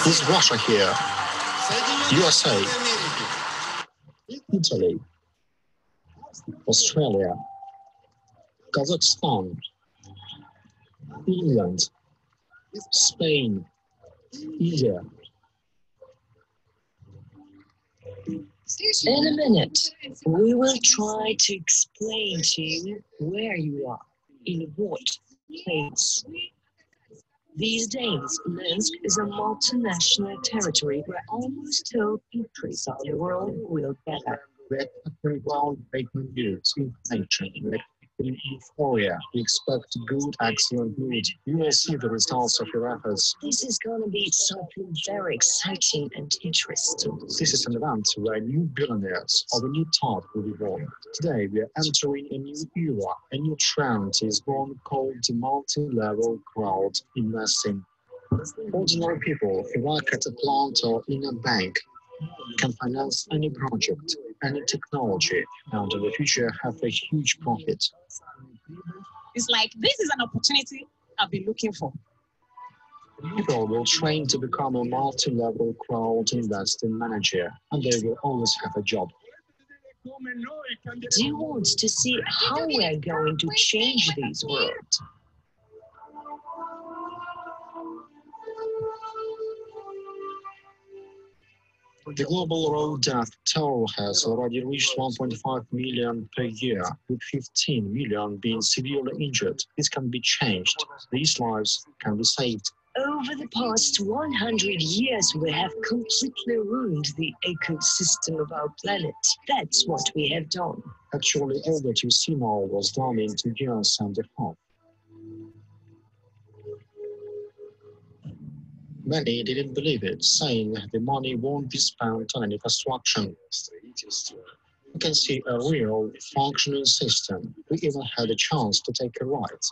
Is Russia here? USA, Italy, Australia, Kazakhstan, England, Spain, India. In a minute, we will try to explain to you where you are, in what place. These days, Minsk is a multinational territory where almost all countries of the world will gather. We're expecting groundbreaking news, information, we're expecting euphoria. We expect good, excellent mood. You will see the results of your efforts. This is going to be something very exciting and interesting. This is an event where new billionaires of a new type will be born. Today, we are entering a new era. A new trend is born called multi-level crowd investing. Ordinary people who work at a plant or in a bank can finance any project, any technology, and in the future have a huge profit. It's like, this is an opportunity I've been looking for. People will train to become a multi-level crowd investing manager, and they will always have a job. Do you want to see how we are going to change this world? The global road death toll has already reached 1.5 million per year, with 15 million being severely injured. This can be changed. These lives can be saved. Over the past 100 years, we have completely ruined the ecosystem of our planet. That's what we have done. Actually, all that you see now was done in 2 years and a half. Many didn't believe it, saying the money won't be spent on any construction. You can see a real functioning system. We even had a chance to take a ride.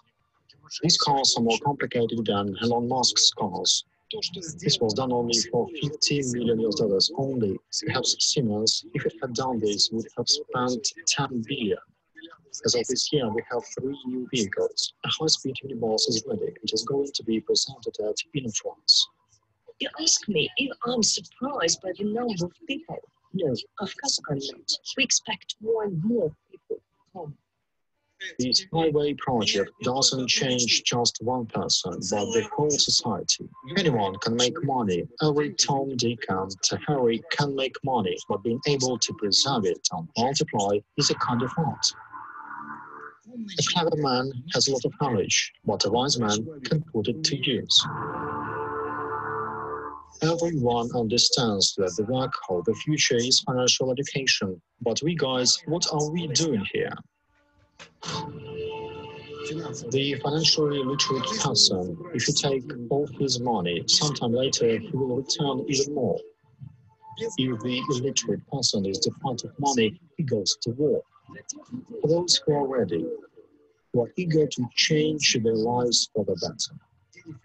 These cars are more complicated than Elon Musk's cars. This was done only for $50 million only. Perhaps Siemens, if it had done this, would have spent $10 billion. As of this year, we have 3 new vehicles. A high-speed minibus is ready. It is going to be presented at France. You ask me if I'm surprised by the number of people. No, of course I'm not. We expect more and more people to come. This highway project doesn't change just one person, but the whole society. Anyone can make money. Every Tom, Dick, and Harry can make money, but being able to preserve it and multiply is a kind of art. A clever man has a lot of knowledge, but a wise man can put it to use. Everyone understands that the work of the future is financial education. But we guys, what are we doing here? The financially literate person, if you take all his money, sometime later he will return even more. If the illiterate person is deprived of money, he goes to war. For those who are ready, who are eager to change their lives for the better.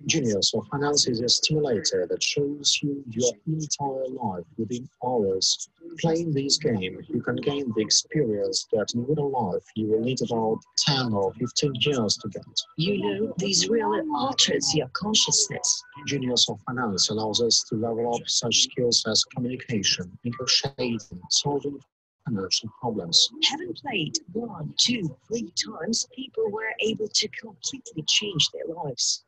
Genius of Finance is a stimulator that shows you your entire life within hours. Playing this game, you can gain the experience that in real life you will need about 10 or 15 years to get. You know, this really alters your consciousness. Genius of Finance allows us to level up such skills as communication, negotiating, solving financial problems. Having played 1, 2, 3 times, people were able to completely change their lives.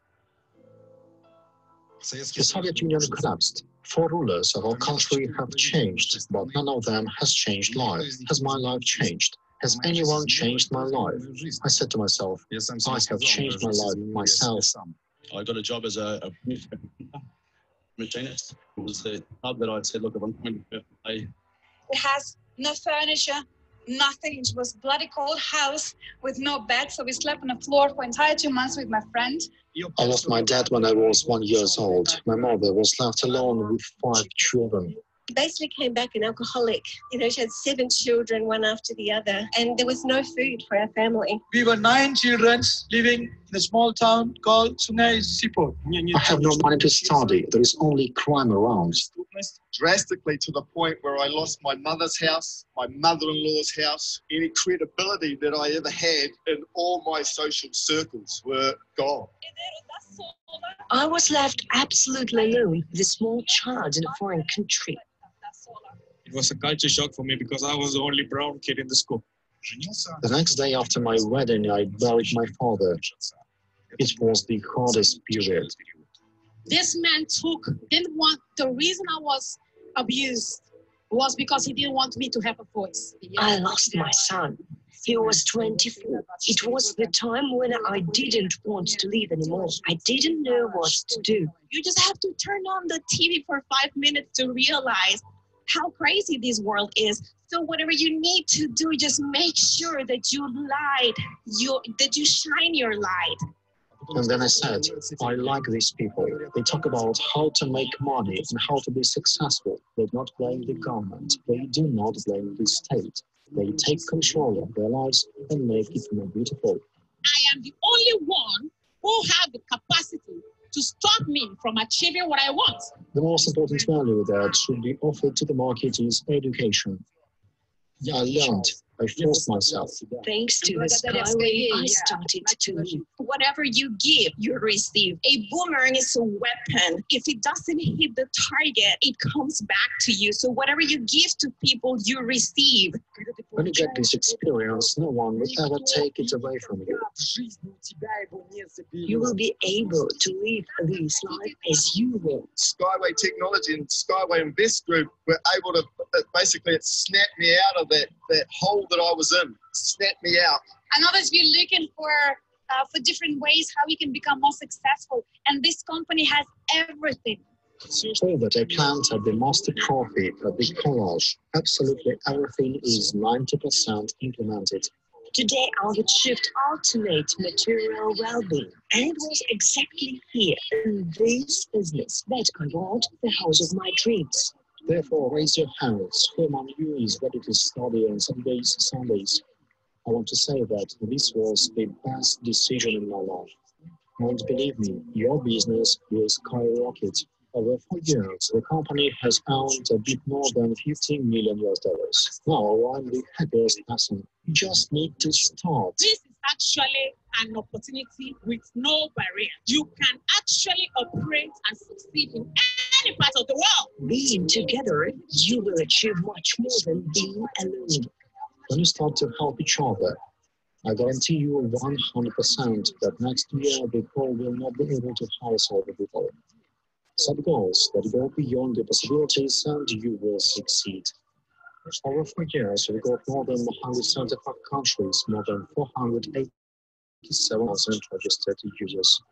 The Soviet Union collapsed. 4 rulers of our country have changed, but none of them has changed life. Has my life changed? Has anyone changed my life? I said to myself, I have changed my life myself. I got a job as a machinist. It was the job that I'd said, look, if I'm going to pay. It has no furniture, nothing. It was a bloody cold house with no bed, so we slept on the floor for entire 2 months with my friend. I lost my dad when I was 1 year old. My mother was left alone with 5 children. Basically came back an alcoholic. You know, she had 7 children, one after the other, and there was no food for our family. We were 9 children living in a small town called Sungai Sipor. I have no money to study. There is only crime around. drastically to the point where I lost my mother's house, my mother-in-law's house. Any credibility that I ever had in all my social circles were gone. I was left absolutely alone with a small child in a foreign country. It was a culture shock for me because I was the only brown kid in the school. The next day after my wedding, I buried my father. It was the hardest period. This man the reason I was abused was because he didn't want me to have a voice. I lost my son. He was 24. It was the time when I didn't want to live anymore. I didn't know what to do. You just have to turn on the TV for 5 minutes to realize how crazy this world is. So whatever you need to do, just make sure that that you shine your light. And then I said, I like these people. They talk about how to make money and how to be successful. They don't blame the government. They do not blame the state. They take control of their lives and make it more beautiful. I am the only one who have the capacity to stop me from achieving what I want. The most important value that should be offered to the market is education. I learned. I forced myself. Thanks to the Skyway, I started to live. Whatever you give, you receive. A boomerang is a weapon. If it doesn't hit the target, it comes back to you. So whatever you give to people, you receive. When you get this experience, no one will ever take it away from you. You will be able to live this life as you will. Skyway Technology and Skyway Invest Group were able to basically snap me out of that hole that I was in. Snap me out. I know that you're looking for different ways how we can become more successful, and this company has everything. All that I planned at the master profit, at the collage, absolutely everything is 90% implemented. Today I would shift ultimate material well-being, and it was exactly here in this business that I bought the house of my dreams. Therefore, raise your hands. Who among you is ready to study on Saturdays, Sundays? I want to say that this was the best decision in my life. And believe me, your business will skyrocket. Over 4 years, the company has earned a bit more than $15 million. Now I'm the happiest person. You just need to start. This is actually an opportunity with no barrier. You can actually operate and succeed in any part of the world. Being together, you will achieve much more than being alone. When you start to help each other, I guarantee you 100% that next year the people will not be able to house all the people. Set goals that go beyond the possibilities and you will succeed. Over 4 years, we got more than 175 countries, more than 487,000 registered users.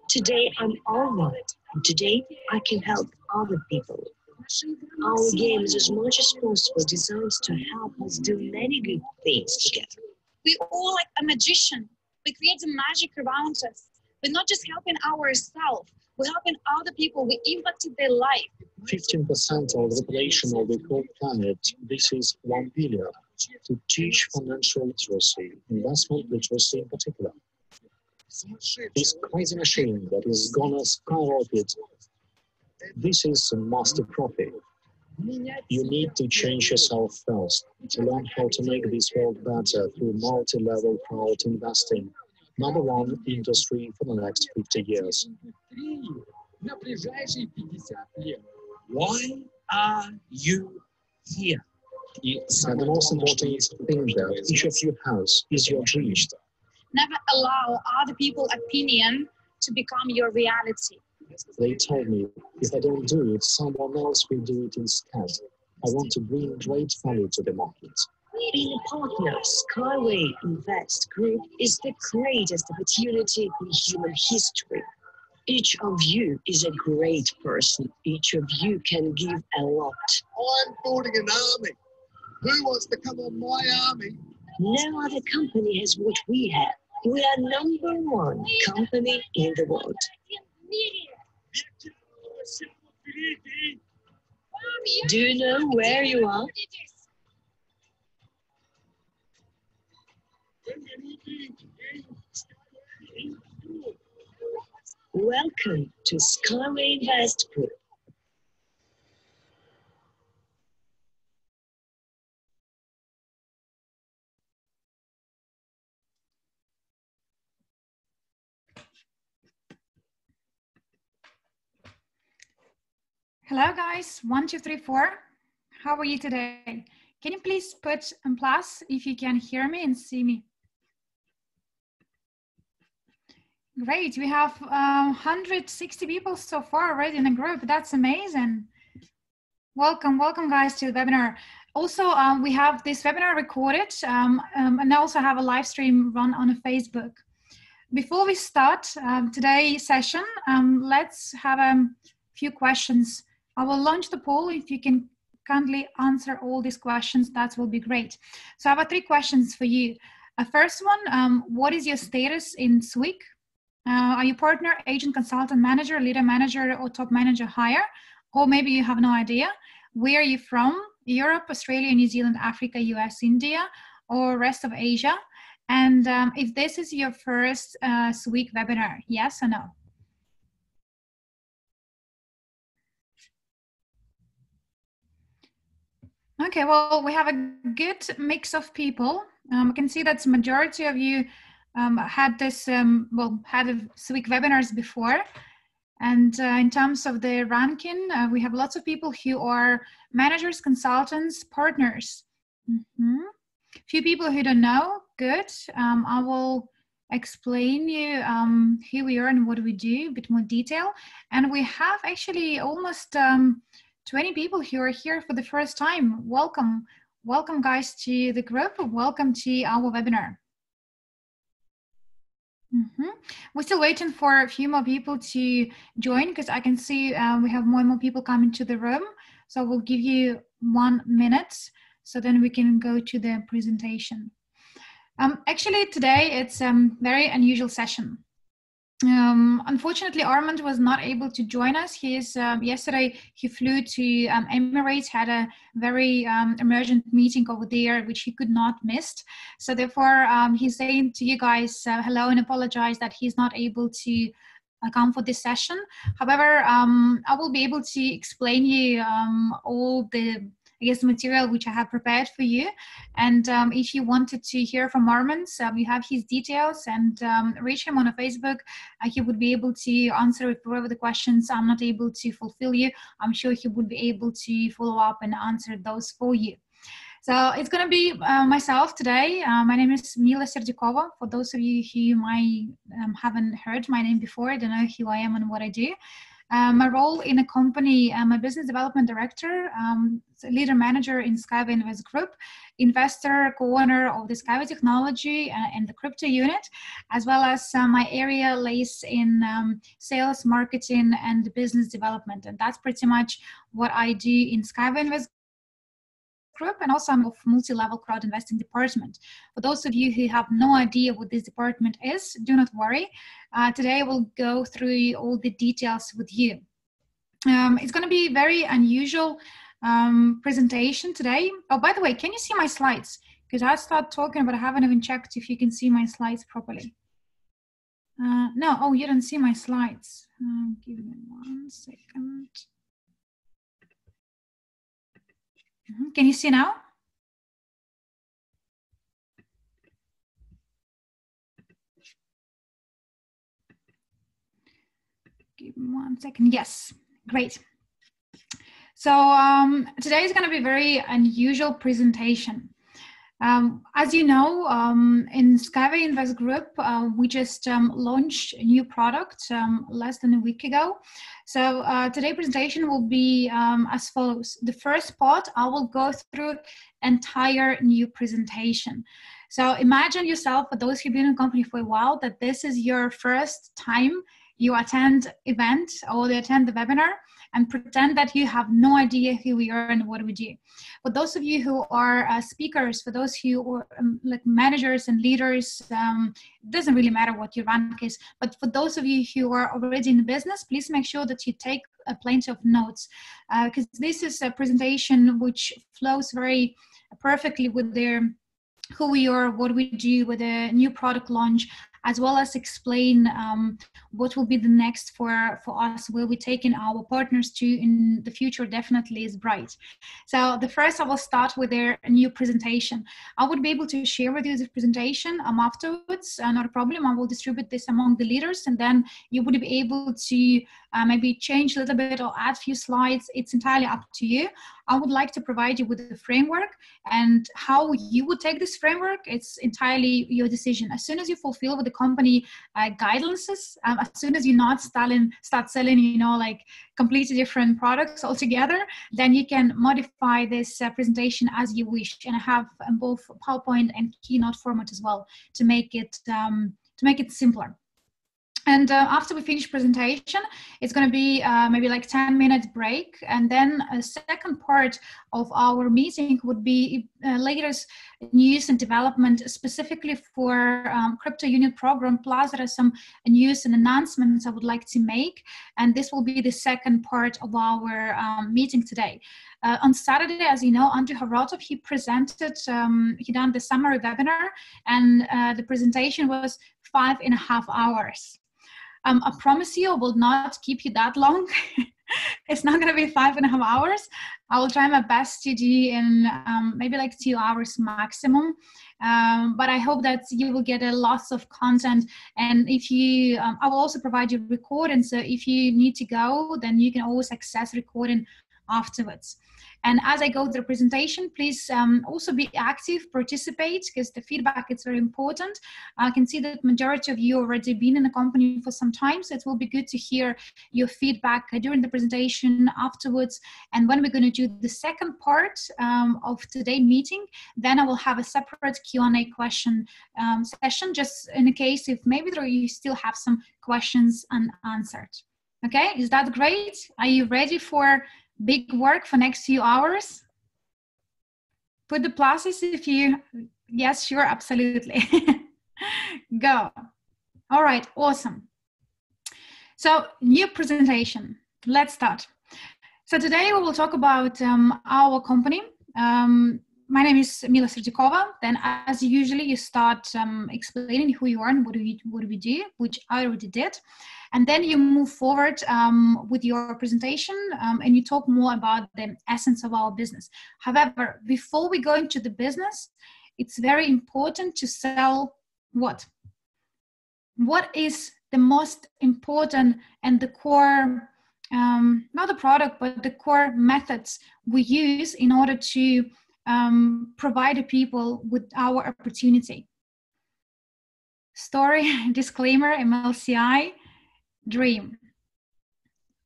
Today I'm all right. And today I can help other people. Our game is as much as possible designed to help us do many good things together. We're all like a magician. We create the magic around us. We're not just helping ourselves. We're helping other people. We impacted their life. 15% of the population of the whole planet, this is 1 billion, to teach financial literacy, investment literacy in particular. This crazy machine that is gonna skyrocket, this is a master profit. You need to change yourself first to learn how to make this world better through multi-level crowd investing. Number one industry for the next 50 years. Why are you here? And the most important thing that each of you has is your dream. Never allow other people's opinion to become your reality. They told me, if I don't do it, someone else will do it instead. I want to bring great value to the market. Being a partner of Skyway Invest Group is the greatest opportunity in human history. Each of you is a great person. Each of you can give a lot. I'm building an army. Who wants to come on my army? No other company has what we have. We are #1 company in the world. Do you know where you are? Welcome to Skyway Invest Group. Hello guys, 1, 2, 3, 4. How are you today? Can you please put a plus if you can hear me and see me? Great, we have 160 people so far already in the group. That's amazing. Welcome guys to the webinar. Also, we have this webinar recorded and I also have a live stream run on Facebook. Before we start today's session, let's have a few questions. I will launch the poll. If you can kindly answer all these questions, that will be great. So I have 3 questions for you. First one, what is your status in SWIG? Are you partner, agent, consultant, manager, leader manager, or top manager hire? Or maybe you have no idea. Where are you from? Europe, Australia, New Zealand, Africa, US, India, or rest of Asia? And if this is your first SWIG webinar, yes or no? Okay, well, we have a good mix of people. I can see that the majority of you had this, had SWIG webinars before. And in terms of the ranking, we have lots of people who are managers, consultants, partners. Few people who don't know, good. I will explain you who we are and what we do, a bit more detail. And we have actually almost 20 people who are here for the first time. Welcome. Welcome guys to the group. Welcome to our webinar. We're still waiting for a few more people to join because I can see we have more and more people coming to the room. So we'll give you 1 minute so then we can go to the presentation. Actually, today it's a very unusual session. Unfortunately, Armand was not able to join us. Yesterday he flew to Emirates, had a very emergent meeting over there, which he could not miss. So therefore, he's saying to you guys hello and apologize that he's not able to come for this session. However, I will be able to explain you all the material which I have prepared for you. And if you wanted to hear from Armand, you have his details and reach him on a Facebook. He would be able to answer whatever the questions I'm not able to fulfill you. I'm sure he would be able to follow up and answer those for you. So it's going to be myself today. My name is Mila Serdikova. For those of you who might haven't heard my name before, I don't know who I am and what I do. My role in a company, I'm a business development director, leader manager in Skyway Invest Group, investor, co-owner of the Skyway technology and the crypto unit, as well as my area lays in sales, marketing, and business development. And that's pretty much what I do in Skyway Invest Group, and also I'm of multi-level crowd investing department. For those of you who have no idea what this department is, do not worry. Today I will go through all the details with you. It's going to be a very unusual presentation today. Oh, by the way, can you see my slides? Because I start talking, but I haven't even checked if you can see my slides properly. No, oh, you don't see my slides. Give me 1 second. Can you see now? Give me 1 second. Yes, great. So today is going to be a very unusual presentation. As you know, in Skyway Invest Group, we just launched a new product less than a week ago. So today's presentation will be as follows. The first part, I will go through entire new presentation. So imagine yourself, for those who've been in the company for a while, that this is your first time you attend event or you attend the webinar, and pretend that you have no idea who we are and what we do. For those of you who are speakers, for those who are like managers and leaders, it doesn't really matter what your rank is, but for those of you who are already in the business, please make sure that you take plenty of notes, because this is a presentation which flows very perfectly with their who we are, what we do with a new product launch, as well as explain what will be the next for us, where we're taking our partners to in the future definitely is bright. So the first, I will start with their new presentation. I would be able to share with you the presentation afterwards, not a problem. I will distribute this among the leaders, and then you would be able to maybe change a little bit or add a few slides. It's entirely up to you. I would like to provide you with the framework, and how you would take this framework, it's entirely your decision. As soon as you fulfill with the company guidances, as soon as you not start selling, you know, like completely different products altogether, then you can modify this presentation as you wish. And I have both PowerPoint and Keynote format as well to make it simpler. And after we finish presentation, it's going to be maybe like 10-minute break. And then a second part of our meeting would be latest news and development specifically for Crypto Union program. Plus, there are some news and announcements I would like to make. And this will be the second part of our meeting today. On Saturday, as you know, Andrew Havrotov, he presented, he done the summary webinar, and the presentation was 5.5 hours. I promise you I will not keep you that long. It's not going to be 5.5 hours. I will try my best to do in maybe like 2 hours maximum. But I hope that you will get a lots of content. And if you, I will also provide you recording. So if you need to go, then you can always access recording afterwards. And as I go through the presentation, please also be active, participate, because the feedback is very important. I can see that majority of you already been in the company for some time, so it will be good to hear your feedback during the presentation, afterwards. And when we're going to do the second part of today's meeting, then I will have a separate Q&A question session, just in case if maybe you still have some questions unanswered. Okay, is that great? Are you ready for big work for next few hours? Put the pluses if you, yes, sure, absolutely. Go. All right, awesome. So new presentation, let's start. So today we will talk about our company. My name is Mila Serdikova. Then as usually you start explaining who you are and what do we do, which I already did. And then you move forward with your presentation and you talk more about the essence of our business. However, before we go into the business, it's very important to sell what? What is the most important and the core, not the product, but the core methods we use in order to provide the people with our opportunity. Story, disclaimer, MLCI, dream.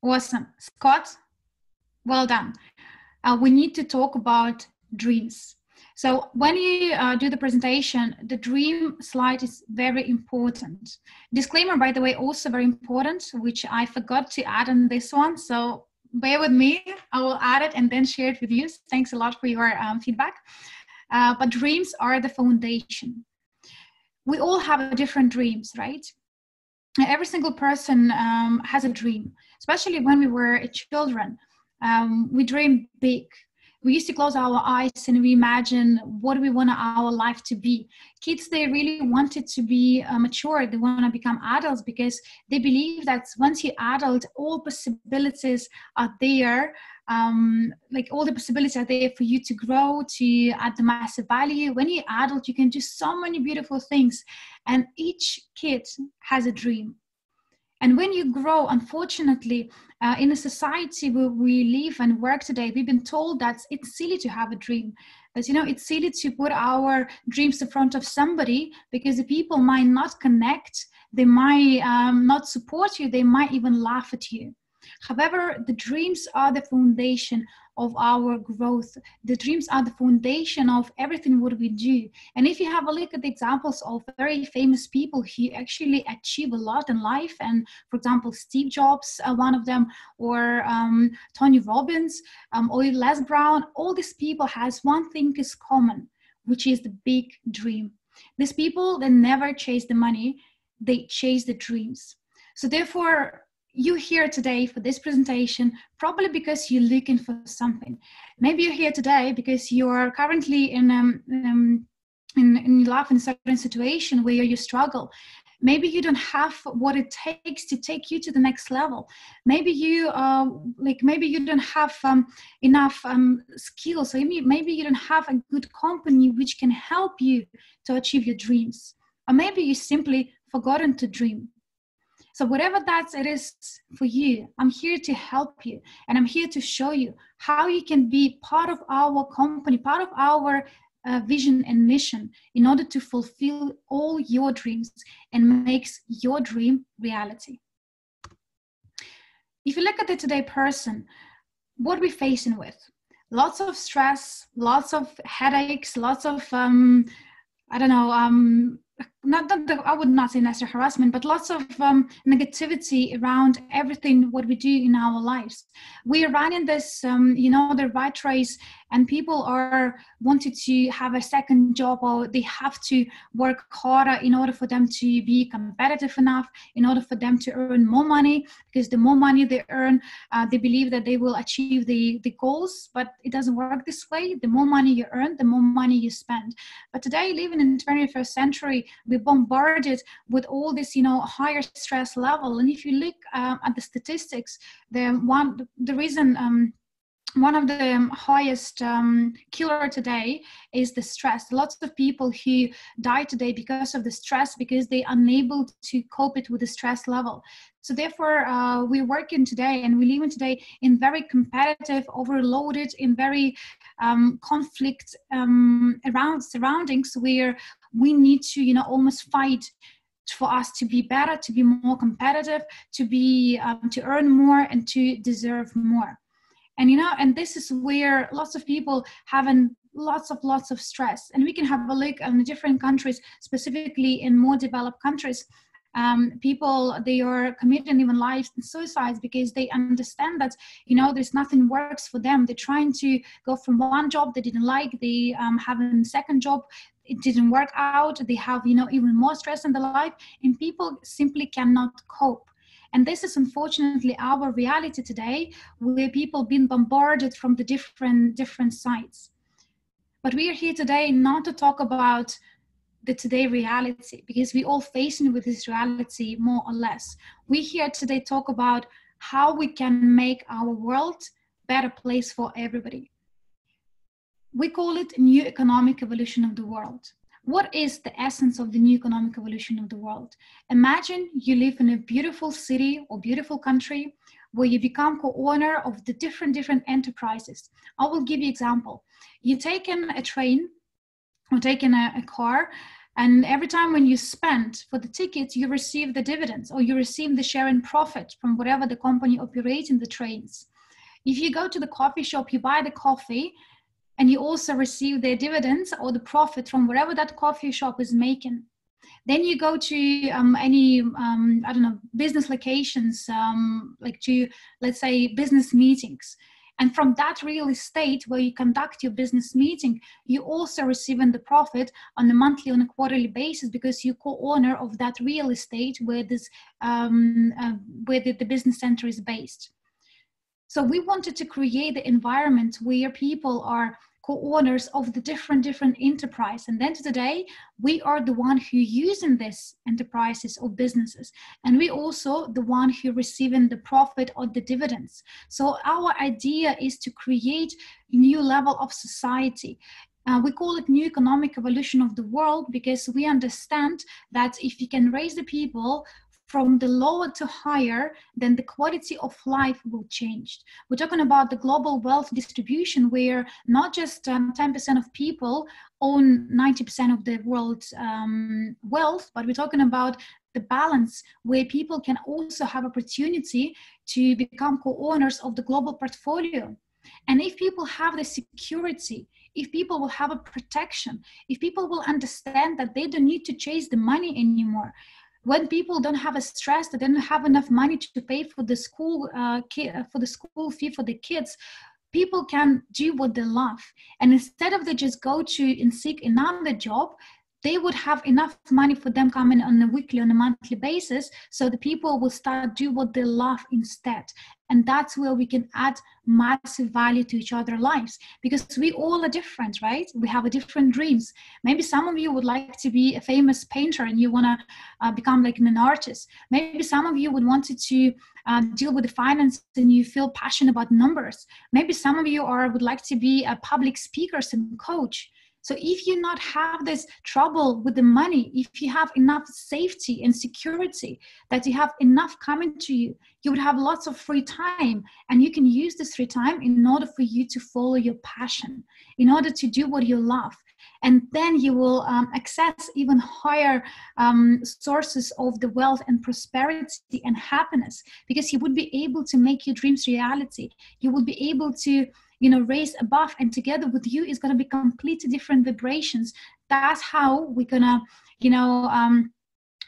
Awesome. Scott, well done. We need to talk about dreams. So when you do the presentation, the dream slide is very important. Disclaimer, by the way, also very important, which I forgot to add on this one. So bear with me. I will add it and then share it with you. Thanks a lot for your feedback. But dreams are the foundation. We all have different dreams, right? Every single person has a dream, especially when we were children. We dream big. We used to close our eyes and we imagine what we want our life to be. Kids, they really wanted to be mature. They want to become adults because they believe that once you're adult, all possibilities are there. Like all the possibilities are there for you to grow, to add the massive value. When you're adult, you can do so many beautiful things. And each kid has a dream. And when you grow, unfortunately, in a society where we live and work today, we've been told that it's silly to have a dream. That, you know, it's silly to put our dreams in front of somebody because the people might not connect. They might not support you. They might even laugh at you. However, the dreams are the foundation of our growth. The dreams are the foundation of everything what we do. And if you have a look at the examples of very famous people who actually achieve a lot in life, and for example, Steve Jobs, one of them, or Tony Robbins, or Les Brown, all these people has one thing is common, which is the big dream. These people, they never chase the money, they chase the dreams. So therefore, you're here today for this presentation, probably because you're looking for something. Maybe you're here today because you are currently in life in a certain situation where you struggle. Maybe you don't have what it takes to take you to the next level. Maybe you maybe you don't have enough skills. Or maybe you don't have a good company which can help you to achieve your dreams. Or maybe you simply forgotten to dream. So whatever that it is for you, I'm here to help you, and I'm here to show you how you can be part of our company, part of our vision and mission in order to fulfill all your dreams and makes your dream reality. If you look at the today person, what we're facing with, lots of stress, lots of headaches, lots of I would not say necessary harassment, but lots of negativity around everything what we do in our lives. We are running this, the rat race, and people are wanting to have a second job, or they have to work harder in order for them to be competitive enough, in order for them to earn more money, because the more money they earn, they believe that they will achieve the goals, but it doesn't work this way. The more money you earn, the more money you spend. But today, living in the 21st century, we're bombarded with all this, higher stress level. And if you look at the statistics, one of the highest killer today is the stress. Lots of people who die today because of the stress, because they're unable to cope it with the stress level. So therefore, we're working today and we live in today in very competitive, overloaded, in very conflict around surroundings where we need to, almost fight for us to be better, to be more competitive, to be to earn more and to deserve more. And and this is where lots of people having lots of stress. And we can have a look on the different countries, specifically in more developed countries. People, they are committing even lives and suicides because they understand that there's nothing works for them. They're trying to go from one job they didn't like, they have a second job, it didn't work out, they have even more stress in their life, and people simply cannot cope. And this is unfortunately our reality today, where people being bombarded from the different sides. But we are here today not to talk about the today reality, because we all facing with this reality more or less. We here today talk about how we can make our world a better place for everybody. We call it new economic evolution of the world. What is the essence of the new economic evolution of the world? Imagine you live in a beautiful city or beautiful country where you become co-owner of the different enterprises. I will give you an example. You take in a train or take in a car, and every time when you spend for the tickets, you receive the dividends, or you receive the share in profit from whatever the company operates in the trains. If you go to the coffee shop, you buy the coffee, and you also receive the dividends or the profit from whatever that coffee shop is making. Then you go to any, business locations, like to, let's say, business meetings. And from that real estate where you conduct your business meeting, you also receiving the profit on a monthly, on a quarterly basis, because you're co-owner of that real estate where this, where the business center is based. So we wanted to create the environment where people are co-owners of the different enterprise. And then today, we are the one who using these enterprises or businesses. And we also the one who receiving the profit or the dividends. So our idea is to create a new level of society. We call it new economic evolution of the world, because we understand that if you can raise the people from the lower to higher, then the quality of life will change. We're talking about the global wealth distribution, where not just 10% of people own 90% of the world's wealth, but we're talking about the balance where people can also have opportunity to become co-owners of the global portfolio. And if people have the security, if people will have a protection, if people will understand that they don't need to chase the money anymore, when people don't have a stress, they don't have enough money to pay for the school fee for the kids, people can do what they love. And instead of they just go to and seek another job, they would have enough money for them coming on a weekly, on a monthly basis. So the people will start do what they love instead. And that's where we can add massive value to each other's lives, because we all are different, right? We have a different dreams. Maybe some of you would like to be a famous painter and you want to become like an artist. Maybe some of you would want to deal with the finance and you feel passionate about numbers. Maybe some of you would like to be a public speaker and coach. So if you not have this trouble with the money, if you have enough safety and security, that you have enough coming to you, you would have lots of free time, and you can use this free time in order for you to follow your passion, in order to do what you love. And then you will access even higher sources of the wealth and prosperity and happiness, because you would be able to make your dreams reality. You will be able to raise above, and together with you is going to be completely different vibrations. That's how we're going to,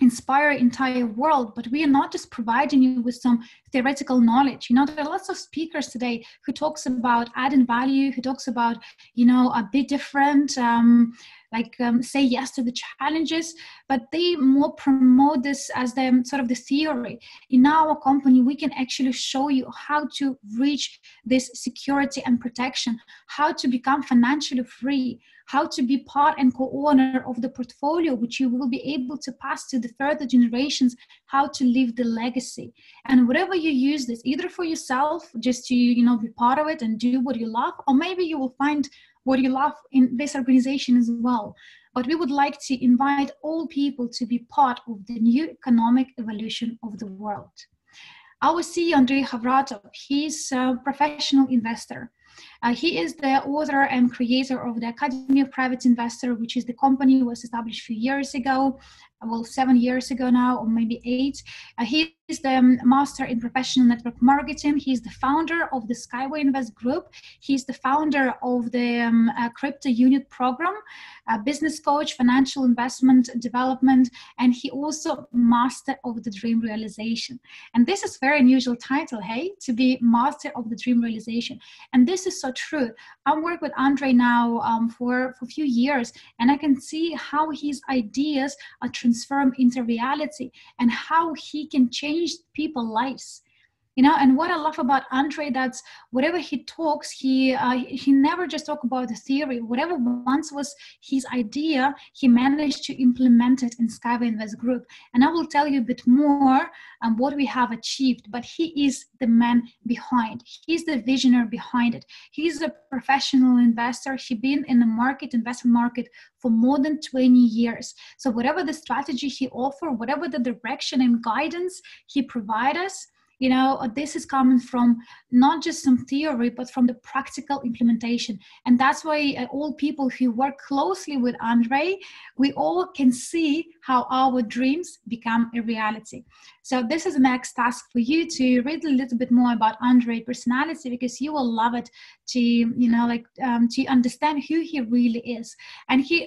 inspire entire world. But we are not just providing you with some theoretical knowledge. There are lots of speakers today who talks about adding value, who talks about, a bit different, say yes to the challenges, but they more promote this as the sort of the theory. In our company, we can actually show you how to reach this security and protection, how to become financially free, how to be part and co-owner of the portfolio, which you will be able to pass to the further generations, how to leave the legacy. And whatever you use this, either for yourself, just to, be part of it and do what you love, or maybe you will find what you love in this organization as well. But we would like to invite all people to be part of the new economic evolution of the world. Our CEO, Andrei Havratov, he's a professional investor. He is the author and creator of the Academy of Private Investor, which is the company was established a few years ago, 7 years ago now, or maybe 8. He is the master in professional network marketing. He's the founder of the Skyway Invest Group. He's the founder of the Crypto Unit program, business coach, financial investment development, and he also master of the dream realization. And this is very unusual title, hey, to be master of the dream realization. And this is so true. I work with Andrei now for a few years, and I can see how his ideas are transformed into reality and how he can change people's lives. And what I love about Andrei, that's whatever he talks, he never just talk about the theory. Whatever once was his idea, he managed to implement it in Skyway Invest Group. And I will tell you a bit more on what we have achieved, but he is the man behind. He's the visionary behind it. He's a professional investor. He's been in the investment market for more than 20 years. So whatever the strategy he offers, whatever the direction and guidance he provides us, this is coming from not just some theory, but from the practical implementation. And that's why all people who work closely with Andrei, we all can see how our dreams become a reality. So this is the next task for you, to read a little bit more about Andrei's personality, because you will love it to, to understand who he really is. And he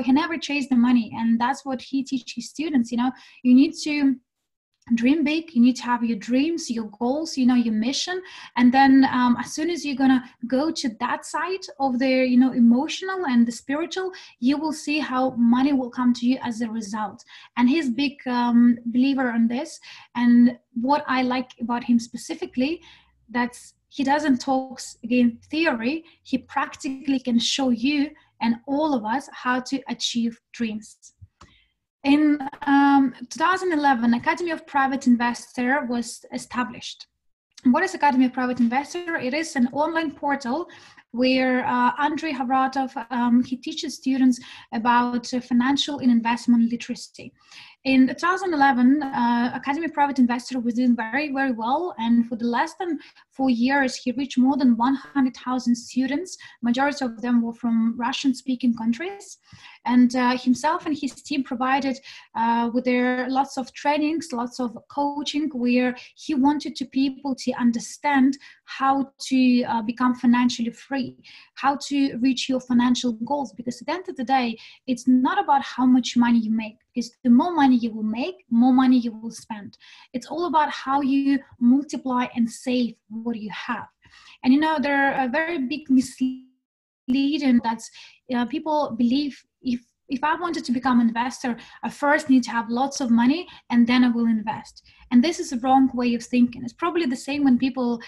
never chased the money. And that's what he teaches his students. You need to dream big. You need to have your dreams, your goals, your mission. And then as soon as you're gonna go to that side of the emotional and the spiritual, you will see how money will come to you as a result. And he's big believer on this. And what I like about him specifically, that's he doesn't talk again theory. He practically can show you and all of us how to achieve dreams. In 2011, Academy of Private Investor was established. What is Academy of Private Investor? It is an online portal where Andrei Havratov, he teaches students about financial and investment literacy. In 2011, Academy of Private Investor was doing very, very well. And for the less than 4 years, he reached more than 100,000 students. Majority of them were from Russian-speaking countries. And himself and his team provided with their lots of trainings, lots of coaching, where he wanted people to understand how to become financially free, how to reach your financial goals. Because at the end of the day, it's not about how much money you make, because the more money you will make, more money you will spend. It's all about how you multiply and save what you have. And there are a very big misleading that people believe if If I wanted to become an investor, I first need to have lots of money and then I will invest. And this is a wrong way of thinking. It's probably the same when people,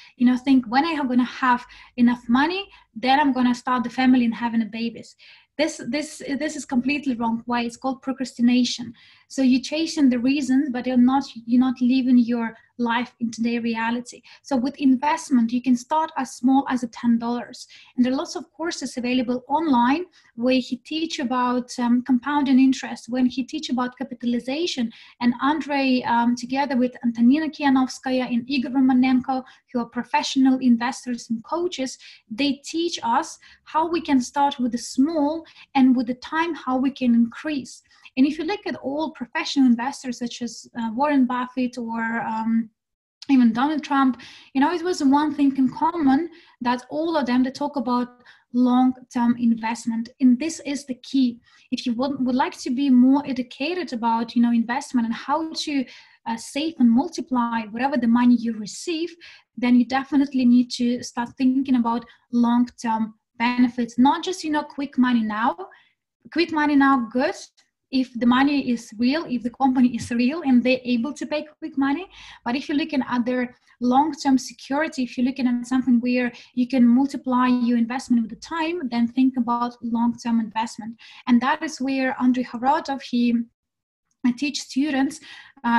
think when I am going to have enough money, then I'm going to start the family and having a babies. This is completely wrong way. It's called procrastination. So you're chasing the reasons, but you're not living your life into their reality. So with investment, you can start as small as $10. And there are lots of courses available online where he teach about compounding interest, when he teach about capitalization. And Andre, together with Antonina Kianovskaya and Igor Romanenko, who are professional investors and coaches, they teach us how we can start with the small, and with the time how we can increase. And if you look at all professional investors such as Warren Buffett or even Donald Trump, it was one thing in common, that all of them, they talk about long-term investment. And this is the key. If you would like to be more educated about investment and how to save and multiply whatever the money you receive, then you definitely need to start thinking about long-term benefits, not just quick money now. Quick money now, good if the money is real, if the company is real and they're able to pay quick money. But if you're looking at their long-term security, if you're looking at something where you can multiply your investment with the time, then think about long-term investment. And that is where Andrei Havratov, he teach students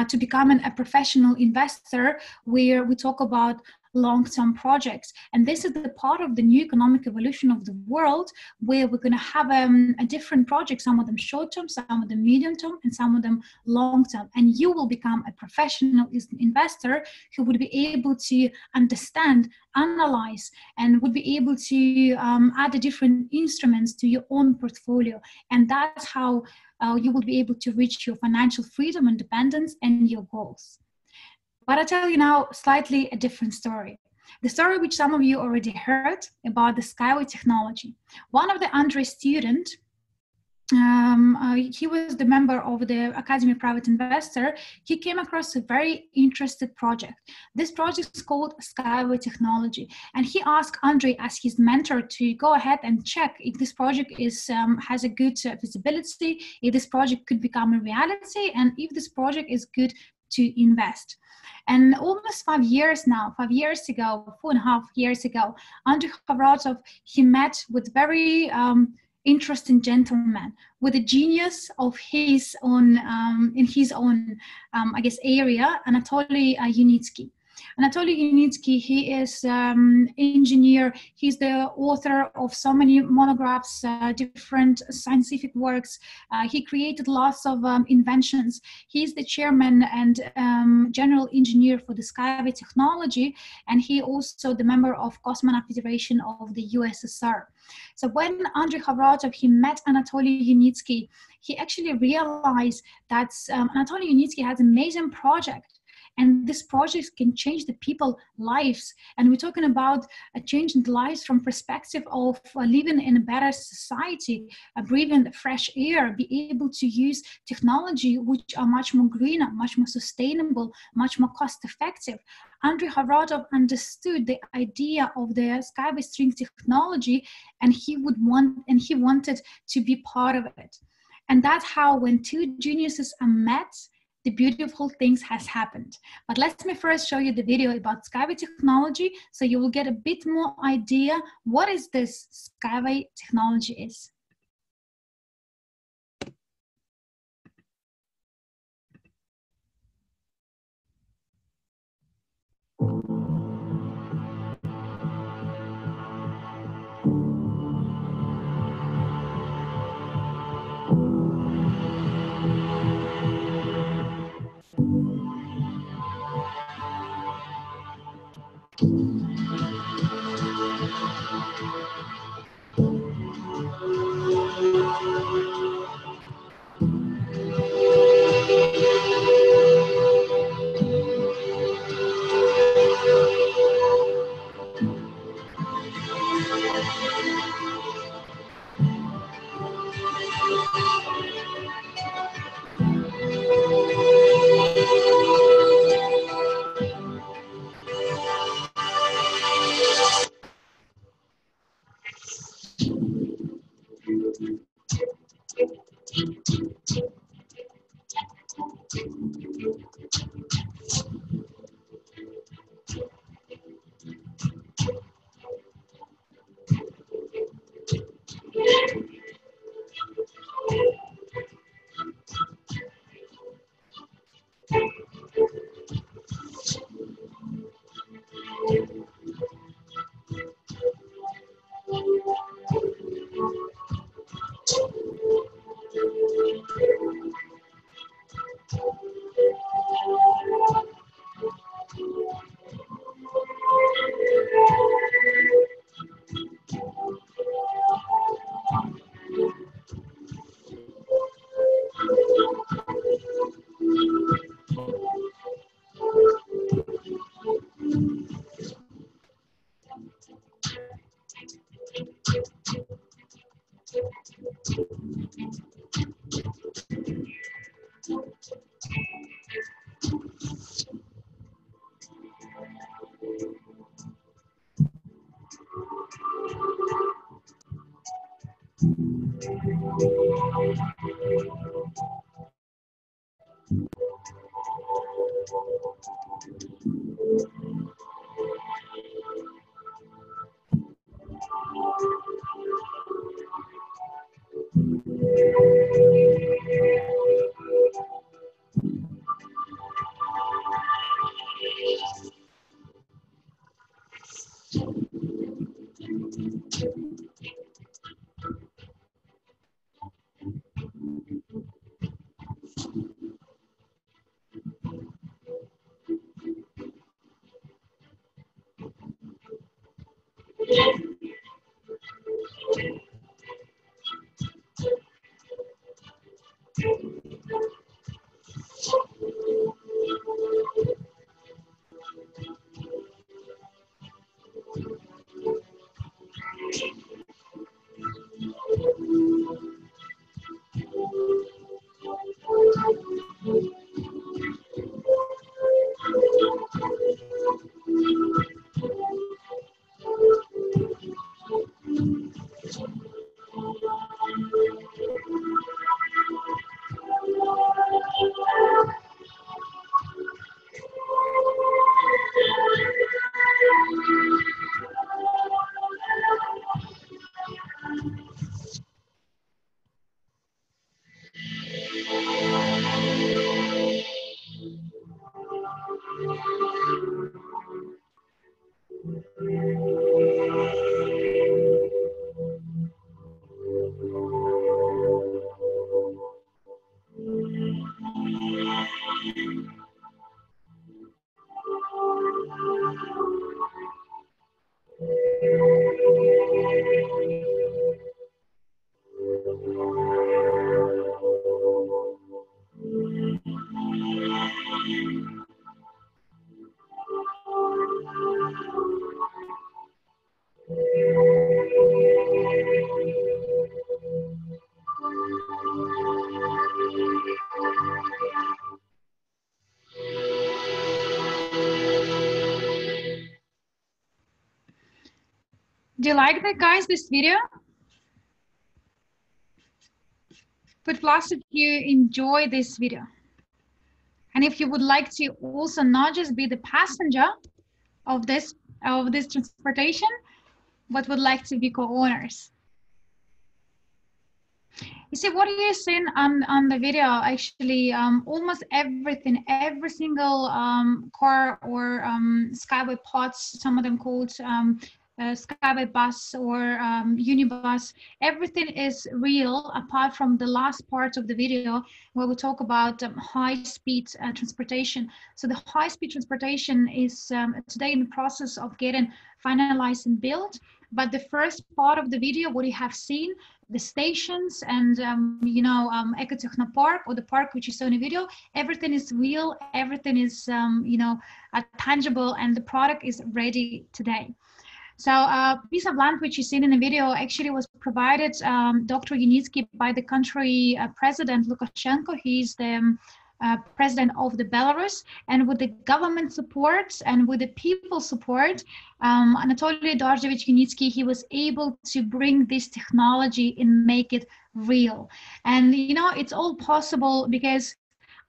to become a professional investor, where we talk about long-term projects. And this is the part of the new economic evolution of the world, where we're going to have a different project, some of them short-term, some of them medium-term, and some of them long-term. And you will become a professional investor who would be able to understand, analyze, and would be able to add the different instruments to your own portfolio. And that's how you will be able to reach your financial freedom, independence, and your goals. But I'll tell you now slightly a different story. The story which some of you already heard about the Skyway technology. One of the Andre students, he was the member of the Academy of Private Investor. He came across a very interesting project. This project is called Skyway Technology. And he asked Andre as his mentor to go ahead and check if this project has a good visibility, if this project could become a reality, and if this project is good to invest. And almost 5 years now, 5 years ago, 4.5 years ago, Andrei Havratov, he met with very interesting gentleman with a genius of his own, in his own, I guess, area, Anatoly Yunitsky. Anatoly Yunitsky, he is engineer. He's the author of so many monographs, different scientific works. He created lots of inventions. He's the chairman and general engineer for the Skyway technology, and he also the member of Cosmonaut Federation of the USSR. So when Andrei Havratov, he met Anatoly Yunitsky, he actually realized that Anatoly Yunitsky has an amazing project. And this project can change the people's lives. And we're talking about changing the lives from perspective of living in a better society, breathing the fresh air, be able to use technology which are much more greener, much more sustainable, much more cost effective. Andrei Havratov understood the idea of the Skyway string technology, and he wanted to be part of it. And that's how, when two geniuses are met, the beautiful things has happened. But let me first show you the video about Skyway technology, so you will get a bit more idea what is this Skyway technology is. Do you like that, guys, this video? Put plus if you enjoy this video. And if you would like to also not just be the passenger of this transportation, but would like to be co-owners. You see, what you're seeing on the video, actually, almost everything, every single car or Skyway pods, some of them called Skyway bus or Unibus, everything is real apart from the last part of the video where we talk about high-speed transportation. So the high-speed transportation is today in the process of getting finalized and built. But the first part of the video, what you have seen, the stations and Ecotechno Park or the park which you saw in the video, everything is real, everything is tangible, and the product is ready today. So a piece of land which you seen in the video actually was provided Dr. Yunitsky by the country President Lukashenko. He's the president of the Belarus, and with the government support and with the people support, Anatoly Eduardovich Yunitsky, he was able to bring this technology and make it real. And you know, it's all possible because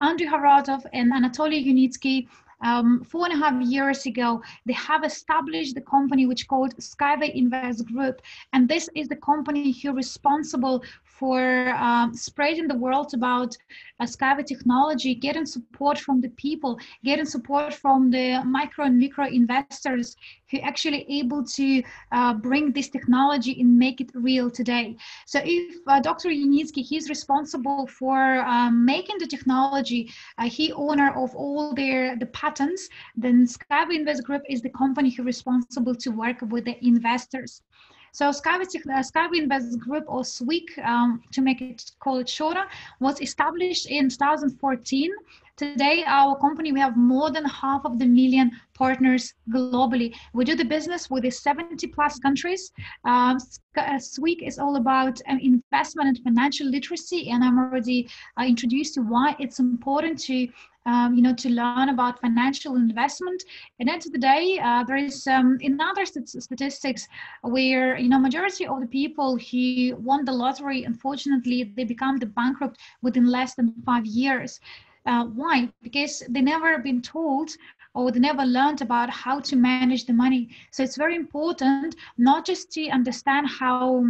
Andrei Haratov and Anatoly Yunitsky, 4.5 years ago, they have established the company which called Skyway Invest Group. And this is the company who is responsible for spreading the word about Skyway technology, getting support from the people, getting support from the micro and micro investors who actually able to bring this technology and make it real today. So if Dr. Yunitsky, he's responsible for making the technology, he owner of all the patents, then Skyway Invest Group is the company who is responsible to work with the investors. So Skyway Invest Group, or SWIG, to make it call it shorter, was established in 2014. Today, our company, we have more than 500,000 partners globally. We do the business with the 70 plus countries. SWIG is all about investment and financial literacy, and I'm already introduced to why it's important to to learn about financial investment. And at the end of the day, there is in other statistics where majority of the people who won the lottery, unfortunately, they become the bankrupt within less than 5 years. Why? Because they never been told or they never learned about how to manage the money. So it's very important not just to understand how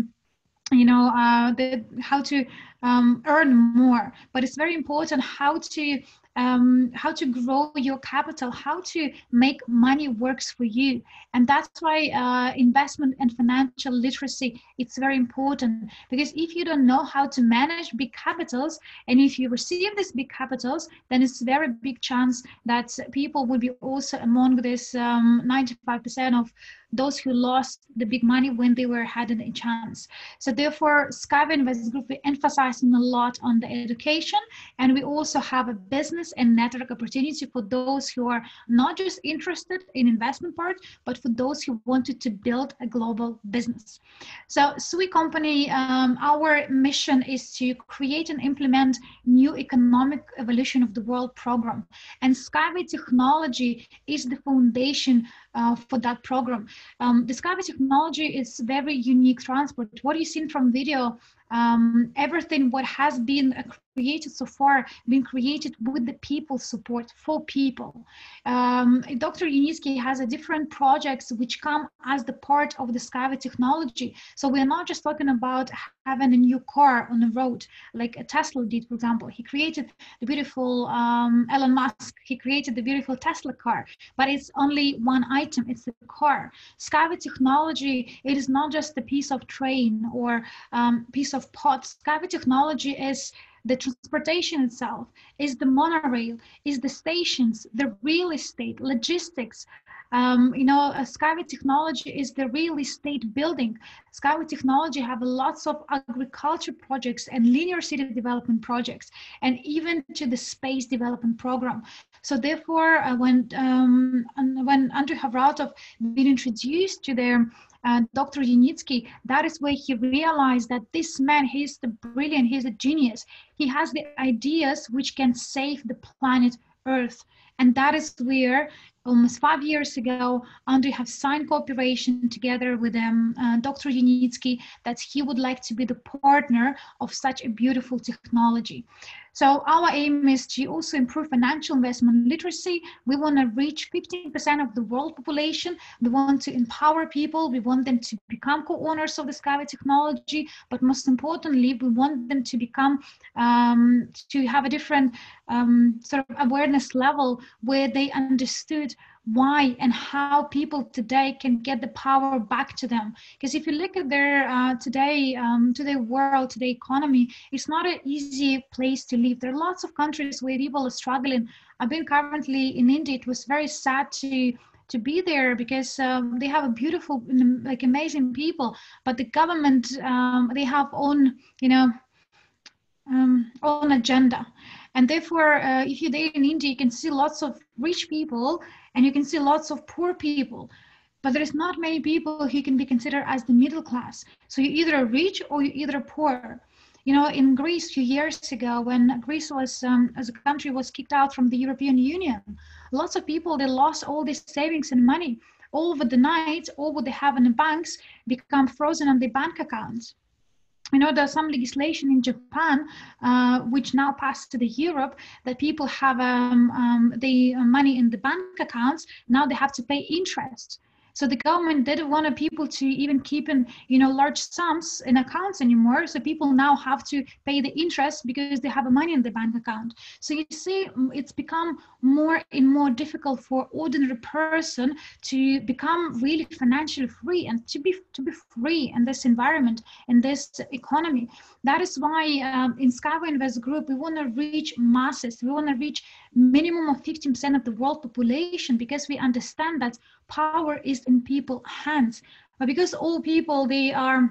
how to earn more, but it's very important how to grow your capital, how to make money works for you. And that's why investment and financial literacy, it's very important, because if you don't know how to manage big capitals, and if you receive these big capitals, then it's a very big chance that people will be also among this 95% of those who lost the big money when they were had a chance. So therefore, Skyway Invest Group, we emphasizing a lot on the education, and we also have a business and network opportunity for those who are not just interested in investment part, but for those who wanted to build a global business. So SWIG company, our mission is to create and implement new economic evolution of the world program. And Skyway technology is the foundation for that program. The Skyway technology is very unique transport. What you've seen from video, everything what has been created so far, been created with the people support, for people. Dr. Yunitsky has a different projects which come as the part of the Skyway technology. So we're not just talking about having a new car on the road, like a Tesla did, for example. He created the beautiful, Elon Musk, he created the beautiful Tesla car, but it's only one item, it's the car. Skyway technology, it is not just a piece of train or piece of pot. Skyway technology is the transportation itself, is the monorail, is the stations, the real estate, logistics. Skyway technology is the real estate building. Skyway technology have lots of agriculture projects and linear city development projects, and even to the space development program. So therefore, when Andrei Havratov been introduced to their Dr. Yunitsky, that is where he realized that this man, he's the brilliant, he's a genius. He has the ideas which can save the planet Earth. And that is where almost 5 years ago, Andrei have signed cooperation together with Dr. Yunitsky that he would like to be the partner of such a beautiful technology. So our aim is to also improve financial investment literacy. We want to reach 15% of the world population. We want to empower people. We want them to become co-owners of the Skyway technology. But most importantly, we want them to become, to have a different sort of awareness level where they understood why and how people today can get the power back to them. Because if you look at their today world, today economy, it's not an easy place to live. There are lots of countries where people are struggling. I've been currently in India. It was very sad to be there because they have a beautiful, like amazing people, but the government, they have own, own agenda. And therefore, if you're there in India, you can see lots of rich people and you can see lots of poor people, but there's not many people who can be considered as the middle class. So you're either rich or you're either poor. In Greece a few years ago, when Greece was, as a country, was kicked out from the European Union, lots of people, they lost all these savings and money. All over the night, all what they have in the banks become frozen on their bank accounts. there's some legislation in Japan, which now passed to the Europe, that people have the money in the bank accounts. Now they have to pay interest. So the government didn't want people to even keep in, large sums in accounts anymore. So people now have to pay the interest because they have money in the bank account. So you see, it's become more and more difficult for ordinary person to become really financially free and to be free in this environment, in this economy. That is why in Skyway Invest Group, we want to reach masses. We want to reach minimum of 15% of the world population, because we understand that power is in people's hands. But because all people, they are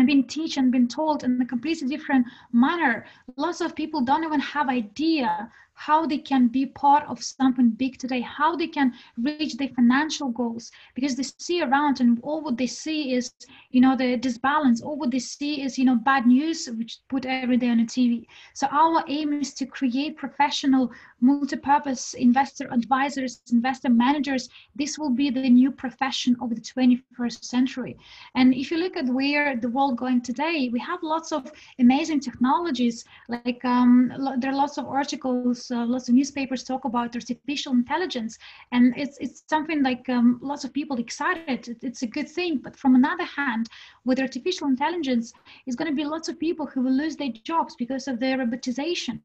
been taught and been told in a completely different manner, lots of people don't even have idea how they can be part of something big today, how they can reach their financial goals, because they see around and all what they see is, the disbalance. All what they see is, bad news, which put every day on the TV. So our aim is to create professional, multi-purpose investor advisors, investor managers. This will be the new profession of the 21st century. And if you look at where the world going today, we have lots of amazing technologies. Like there are lots of articles, lots of newspapers talk about artificial intelligence, and it's something like lots of people excited. It's a good thing. But from another hand, with artificial intelligence, it's going to be lots of people who will lose their jobs because of their robotization.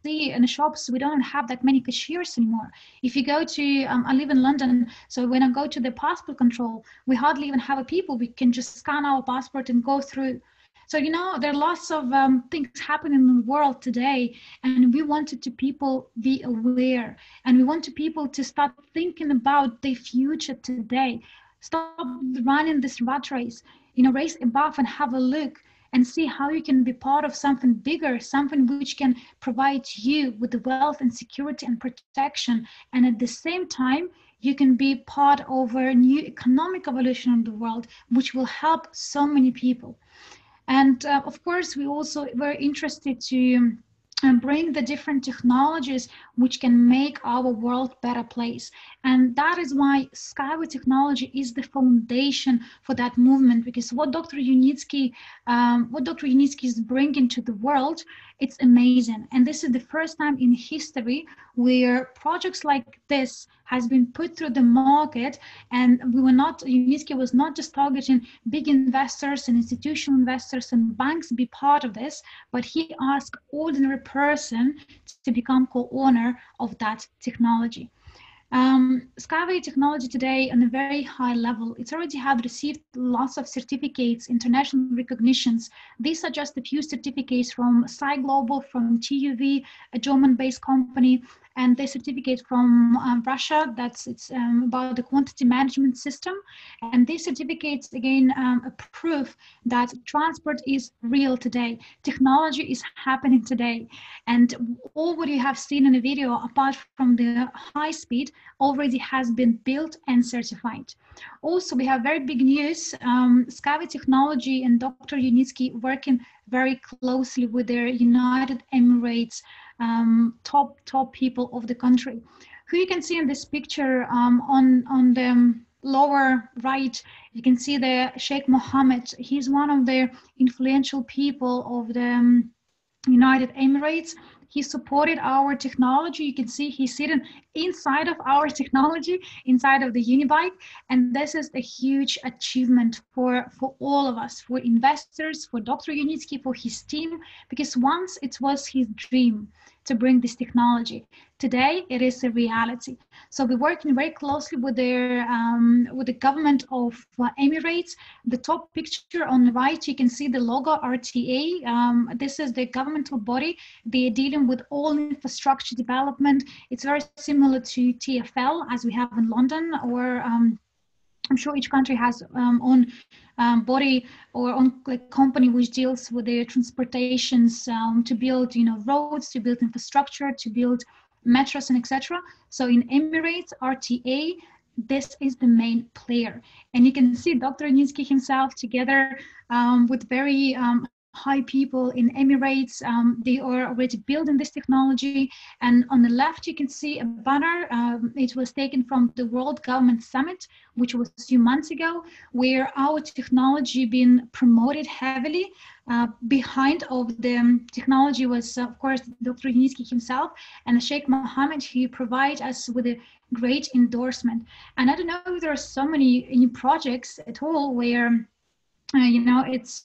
See, in the shops, we don't have that many cashiers anymore. If you go to, I live in London, so when I go to the passport control, we hardly even have a people. We can just scan our passport and go through. So, there are lots of things happening in the world today, and we wanted to people be aware, and we want people to start thinking about their future today. Stop running this rat race, race above and have a look and see how you can be part of something bigger, something which can provide you with the wealth and security and protection. And at the same time, you can be part of a new economic evolution of the world, which will help so many people. And of course, we also were interested to bring the different technologies which can make our world better place. And that is why Skyway technology is the foundation for that movement, because what Dr. Unitsky is bringing to the world, it's amazing. And this is the first time in history where projects like this has been put through the market, and Unitsky was not just targeting big investors and institutional investors and banks to be part of this, but he asked ordinary person to become co-owner of that technology. Skyway technology today on a very high level, it's already have received lots of certificates, international recognitions. These are just a few certificates from SWIG Global, from TUV, a German-based company, and the certificate from Russia, it's about the quantity management system. And these certificates, again, a proof that transport is real today. Technology is happening today. And all what you have seen in the video, apart from the high speed, already has been built and certified. Also, we have very big news. Skyway Technology and Dr. Unitsky working very closely with their United Emirates top people of the country, who you can see in this picture on the lower right. You can see the Sheikh Mohammed. He's one of the influential people of the United Emirates. He supported our technology. You can see he's sitting inside of our technology, inside of the Unibike. And this is a huge achievement for all of us, for investors, for Dr. Unitsky, for his team, because once it was his dream to bring this technology. Today, it is a reality. So we're working very closely with the government of Emirates. The top picture on the right, you can see the logo RTA. This is the governmental body. They are dealing with all infrastructure development. It's very similar to TfL as we have in London, or I'm sure each country has own body or own company which deals with the transportations to build, roads, to build infrastructure, to build metros and etc. So in Emirates, RTA, this is the main player. And you can see Dr. Unitsky himself together with very high people in Emirates. They are already building this technology. And on the left, you can see a banner. It was taken from the World Government Summit, which was a few months ago, where our technology been promoted heavily. Behind of the technology was, of course, Dr. Yunitsky himself and Sheikh Mohammed. He provide us with a great endorsement. And I don't know if there are so many new projects at all where it's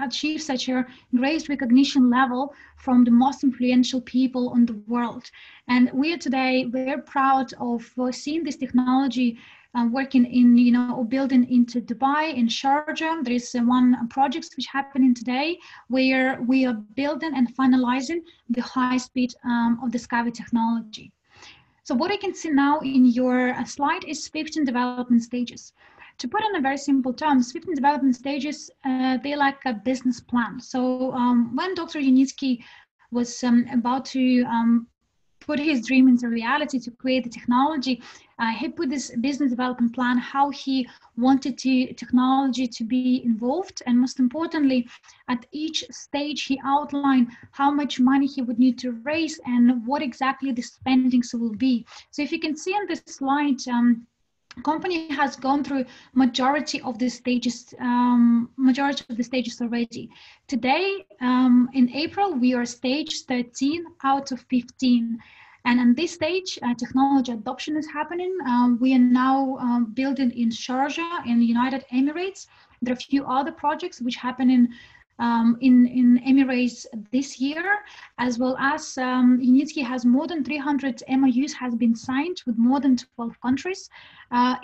achieved such a great recognition level from the most influential people on the world. And we are today very proud of seeing this technology working in, or building into Dubai, in Sharjah. There is one project which happening today where we are building and finalizing the high speed of the Skyway technology. So what I can see now in your slide is 15 development stages. To put in a very simple terms, 15 development stages, they're like a business plan. So when Dr. Yunitsky was about to put his dream into reality to create the technology, he put this business development plan, how he wanted technology to be involved. And most importantly, at each stage, he outlined how much money he would need to raise and what exactly the spendings will be. So if you can see on this slide, company has gone through majority of the stages already. Today, in April, we are stage 13 out of 15. And on this stage, technology adoption is happening. We are now building in Sharjah in the United Emirates. There are a few other projects which happen in Emirates this year, as well as Yunitsky has more than 300 MOUs has been signed with more than 12 countries.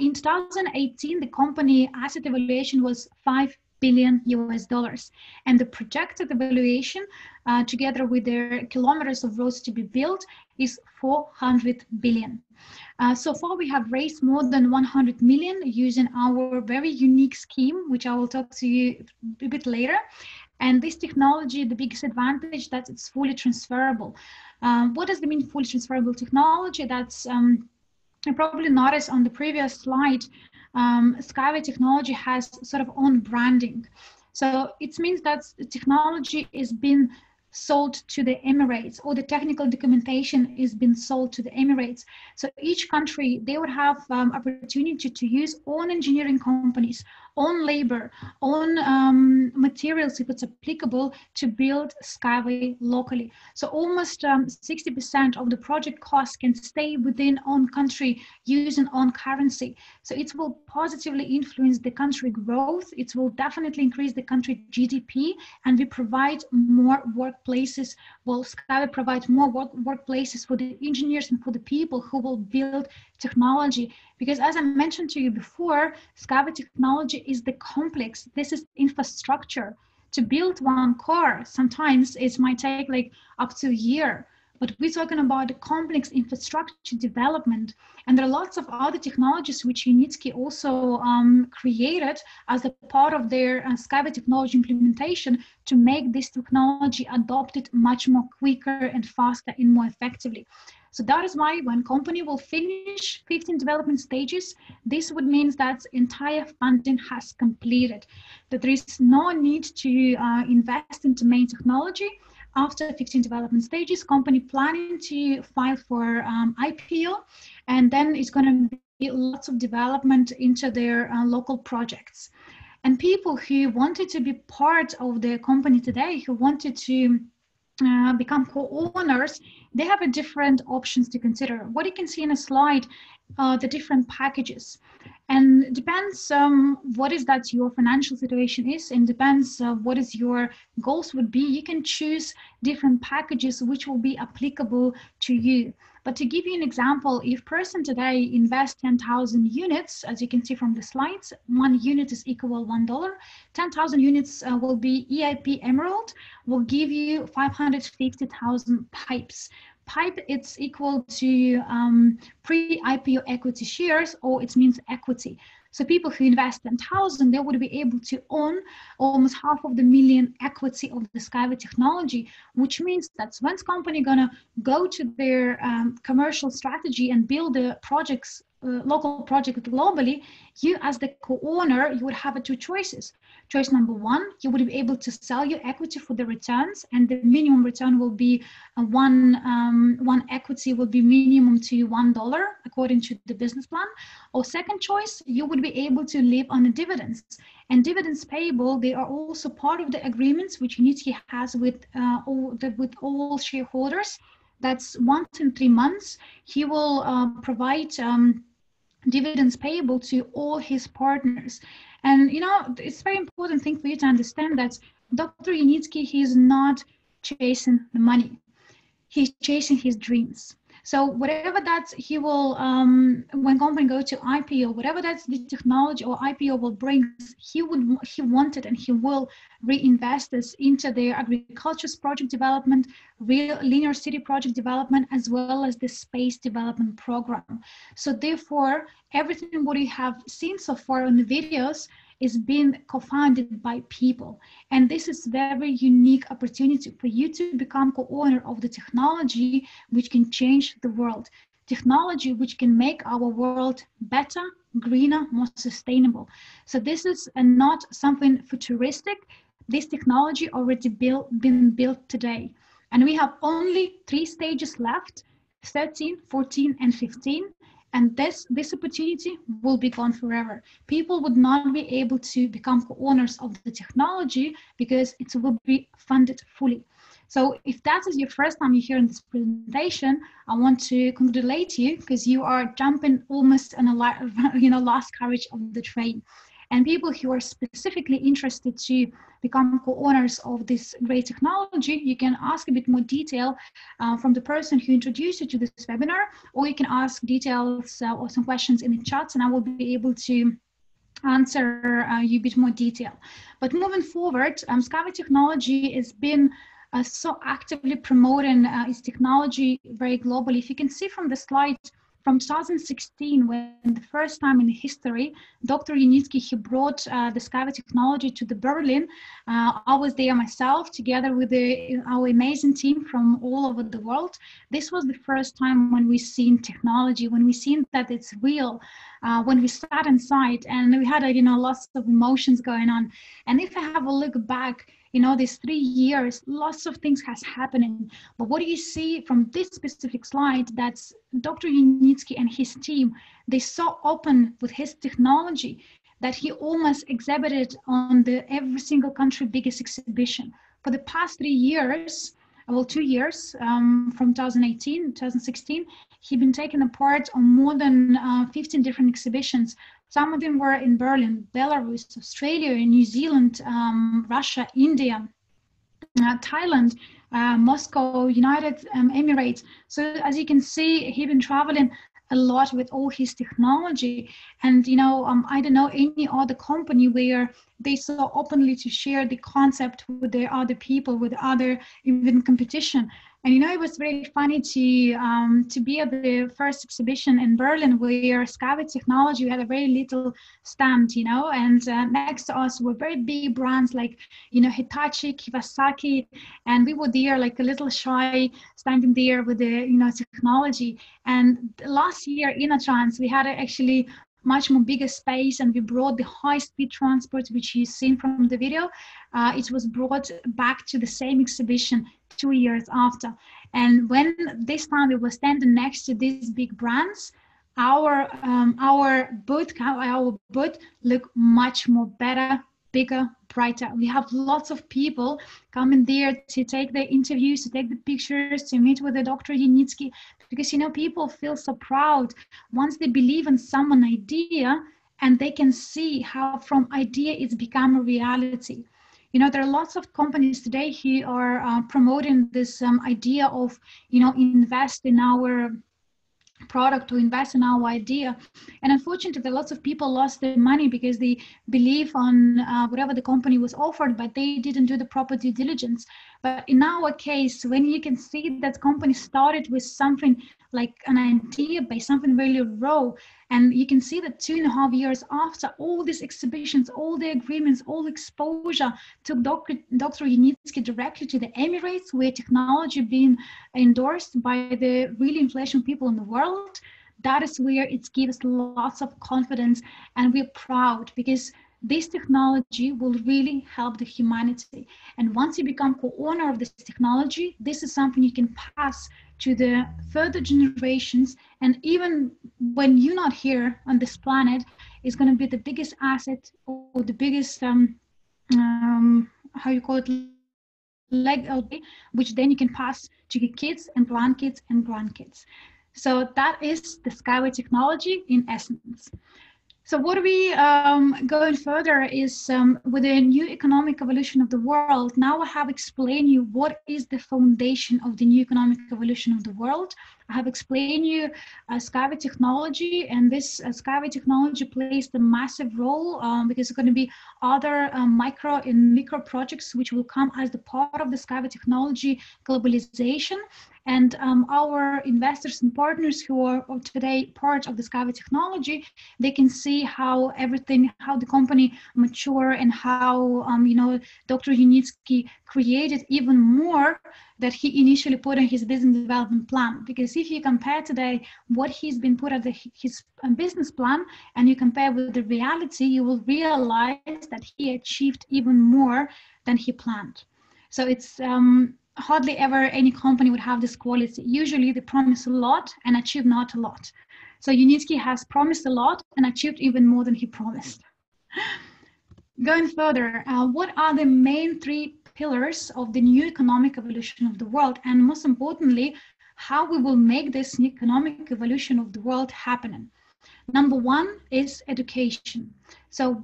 In 2018, the company asset evaluation was $5 billion US, and the projected evaluation, together with their kilometers of roads to be built, is 400 billion. So far, we have raised more than 100 million using our very unique scheme, which I will talk to you a bit later. And this technology, the biggest advantage that it's fully transferable. What does it mean, fully transferable technology? That's you probably noticed on the previous slide, Skyway technology has sort of own branding. So it means that the technology is being sold to the Emirates, or the technical documentation is being sold to the Emirates. So each country, they would have opportunity to use own engineering companies, own labor, own materials, if it's applicable, to build Skyway locally. So almost 60% of the project cost can stay within own country using own currency. So it will positively influence the country growth. It will definitely increase the country GDP, and we provide more workplaces. Well, Skyway provides more workplaces for the engineers and for the people who will build technology. Because as I mentioned to you before, Skyway technology is the complex. This is infrastructure. To build one car, sometimes it might take like up to a year. But we're talking about the complex infrastructure development. And there are lots of other technologies which Yunitsky also created as a part of their Skyway technology implementation to make this technology adopted much more quicker and faster and more effectively. So that is why when company will finish 15 development stages, this would mean that entire funding has completed, that there is no need to invest into main technology. After 15 development stages, company planning to file for IPO, and then it's going to be lots of development into their local projects. And people who wanted to be part of the company today, who wanted to become co-owners, they have a different options to consider. What you can see in a slide, the different packages. And depends what is that your financial situation is, and depends what is your goals would be. You can choose different packages which will be applicable to you. But to give you an example, if person today invests 10,000 units, as you can see from the slides, 1 unit is equal $1. 10,000 units will be EIP Emerald, will give you 550,000 pipes. Pipe, it's equal to pre-IPO equity shares, or it means equity. So people who invest 10,000, they would be able to own almost 500,000 equity of the Skyway technology, which means that when company gonna go to their commercial strategy and build the projects local project globally, you as the co-owner, you would have two choices. Choice number one, you would be able to sell your equity for the returns, and the minimum return will be one equity will be minimum to $1 according to the business plan. Or second choice, you would be able to live on the dividends. And dividends payable, they are also part of the agreements which Unitsky has with all shareholders. That's once in 3 months. He will provide dividends payable to all his partners. And you know, it's a very important thing for you to understand that Dr. Unitsky, he's not chasing the money. He's chasing his dreams. So whatever that he will, when company go to IPO, whatever that's the technology or IPO will bring, he wanted and he will reinvest this into their agriculture project development, real linear city project development, as well as the space development program. So therefore, everything what you have seen so far in the videos is being co-founded by people. And this is very unique opportunity for you to become co-owner of the technology which can change the world. Technology which can make our world better, greener, more sustainable. So this is not something futuristic. This technology already been built today. And we have only 3 stages left, 13, 14, and 15. And this opportunity will be gone forever. People would not be able to become co-owners of the technology because it will be funded fully. So if that is your first time you hear in this presentation, I want to congratulate you because you are jumping almost on a last carriage of the train. And people who are specifically interested to become co-owners of this great technology, you can ask a bit more detail from the person who introduced you to this webinar, or you can ask details or some questions in the chat, and I will be able to answer you a bit more detail. But moving forward, Skyway Technology has been so actively promoting its technology very globally. If you can see from the slide, from 2016, when the first time in history, Dr. Unitsky, he brought the Skyway technology to the Berlin. I was there myself, together with our amazing team from all over the world. This was the first time when we seen technology, when we seen that it's real, when we sat inside, and we had lots of emotions going on. And if I have a look back, these 3 years, lots of things has happening. But what do you see from this specific slide? That's Dr. Unitsky and his team. They're so open with his technology that he almost exhibited on every single country biggest exhibition. For the past 3 years, well, 2 years, from 2018, 2016, he'd been taking a part on more than 15 different exhibitions. Some of them were in Berlin, Belarus, Australia, New Zealand, Russia, India, Thailand, Moscow, United Emirates. So as you can see, he's been traveling a lot with all his technology. And, I don't know any other company where they so openly to share the concept with the other people, with other even competition. And, it was very funny to be at the first exhibition in Berlin where Skyway Technology had a very little stand, and next to us were very big brands like, Hitachi, Kawasaki, and we were there like a little shy, standing there with the, technology. And last year in Atrans, we had actually much more bigger space, and we brought the high-speed transport, which you've seen from the video. It was brought back to the same exhibition 2 years after. And when this time we were standing next to these big brands, our booth looked much more better, bigger, brighter. We have lots of people coming there to take the interviews, to take the pictures, to meet with the Dr. Unitsky, because people feel so proud once they believe in someone idea and they can see how from idea it's become a reality. There are lots of companies today who are promoting this idea of, invest in our product, to invest in our idea. And unfortunately, lots of people lost their money because they believe on whatever the company was offered, but they didn't do the proper due diligence. But in our case, when you can see that company started with something like an idea based, something really raw, and you can see that 2.5 years after, all these exhibitions, all the agreements, all exposure took Dr. Unitsky directly to the Emirates, where technology being endorsed by the really influential people in the world. that is where it gives lots of confidence, and we're proud because this technology will really help the humanity. And once you become co-owner of this technology, this is something you can pass to the further generations. And even when you're not here on this planet, it's going to be the biggest asset or the biggest, how you call it, leg, which then you can pass to your kids and grandkids. So that is the Skyway technology in essence. So what we going further is with the new economic evolution of the world. Now I have explained you what is the foundation of the new economic evolution of the world. I have explained you Skyway technology, and this Skyway technology plays the massive role because it's going to be other micro and micro projects which will come as the part of the Skyway technology globalization. And our investors and partners who are today part of the Skyway technology, they can see how everything, how the company mature, and how Dr. Yunitsky created even more that he initially put in his business development plan. Because if you compare today what he's been put at his business plan, and you compare with the reality, you will realize that he achieved even more than he planned. So it's hardly ever any company would have this quality. Usually they promise a lot and achieve not a lot. So Yunitsky has promised a lot and achieved even more than he promised. Going further, what are the main three pillars of the new economic evolution of the world? And most importantly, how we will make this new economic evolution of the world happen? Number one is education. So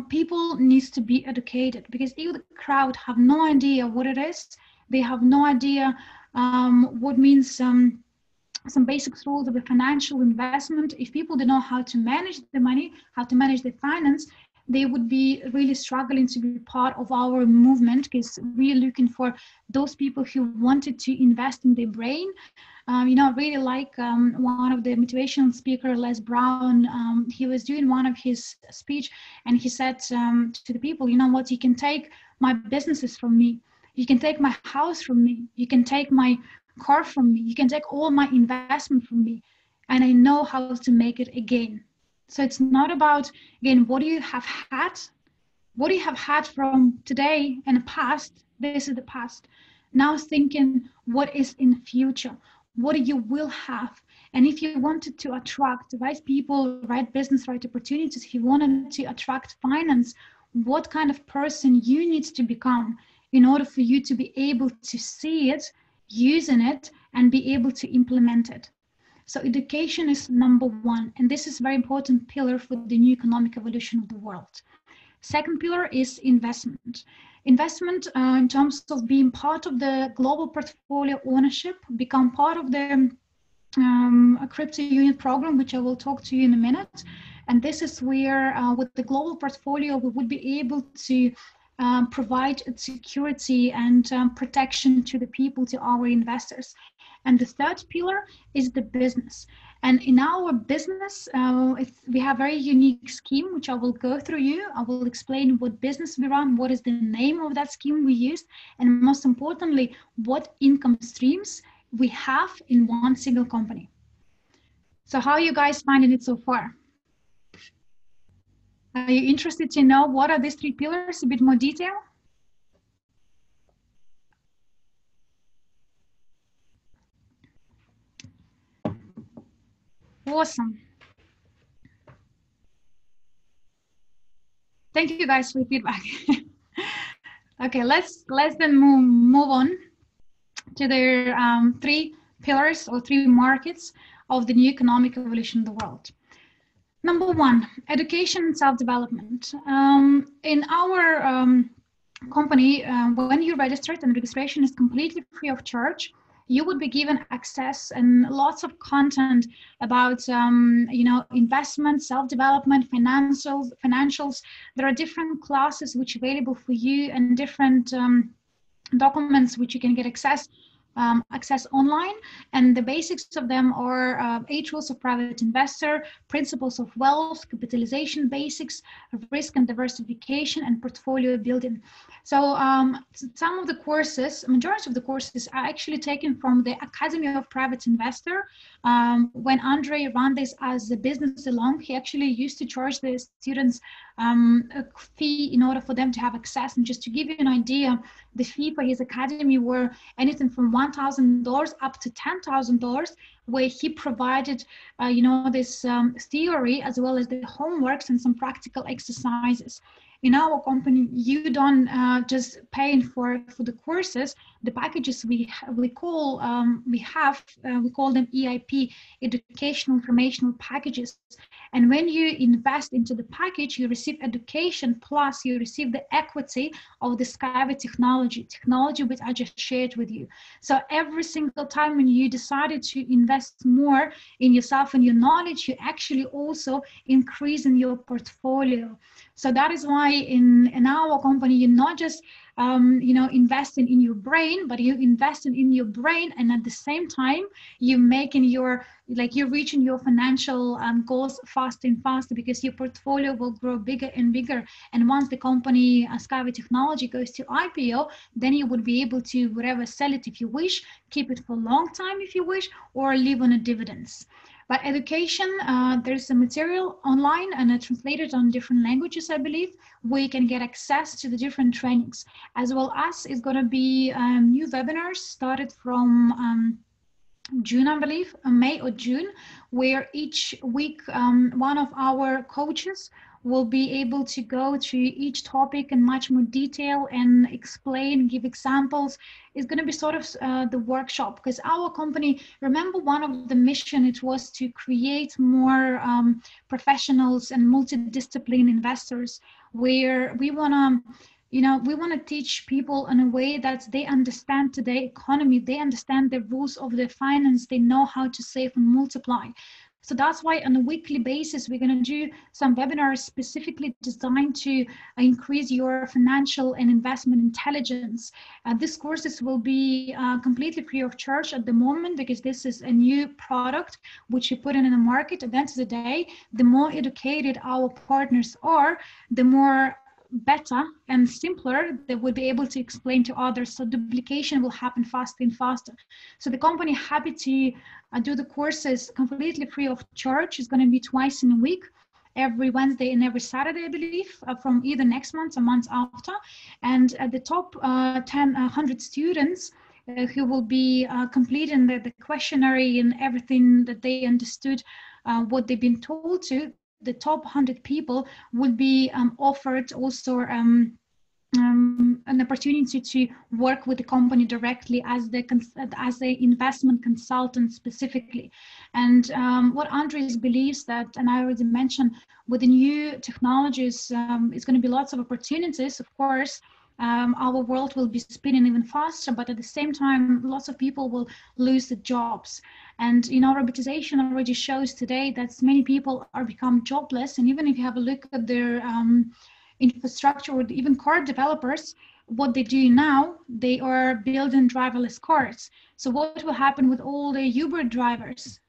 people need to be educated, because if the crowd have no idea what it is, they have no idea what means some basic rules of the financial investment. If people don't know how to manage the money, how to manage the finance, they would be really struggling to be part of our movement, because we're looking for those people who wanted to invest in their brain. I really like one of the motivational speaker, Les Brown. He was doing one of his speech, and he said to the people, you know what, you can take my businesses from me. You can take my house from me. You can take my car from me. You can take all my investment from me. And I know how to make it again. So it's not about, again, what do you have had? What do you have had from today and the past? This is the past. Now thinking, what is in the future? What you will have? And if you wanted to attract the right people, right business, right opportunities, if you wanted to attract finance, what kind of person you need to become in order for you to be able to see it, using it, and be able to implement it. So education is number one, and this is a very important pillar for the new economic evolution of the world. Second pillar is investment. Investment in terms of being part of the global portfolio ownership, become part of the crypto unit program, which I will talk to you in a minute. And this is where with the global portfolio, we would be able to provide security and protection to the people, to our investors. And the third pillar is the business. And in our business, we have a very unique scheme, which I will go through you. I will explain what business we run, what is the name of that scheme we use, and most importantly, what income streams we have in one single company. So how are you guys finding it so far? Are you interested to know what are these three pillars, a bit more detail? Awesome. Thank you guys for your feedback. Okay, let's then move on to the three pillars or three markets of the new economic evolution of the world. Number one, education and self-development. In our company, when you registered, and registration is completely free of charge, you would be given access and lots of content about investment, self-development, financials. There are different classes which are available for you, and different documents which you can get access access online, and the basics of them are 8 rules of private investor, principles of wealth, capitalization basics, risk and diversification, and portfolio building. So some of the courses, majority of the courses are actually taken from the Academy of Private Investor. When Andre ran this as a business alone, he actually used to charge the students a fee in order for them to have access. And just to give you an idea, the fee for his academy were anything from $1,000 up to $10,000, where he provided, this theory as well as the homeworks and some practical exercises. In our company, you don't just pay for the courses. The packages we call them EIP, educational informational packages. And when you invest into the package, you receive education, plus you receive the equity of the Skyway technology which I just shared with you. So every single time when you decided to invest more in yourself and your knowledge, you actually also increase in your portfolio. So that is why in our company, you're not just investing in your brain, but you're investing in your brain, and at the same time, you're making you're reaching your financial goals faster and faster, because your portfolio will grow bigger and bigger. And once the company Skyway Technology goes to IPO, then you would be able to whatever sell it if you wish, keep it for a long time if you wish, or live on a dividends. But education, there's some material online and translated on different languages, I believe, where you can get access to the different trainings. As well as it's going to be new webinars started from June, I believe, May or June, where each week one of our coaches will be able to go through each topic in much more detail and explain, give examples. It's going to be sort of the workshop, because our company, remember, one of the mission, it was to create more professionals and multidiscipline investors, where we want to we want to teach people in a way that they understand today's economy, they understand the rules of the finance, they know how to save and multiply. So that's why on a weekly basis, we're going to do some webinars specifically designed to increase your financial and investment intelligence. These courses will be completely free of charge at the moment, because this is a new product which you put in the market. At the end of the day, the more educated our partners are, the more better and simpler they will be able to explain to others. So duplication will happen faster and faster. So the company happy to do the courses completely free of charge. It's going to be twice in a week, every Wednesday and every Saturday, I believe, from either next month or months after. And the top 100 students who will be completing the questionnaire and everything that they understood, what they've been told to, the top 100 people will be offered also an opportunity to work with the company directly as the investment consultant specifically. And what Andres believes that, and I already mentioned, with the new technologies, it's going to be lots of opportunities, of course. Our world will be spinning even faster, but at the same time, lots of people will lose the jobs. And robotization already shows today that many people are become jobless. And even if you have a look at their infrastructure, or even car developers, what they do now, they are building driverless cars. So what will happen with all the Uber drivers,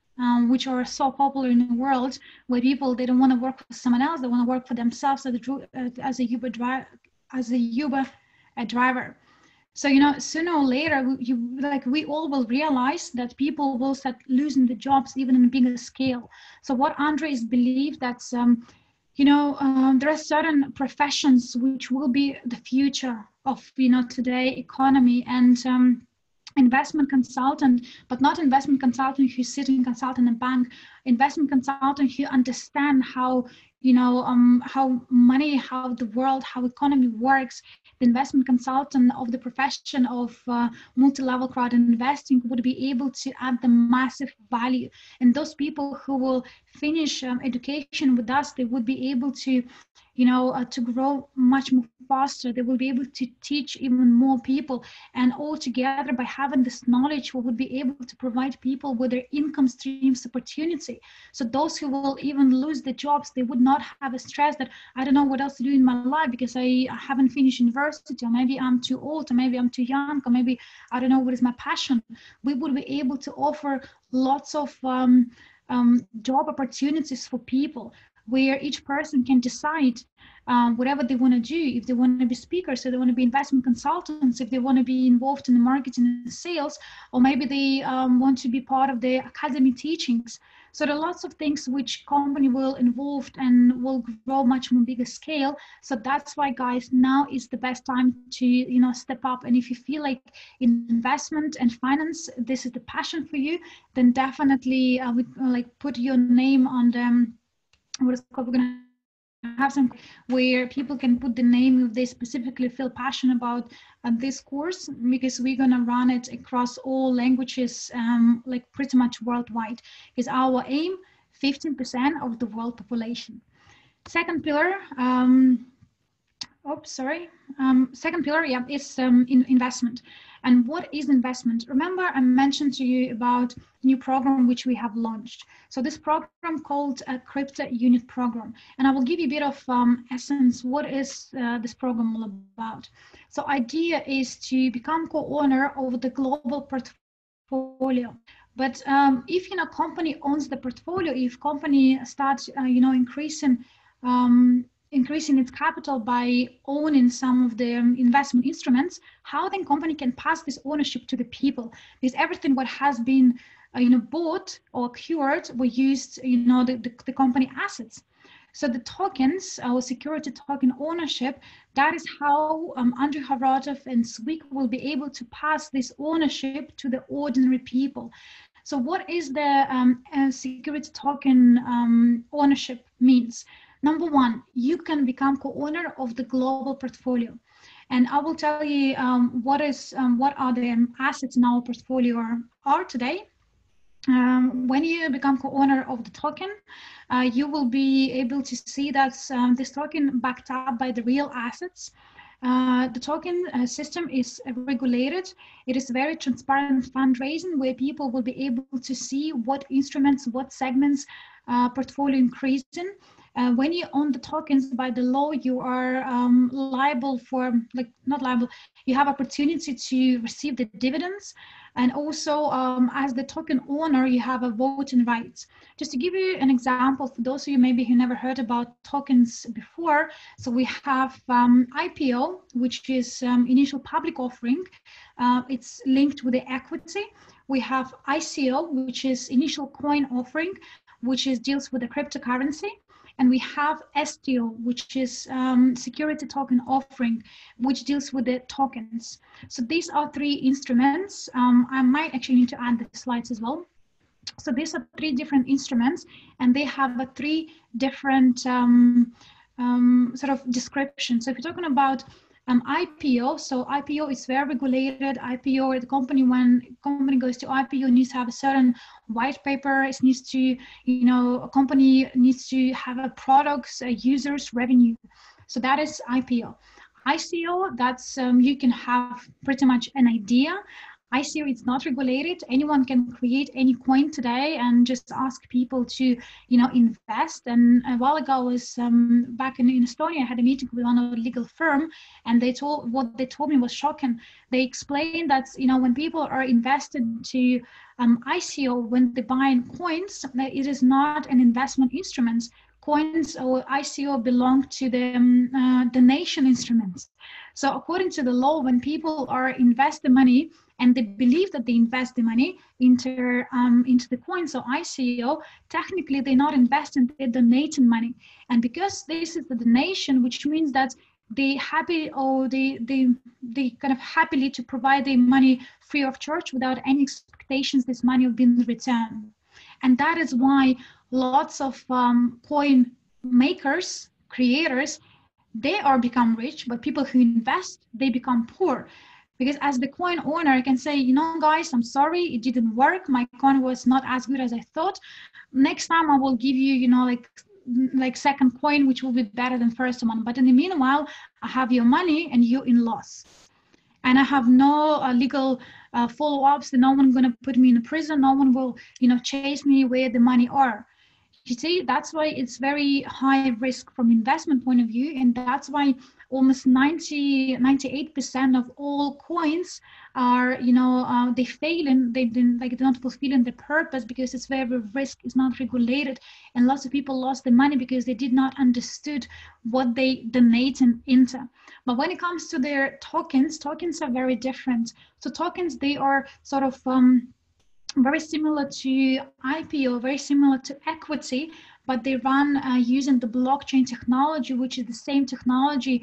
which are so popular in the world, where people, they don't want to work for someone else, they want to work for themselves as a Uber driver. So sooner or later, we all will realize that people will start losing the jobs even in a bigger scale. So what Andres believes that there are certain professions which will be the future of today economy, and investment consultant, but not investment consultant who's sitting consulting a bank, investment consultant who understand how how money, how the world, how economy works. The investment consultant of the profession of multi-level crowd investing would be able to add the massive value. And those people who will finish education with us, they would be able to to grow much more faster. They will be able to teach even more people, and all together by having this knowledge, we would be able to provide people with their income streams opportunity. So those who will even lose their jobs, they would not have a stress that I don't know what else to do in my life because I haven't finished university, or maybe I'm too old, or maybe I'm too young, or maybe I don't know what is my passion. We would be able to offer lots of job opportunities for people, where each person can decide whatever they want to do. If they want to be speakers, if they want to be investment consultants, if they want to be involved in the marketing and sales, or maybe they want to be part of the academy teachings. So there are lots of things which company will involve and will grow much more bigger scale. So that's why, guys, now is the best time to step up. And if you feel like in investment and finance, this is the passion for you, then definitely put your name on the what is called. We're gonna have some where people can put the name if they specifically feel passionate about this course, because we're going to run it across all languages, like pretty much worldwide, is our aim, 15% of the world population. Second pillar, second pillar, yeah, is investment. And what is investment? Remember, I mentioned to you about new program which we have launched. So this program called a Crypto Unit Program. And I will give you a bit of essence. What is this program all about? So idea is to become co-owner of the global portfolio. But if company owns the portfolio, if company starts increasing its capital by owning some of the investment instruments, how then company can pass this ownership to the people? Because everything what has been bought or acquired were used the company assets. So the tokens, our security token ownership, that is how Andrew Haratov and SWIG will be able to pass this ownership to the ordinary people. So what is the security token ownership means? Number one, you can become co-owner of the global portfolio. And I will tell you what are the assets in our portfolio are today. When you become co-owner of the token, you will be able to see that this token backed up by the real assets. The token system is regulated. It is very transparent fundraising where people will be able to see what instruments, what segments portfolio increasing. When you own the tokens, by the law, you are liable for, not liable, you have opportunity to receive the dividends. And also, as the token owner, you have a voting rights. Just to give you an example, for those of you maybe who never heard about tokens before, so we have IPO, which is initial public offering. It's linked with the equity. We have ICO, which is initial coin offering, which deals with the cryptocurrency. And we have STO, which is security token offering, which deals with the tokens. So these are three instruments. I might actually need to add the slides as well. So these are three different instruments, and they have a three different sort of descriptions. So if you're talking about IPO, so IPO is very regulated. IPO, the company, when company goes to IPO, needs to have a certain white paper. It needs to, a company needs to have a products, users, revenue. So that is IPO. ICO, that's you can have pretty much an idea. ICO, it's not regulated. Anyone can create any coin today and just ask people to, invest. And a while ago, I was back in Estonia, I had a meeting with one legal firm, and what they told me was shocking. They explained that, when people are invested to ICO, when they buy coins, it is not an investment instrument. Coins or ICO belong to the donation instruments. So according to the law, when people are investing money and they believe that they invest the money into the coins or ICO, technically they're not investing, they're donating money. And because this is the donation, which means that they happy or they kind of happily to provide the money free of charge without any expectations this money will be returned. And that is why lots of coin makers, creators, they are become rich, but people who invest, they become poor. Because as the coin owner, I can say, guys, I'm sorry, it didn't work. My coin was not as good as I thought. Next time I will give you, like second coin, which will be better than first one. But in the meanwhile, I have your money and you in loss. And I have no legal follow-ups. No one going to put me in prison. No one will, chase me where the money are. You see, that's why it's very high risk from investment point of view, and that's why almost 98% of all coins are, they fail and they don't fulfill the purpose because it's very risk, it's not regulated, and lots of people lost the money because they did not understood what they donated into. But when it comes to their tokens are very different. So tokens, they are sort of very similar to IPO, very similar to equity, but they run using the blockchain technology, which is the same technology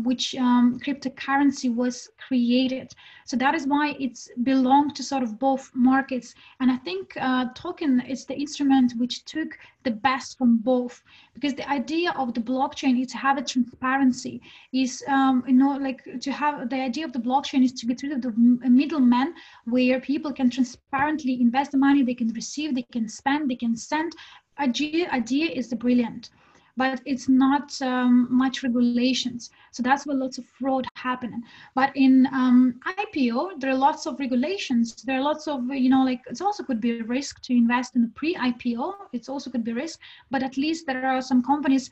which cryptocurrency was created. So that is why it's belonged to sort of both markets. And I think token is the instrument which took the best from both, because the idea of the blockchain is to have a transparency, is to have the idea of the blockchain is to get rid of the middleman, where people can transparently invest the money, they can receive, they can spend, they can send. Idea is brilliant, but it's not much regulations. So that's where lots of fraud happening. But in IPO, there are lots of regulations. There are lots of, it also could be a risk to invest in a pre-IPO. It also could be a risk, but at least there are some companies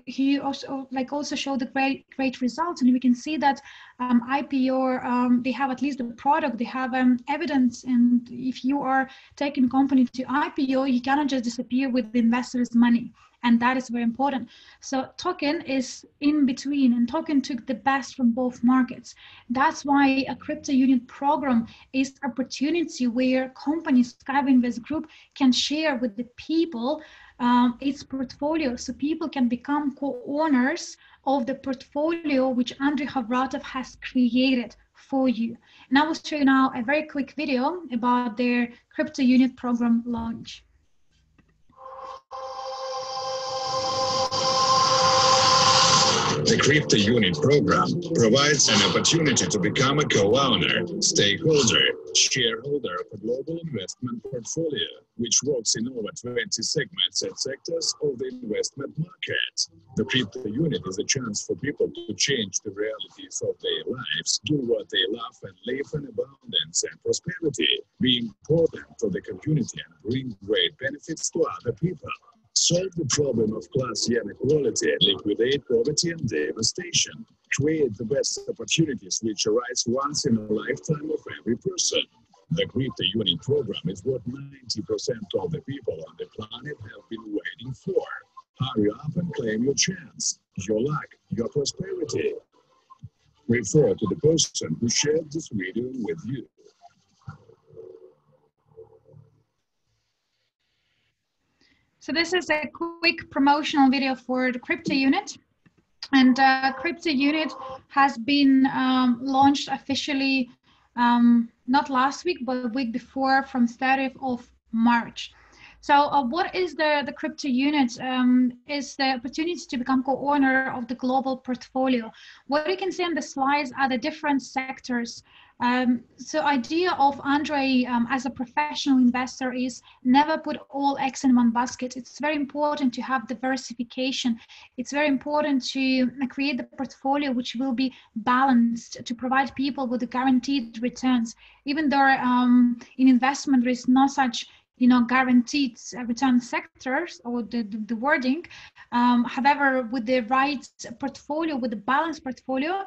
he also showed the great results, and we can see that IPO, they have at least the product, they have evidence, and if you are taking a company to IPO, you cannot just disappear with the investors' money, and that is very important. So token is in between, and token took the best from both markets. That's why a crypto union program is an opportunity where companies, Skywinvest Group, can share with the people its portfolio, so people can become co-owners of the portfolio which Andrei Havratov has created for you. And I will show you now a very quick video about their crypto unit program launch. The Crypto Unit program provides an opportunity to become a co-owner, stakeholder, shareholder of a global investment portfolio, which works in over 20 segments and sectors of the investment market. The Crypto Unit is a chance for people to change the realities of their lives, do what they love, and live in abundance and prosperity, be important to the community, and bring great benefits to other people. Solve the problem of class inequality, liquidate poverty and devastation, create the best opportunities which arise once in a lifetime of every person. The Crypto Unit program is what 90% of the people on the planet have been waiting for. Hurry up and claim your chance, your luck, your prosperity. Refer to the person who shared this video with you. So this is a quick promotional video for the Crypto Unit. And Crypto Unit has been launched officially not last week, but the week before, from 30th of March. So what is the Crypto Unit? Is the opportunity to become co-owner of the global portfolio. What you can see on the slides are the different sectors. So idea of Andrei as a professional investor is never put all eggs in one basket. It's very important to have diversification. It's very important to create the portfolio which will be balanced to provide people with the guaranteed returns. Even though in investment there is no such guaranteed return sectors or the wording. However, with the right portfolio, with the balanced portfolio,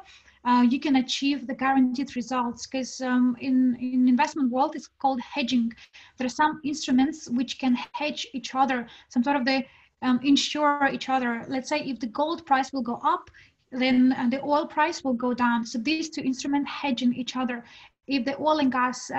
you can achieve the guaranteed results, because in investment world, it's called hedging. There are some instruments which can hedge each other, some sort of they insure each other. Let's say if the gold price will go up, then the oil price will go down. So these two instruments hedging each other. If the oil and gas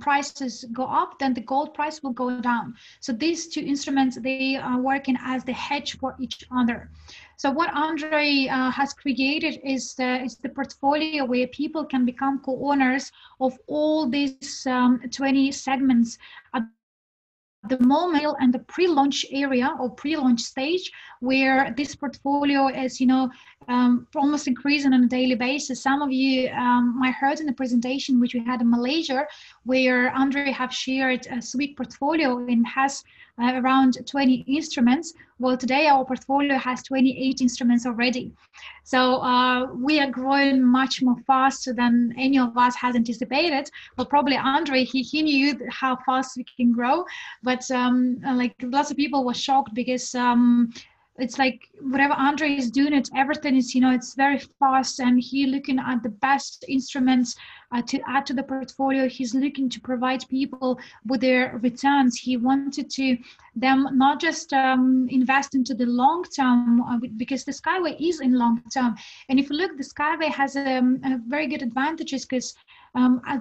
prices go up, then the gold price will go down. So these two instruments, they are working as the hedge for each other. So what Andrei has created is the portfolio where people can become co-owners of all these 20 segments. At the moment, and the pre-launch area or pre-launch stage, where this portfolio is almost increasing on a daily basis. Some of you might heard in the presentation which we had in Malaysia, where Andre have shared a SWIG portfolio and has around 20 instruments. Well, today our portfolio has 28 instruments already. So we are growing much more faster than any of us has anticipated. Well, probably Andre, he knew how fast we can grow, but like lots of people were shocked because it's like whatever Andre is doing, everything is, it's very fast, and he looking at the best instruments to add to the portfolio. He's looking to provide people with their returns. He wanted to them not just invest into the long term, because the Skyway is in long term. And if you look, the Skyway has a very good advantages because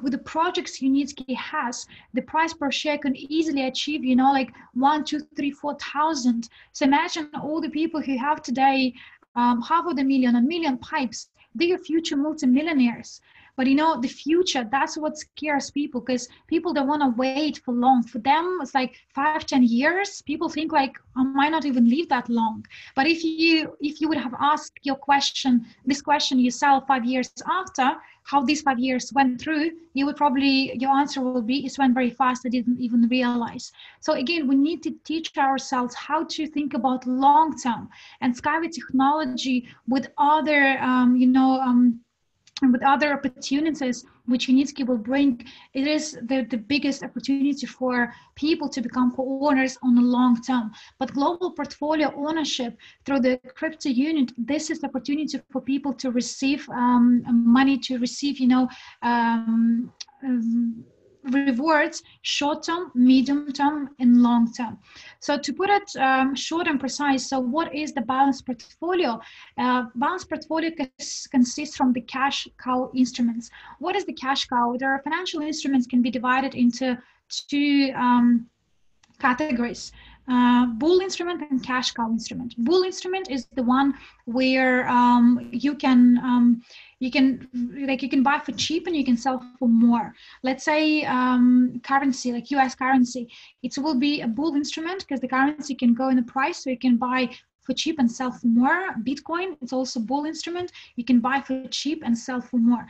with the projects Unitsky has, the price per share can easily achieve, like 1, 2, 3, 4,000. So imagine all the people who have today $500,000, 1 million pipes, they are future multimillionaires. But the future, that's what scares people, because people don't want to wait for long. For them, it's like 5, 10 years. People think like, I might not even live that long. But if you would have asked this question yourself 5 years after, how these 5 years went through, your answer will be, it went very fast, I didn't even realize. So again, we need to teach ourselves how to think about long term. And Skyway technology with other, with other opportunities which Unitsky will bring, it is the biggest opportunity for people to become co-owners on the long term. But global portfolio ownership through the crypto unit, this is the opportunity for people to receive money, to receive, rewards, short-term, medium-term, and long-term. So to put it short and precise, so what is the balanced portfolio? Balanced portfolio consists from the cash cow instruments. What is the cash cow? Their financial instruments can be divided into two categories. Bull instrument and cash cow instrument. Bull instrument is the one where you can buy for cheap and you can sell for more. Let's say currency, like US currency, it will be a bull instrument because the currency can go in the price, so you can buy for cheap and sell for more. Bitcoin, it's also a bull instrument. You can buy for cheap and sell for more.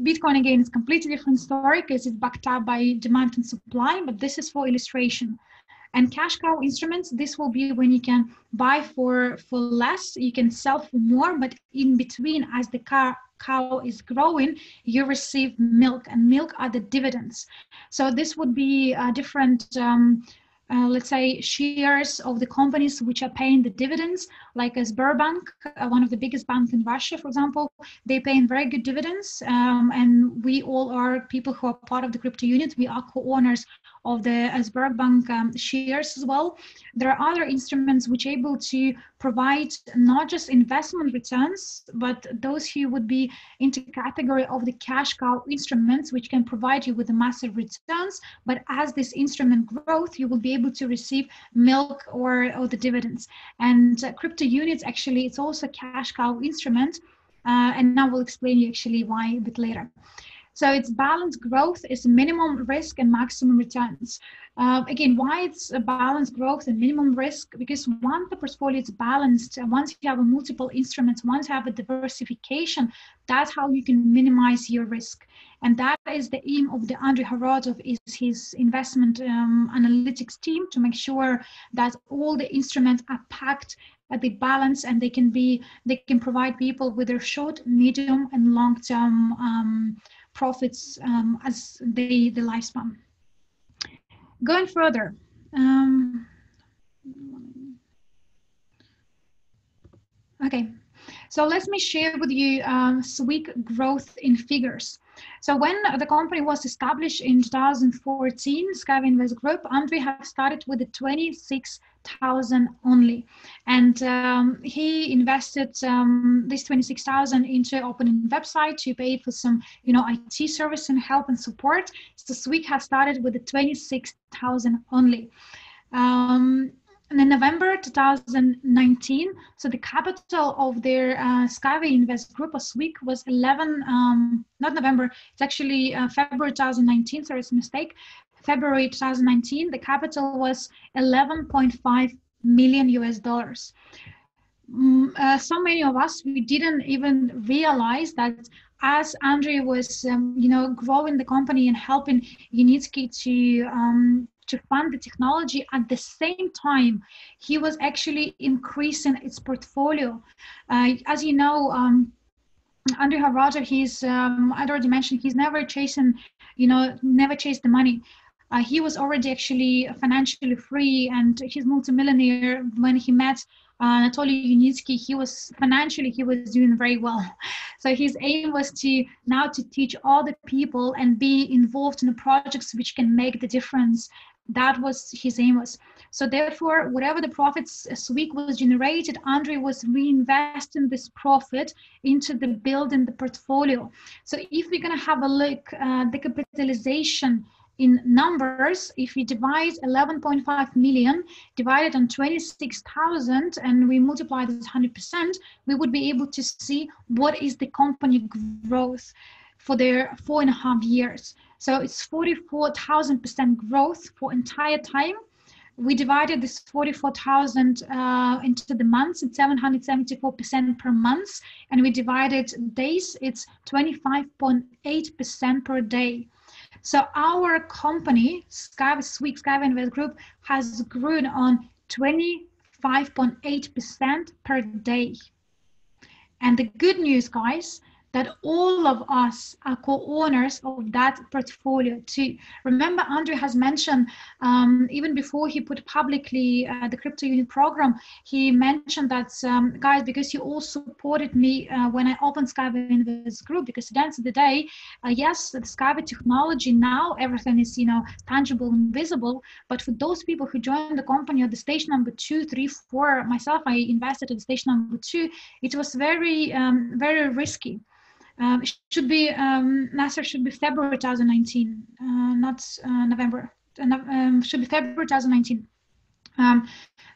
Bitcoin, again, is a completely different story because it's backed up by demand and supply, but this is for illustration. And cash cow instruments, this will be when you can buy for less, you can sell for more, but in between, as the cow is growing, you receive milk, and milk are the dividends. So this would be different, let's say, shares of the companies which are paying the dividends, like as Sberbank, one of the biggest banks in Russia, for example, they pay in very good dividends. And we all are people who are part of the crypto unit. We are co-owners of the Sberbank shares as well. There are other instruments which are able to provide not just investment returns, but those who would be into category of the cash cow instruments, which can provide you with the massive returns. But as this instrument grows, you will be able to receive milk or the dividends. And crypto units, actually, it's also a cash cow instrument. And now we'll explain you actually why a bit later. So it's balanced growth, is minimum risk and maximum returns. Again, why it's a balanced growth and minimum risk? Because once the portfolio is balanced, once you have a multiple instruments, once you have a diversification, that's how you can minimize your risk. And that is the aim of the Andrei Horodov, is his investment analytics team, to make sure that all the instruments are packed at the balance, and they can provide people with their short, medium, and long-term profits as the lifespan. Going further, okay, so let me share with you SWIG growth in figures. So when the company was established in 2014, Skyway Invest Group, Andrei have started with the 26,000 only, and he invested this 26,000 into opening website to pay for some, IT service and help and support. So SWIG has started with the 26,000 only. And in November 2019, so the capital of their Skyway Invest Group, or SWIG, was 11, not November, it's actually February 2019, sorry, it's a mistake. February 2019, the capital was $11.5 million US. so many of us, we didn't even realize that as Andrei was, growing the company and helping Unitsky to fund the technology, at the same time, he was actually increasing its portfolio. As you know, Andrei Havrato, I'd already mentioned, he's never never chased the money. He was already actually financially free, and he's multimillionaire. When he met Anatoly Unitsky, he was doing very well. So his aim was to teach all the people and be involved in the projects which can make the difference. That was his aim was. So therefore, whatever the profits SWIG was generated, Andrei was reinvesting this profit into the building the portfolio. So if we're gonna have a look, the capitalization in numbers, if we divide 11.5 million divided on 26,000 and we multiply this 100%, we would be able to see what is the company growth for their 4.5 years. So it's 44,000% growth for entire time. We divided this 44,000 into the months. It's 774% per month, and we divided days. It's 25.8% per day. So our company, SWIG Skyway Invest Group, has grown on 25.8% per day. And the good news, guys, that all of us are co-owners of that portfolio too. Remember, Andrei has mentioned, even before he put publicly the crypto unit program, he mentioned that, guys, because you all supported me when I opened Skyway Invest Group, because at the end of the day, yes, the Skyway technology, now everything is, tangible and visible, but for those people who joined the company at the stage number 2, 3, 4, myself, I invested at the stage number 2, it was very, very risky. It should be, Nasser, should be February 2019, not November. Should be February 2019.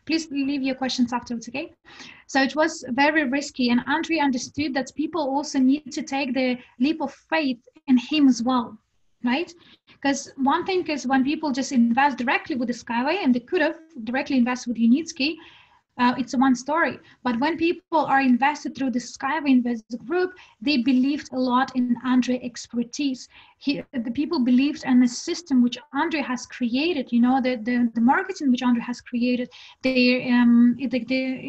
Please leave your questions afterwards, okay? So it was very risky, and Andrei understood that people also need to take the leap of faith in him as well, right? Because one thing is when people just invest directly with the Skyway, and they could have directly invested with Unitsky, it's one story. But when people are invested through the Skyway Invest Group, they believed a lot in Andrei's expertise. The people believed in the system which Andrei has created, the marketing which Andrei has created, the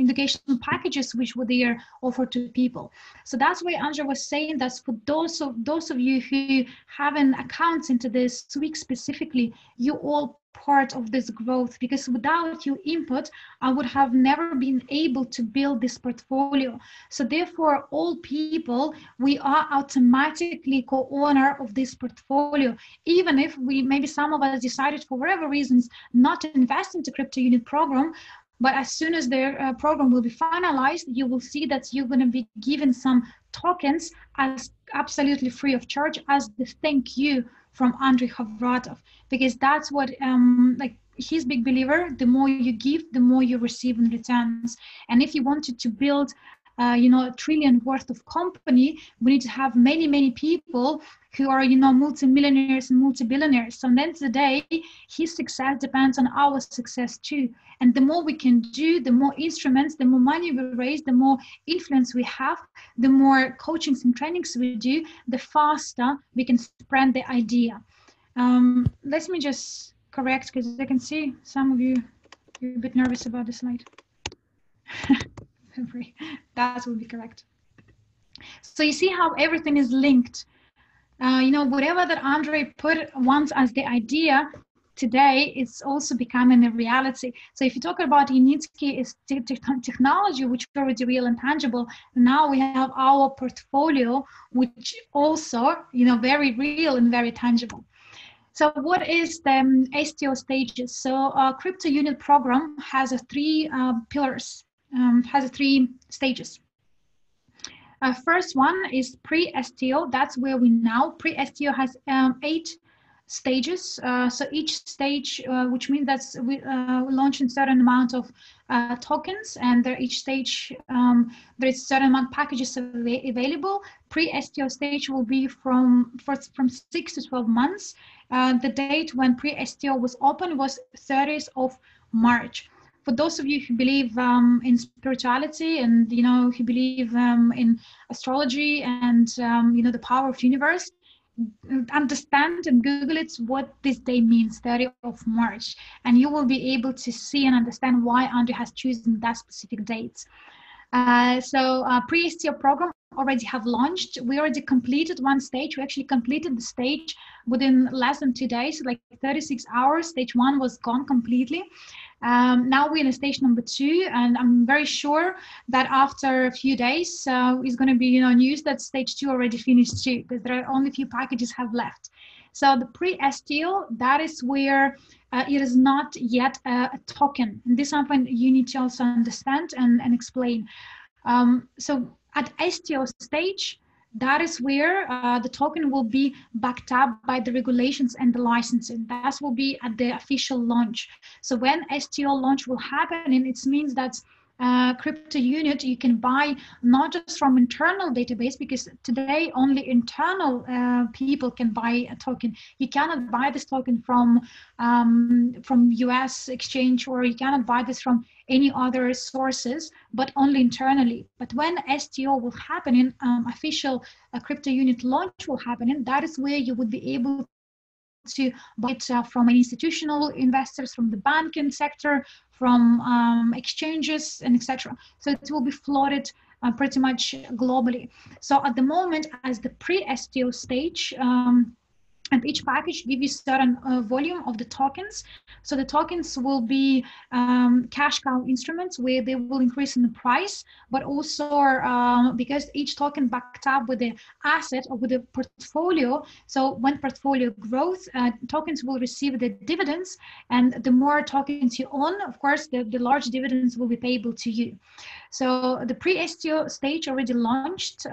educational packages which were there offered to people. So that's why Andrei was saying that for those of you who have an accounts into this SWIG specifically, you all part of this growth, because without your input, I would have never been able to build this portfolio. So therefore, all people, we are automatically co-owner of this portfolio, even if maybe some of us decided for whatever reasons not to invest into crypto unit program. But as soon as their program will be finalized, you will see that you're going to be given some tokens as absolutely free of charge as the thank you from Andrei Havratov, because that's what, he's big believer, the more you give, the more you receive in returns. And if you wanted to build $1 trillion worth of company, we need to have many, many people who are, multimillionaires and multi-billionaires. So at the end of the day, his success depends on our success too. And the more we can do, the more instruments, the more money we raise, the more influence we have, the more coachings and trainings we do, the faster we can spread the idea. Let me just correct, because I can see some of you are a bit nervous about the slide. That will be correct. So you see how everything is linked. Whatever that Andrei put once as the idea, today it's also becoming a reality. So if you talk about Unitsky technology, which is already real and tangible, now we have our portfolio, which also, very real and very tangible. So what is the STO stages? So our crypto unit program has 3 pillars, has 3 stages. First one is pre-STO. That's where we now. Pre-STO has 8 stages. So each stage, which means that we launch a certain amount of tokens, and each stage there is a certain amount of packages available. Pre-STO stage will be from 6 to 12 months. The date when pre-STO was open was 30th of March. for those of you who believe in spirituality and, you know, who believe in astrology and, you know, the power of universe, understand and Google it what this day means, 30th of March, and you will be able to see and understand why Andrew has chosen that specific date. So pre-STO program already have launched. We already completed one stage. We actually completed the stage within less than 2 days, like 36 hours. Stage 1 was gone completely. Now we're in a stage number 2, and I'm very sure that after a few days, it's going to be, you know, news that stage 2 already finished too, because there are only a few packages have left. So the pre-STO, that is where it is not yet a token. And this is something you need to also understand and explain. So at STO stage, that is where the token will be backed up by the regulations and the licensing. That will be at the official launch. So when STO launch will happen, and it means that crypto unit you can buy not just from internal database, because today only internal people can buy a token. You cannot buy this token from US exchange, or you cannot buy this from any other sources, but only internally. But when STO will happen in official crypto unit launch will happen, and that is where you would be able to buy it from institutional investors, from the banking sector, from exchanges, and etc. So it will be floated pretty much globally. So at the moment, as the pre-STO stage, and each package gives you certain volume of the tokens. So the tokens will be cash cow instruments where they will increase in the price, but also because each token backed up with the asset or with the portfolio. So when portfolio grows, tokens will receive the dividends, and the more tokens you own, of course, the large dividends will be payable to you. So the pre-STO stage already launched.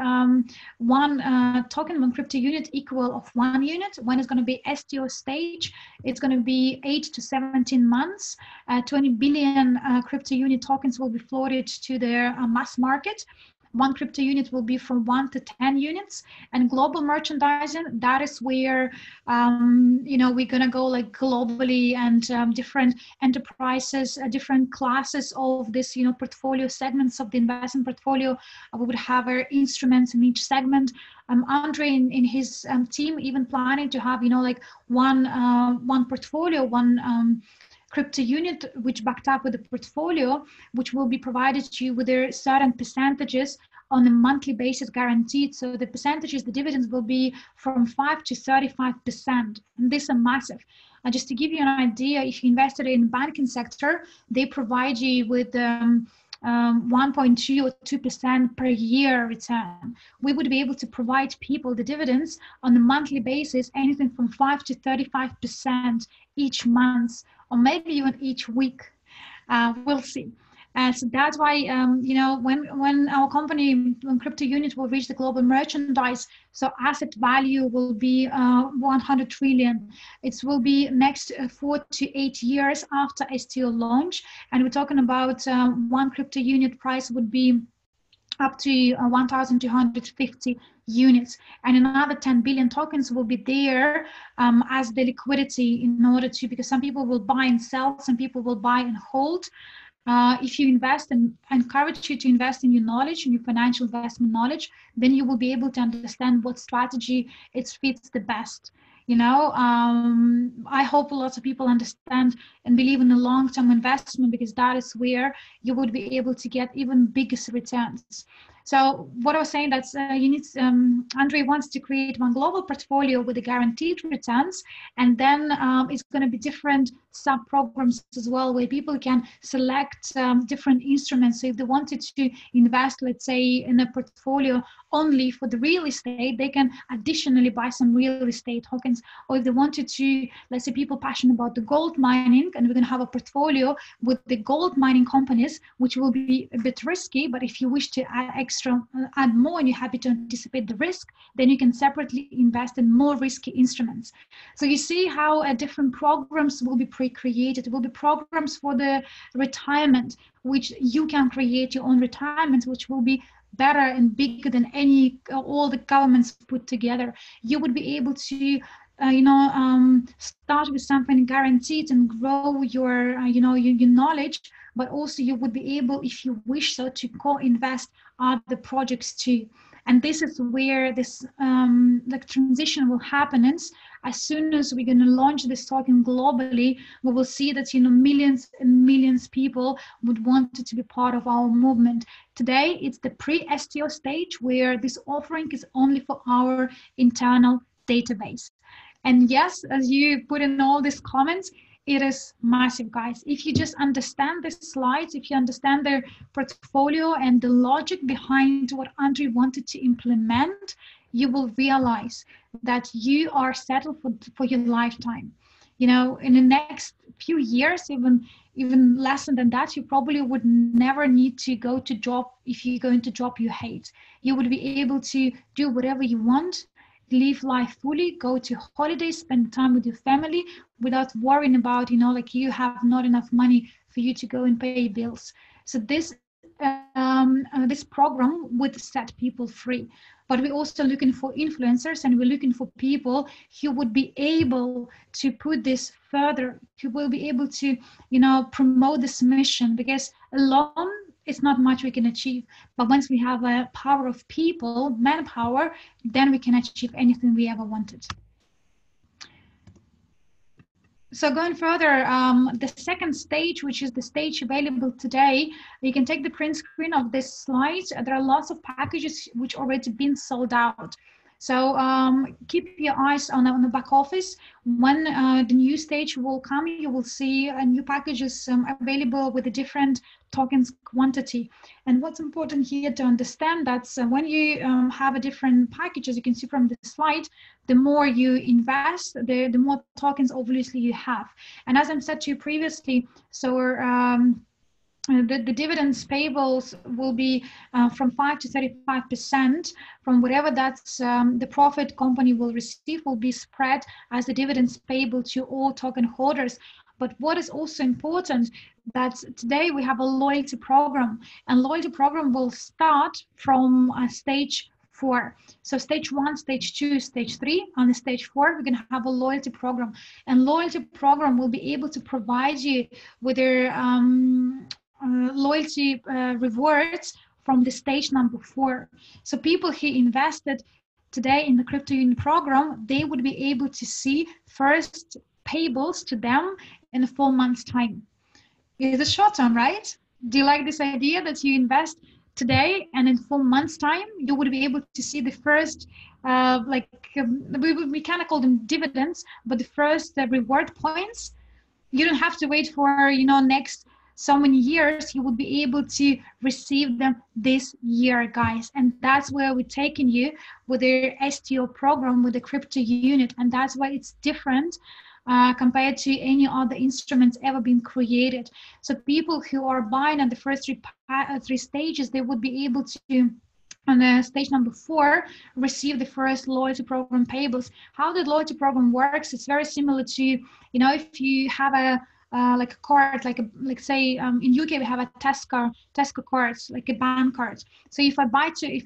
One token, one crypto unit equal of 1 unit. When it's going to be STO stage, it's going to be 8 to 17 months. 20 billion crypto unit tokens will be floated to the mass market. One crypto unit will be from 1 to 10 units. And global merchandising, that is where you know, we're gonna go like globally, and different enterprises, different classes of this, you know, portfolio segments of the investment portfolio. We would have our instruments in each segment. Andre in his team even planning to have, you know, like one portfolio, one crypto unit which backed up with the portfolio, which will be provided to you with their certain percentages on a monthly basis guaranteed. So the percentages, the dividends will be from 5 to 35%. And this is massive. Just to give you an idea, if you invested in banking sector, they provide you with 1.2 or 2% per year return. We would be able to provide people the dividends on a monthly basis, anything from 5 to 35% each month, or maybe even each week. We'll see. So that's why, you know, when our company, when crypto unit will reach the global merchandise, so asset value will be 100 trillion. It will be next 4 to 8 years after STO launch. And we're talking about one crypto unit price would be up to 1,250 units, and another 10 billion tokens will be there as the liquidity in order to, because some people will buy and sell, some people will buy and hold. If you invest, and I encourage you to invest in your knowledge, in your financial investment knowledge, then you will be able to understand what strategy it fits the best. You know, I hope lots of people understand and believe in the long-term investment, because that is where you would be able to get even biggest returns. So what I was saying, that's you need, Andre wants to create one global portfolio with the guaranteed returns, and then it's going to be different sub-programs as well, where people can select different instruments. So if they wanted to invest, let's say, in a portfolio only for the real estate, they can additionally buy some real estate tokens. Or if they wanted to, let's say, people passionate about the gold mining, and we're going to have a portfolio with the gold mining companies, which will be a bit risky, but if you wish to add more and you're happy to anticipate the risk, then you can separately invest in more risky instruments. So you see how different programs will be pre-created. It will be programs for the retirement, which you can create your own retirement, which will be better and bigger than all the governments put together. You would be able to start with something guaranteed and grow your knowledge, but also you would be able, if you wish so, to co-invest other projects too. And this is where this the transition will happen. And as soon as we're going to launch this token globally, we will see that millions and millions of people would want to be part of our movement. Today, it's the pre-STO stage where this offering is only for our internal database. And yes, as you put in all these comments, it is massive, guys. If you just understand the slides, if you understand their portfolio and the logic behind what Andrei wanted to implement, you will realize that you are settled for your lifetime. In the next few years, even less than that, you probably would never need to go to job if you go into job you hate. You would be able to do whatever you want, live life fully, go to holidays, spend time with your family without worrying about, you have not enough money for you to go and pay bills. So this program would set people free. But we're also looking for influencers, and we're looking for people who would be able to put this further, who will be able to, promote this mission, because alone it's not much we can achieve. But once we have a power of people, manpower, then we can achieve anything we ever wanted. So going further, the second stage, which is the stage available today, you can take the print screen of this slide. There are lots of packages which already been sold out. So keep your eyes on the back office. When the new stage will come, you will see new packages available with a different tokens quantity. And what's important here to understand that when you have a different package, as you can see from the slide, the more you invest, the more tokens obviously you have. And as I said to you previously, so the dividends payables will be from 5 to 35% from whatever that's the profit company will receive will be spread as the dividends payable to all token holders. But what is also important, that today we have a loyalty program, and loyalty program will start from stage 4. So stage 1, stage 2, stage 3. On the stage 4, we're going to have a loyalty program, and loyalty program will be able to provide you with their loyalty rewards from the stage number 4. So people who invested today in the crypto union program, they would be able to see first payables to them in 4 months time. It's a short term, right? Do you like this idea that you invest today and in 4 months time you would be able to see the first we kind of call them dividends, but the first reward points? You don't have to wait for next so many years. You would be able to receive them this year, guys. And that's where we're taking you with the STO program, with the crypto unit. And that's why it's different compared to any other instruments ever been created. So people who are buying at the first three stages, they would be able to, on the stage number 4, receive the first loyalty program payables. How the loyalty program works, it's very similar to, if you have a like a card, like say in UK we have a Tesco cards, like a bank card. So if I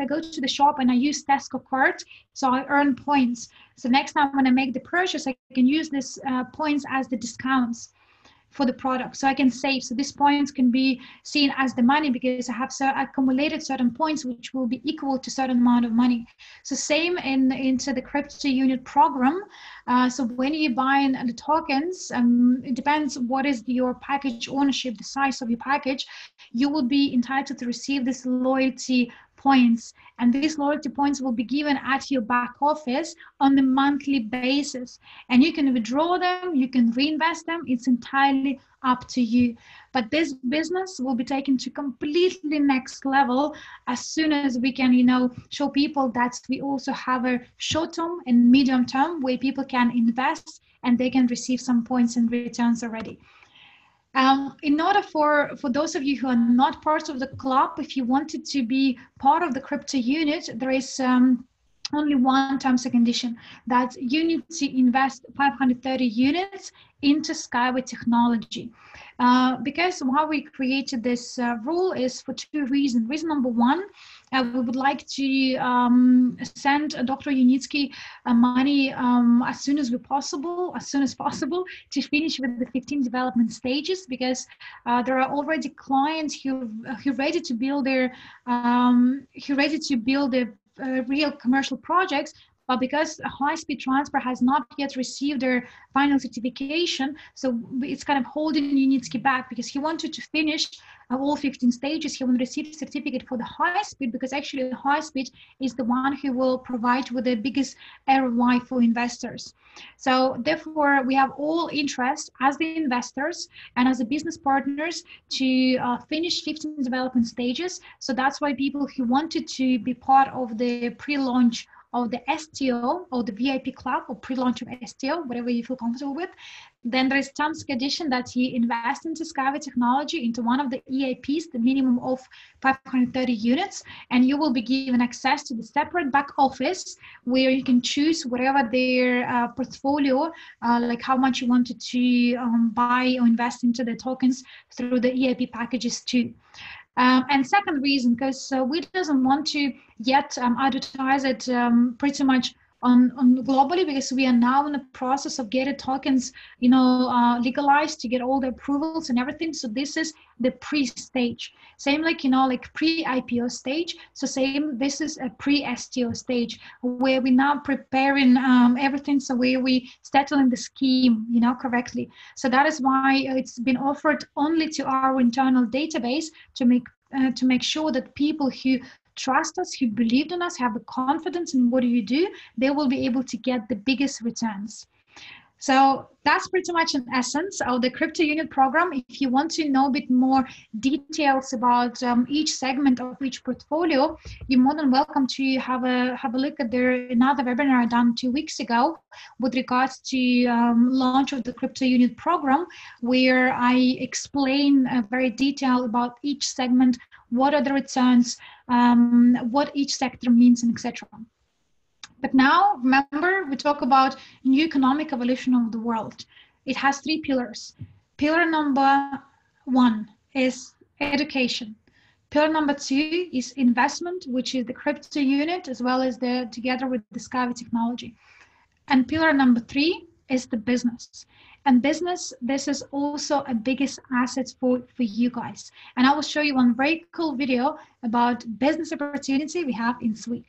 go to the shop and I use Tesco card, so I earn points. So next time when I make the purchase, I can use this points as the discounts for the product, so I can save. So these points can be seen as the money because I have accumulated certain points which will be equal to certain amount of money. So same into the crypto unit program. So when you buy the tokens, it depends what is your package ownership, the size of your package, you will be entitled to receive this loyalty points, and these loyalty points will be given at your back office on a monthly basis, and you can withdraw them, you can reinvest them, it's entirely up to you. But this business will be taken to completely next level as soon as we can show people that we also have a short term and medium term where people can invest and they can receive some points and returns already. In order for those of you who are not part of the club, if you wanted to be part of the crypto unit, there is only one terms and condition, that you need to invest 530 units into Skyway technology. Because why we created this rule is for two reasons. Reason number one, we would like to send Dr. Unitsky money as soon as possible to finish with the 15 development stages, because there are already clients who ready to build their real commercial projects, but because high-speed transfer has not yet received their final certification, so it's kind of holding Unitsky back, because he wanted to finish all 15 stages. He will receive certificate for the high speed, because actually the high speed is the one who will provide with the biggest ROI for investors. So therefore, we have all interest as the investors and as the business partners to finish 15 development stages. So that's why people who wanted to be part of the pre-launch of the STO or the VIP club or pre-launch of STO, whatever you feel comfortable with, then there is terms condition that you invest into Skyway technology, into one of the EAPs, the minimum of 530 units, and you will be given access to the separate back office where you can choose whatever their portfolio, like how much you wanted to buy or invest into the tokens through the EAP packages too. And second reason, because we doesn't want to yet advertise it pretty much on globally, because we are now in the process of getting tokens, legalized to get all the approvals and everything. So this is the pre-stage, same like like pre-IPO stage. So same, this is a pre-STO stage where we're now preparing everything, so where we settling the scheme correctly. So that is why it's been offered only to our internal database to make sure that people who trust us, who believed in us, have the confidence in what you do, they will be able to get the biggest returns. So that's pretty much an essence of the crypto unit program. If you want to know a bit more details about each segment of each portfolio, you're more than welcome to have a look at another webinar done 2 weeks ago with regards to launch of the crypto unit program, where I explain very detailed about each segment, what are the returns, what each sector means, and etc. But now, remember, we talk about new economic evolution of the world. It has 3 pillars. Pillar number 1 is education. Pillar number 2 is investment, which is the crypto unit, as well as together with the Skyway technology. And pillar number 3 is the business. And business, this is also a biggest asset for you guys. And I will show you one very cool video about business opportunity we have in SWIG.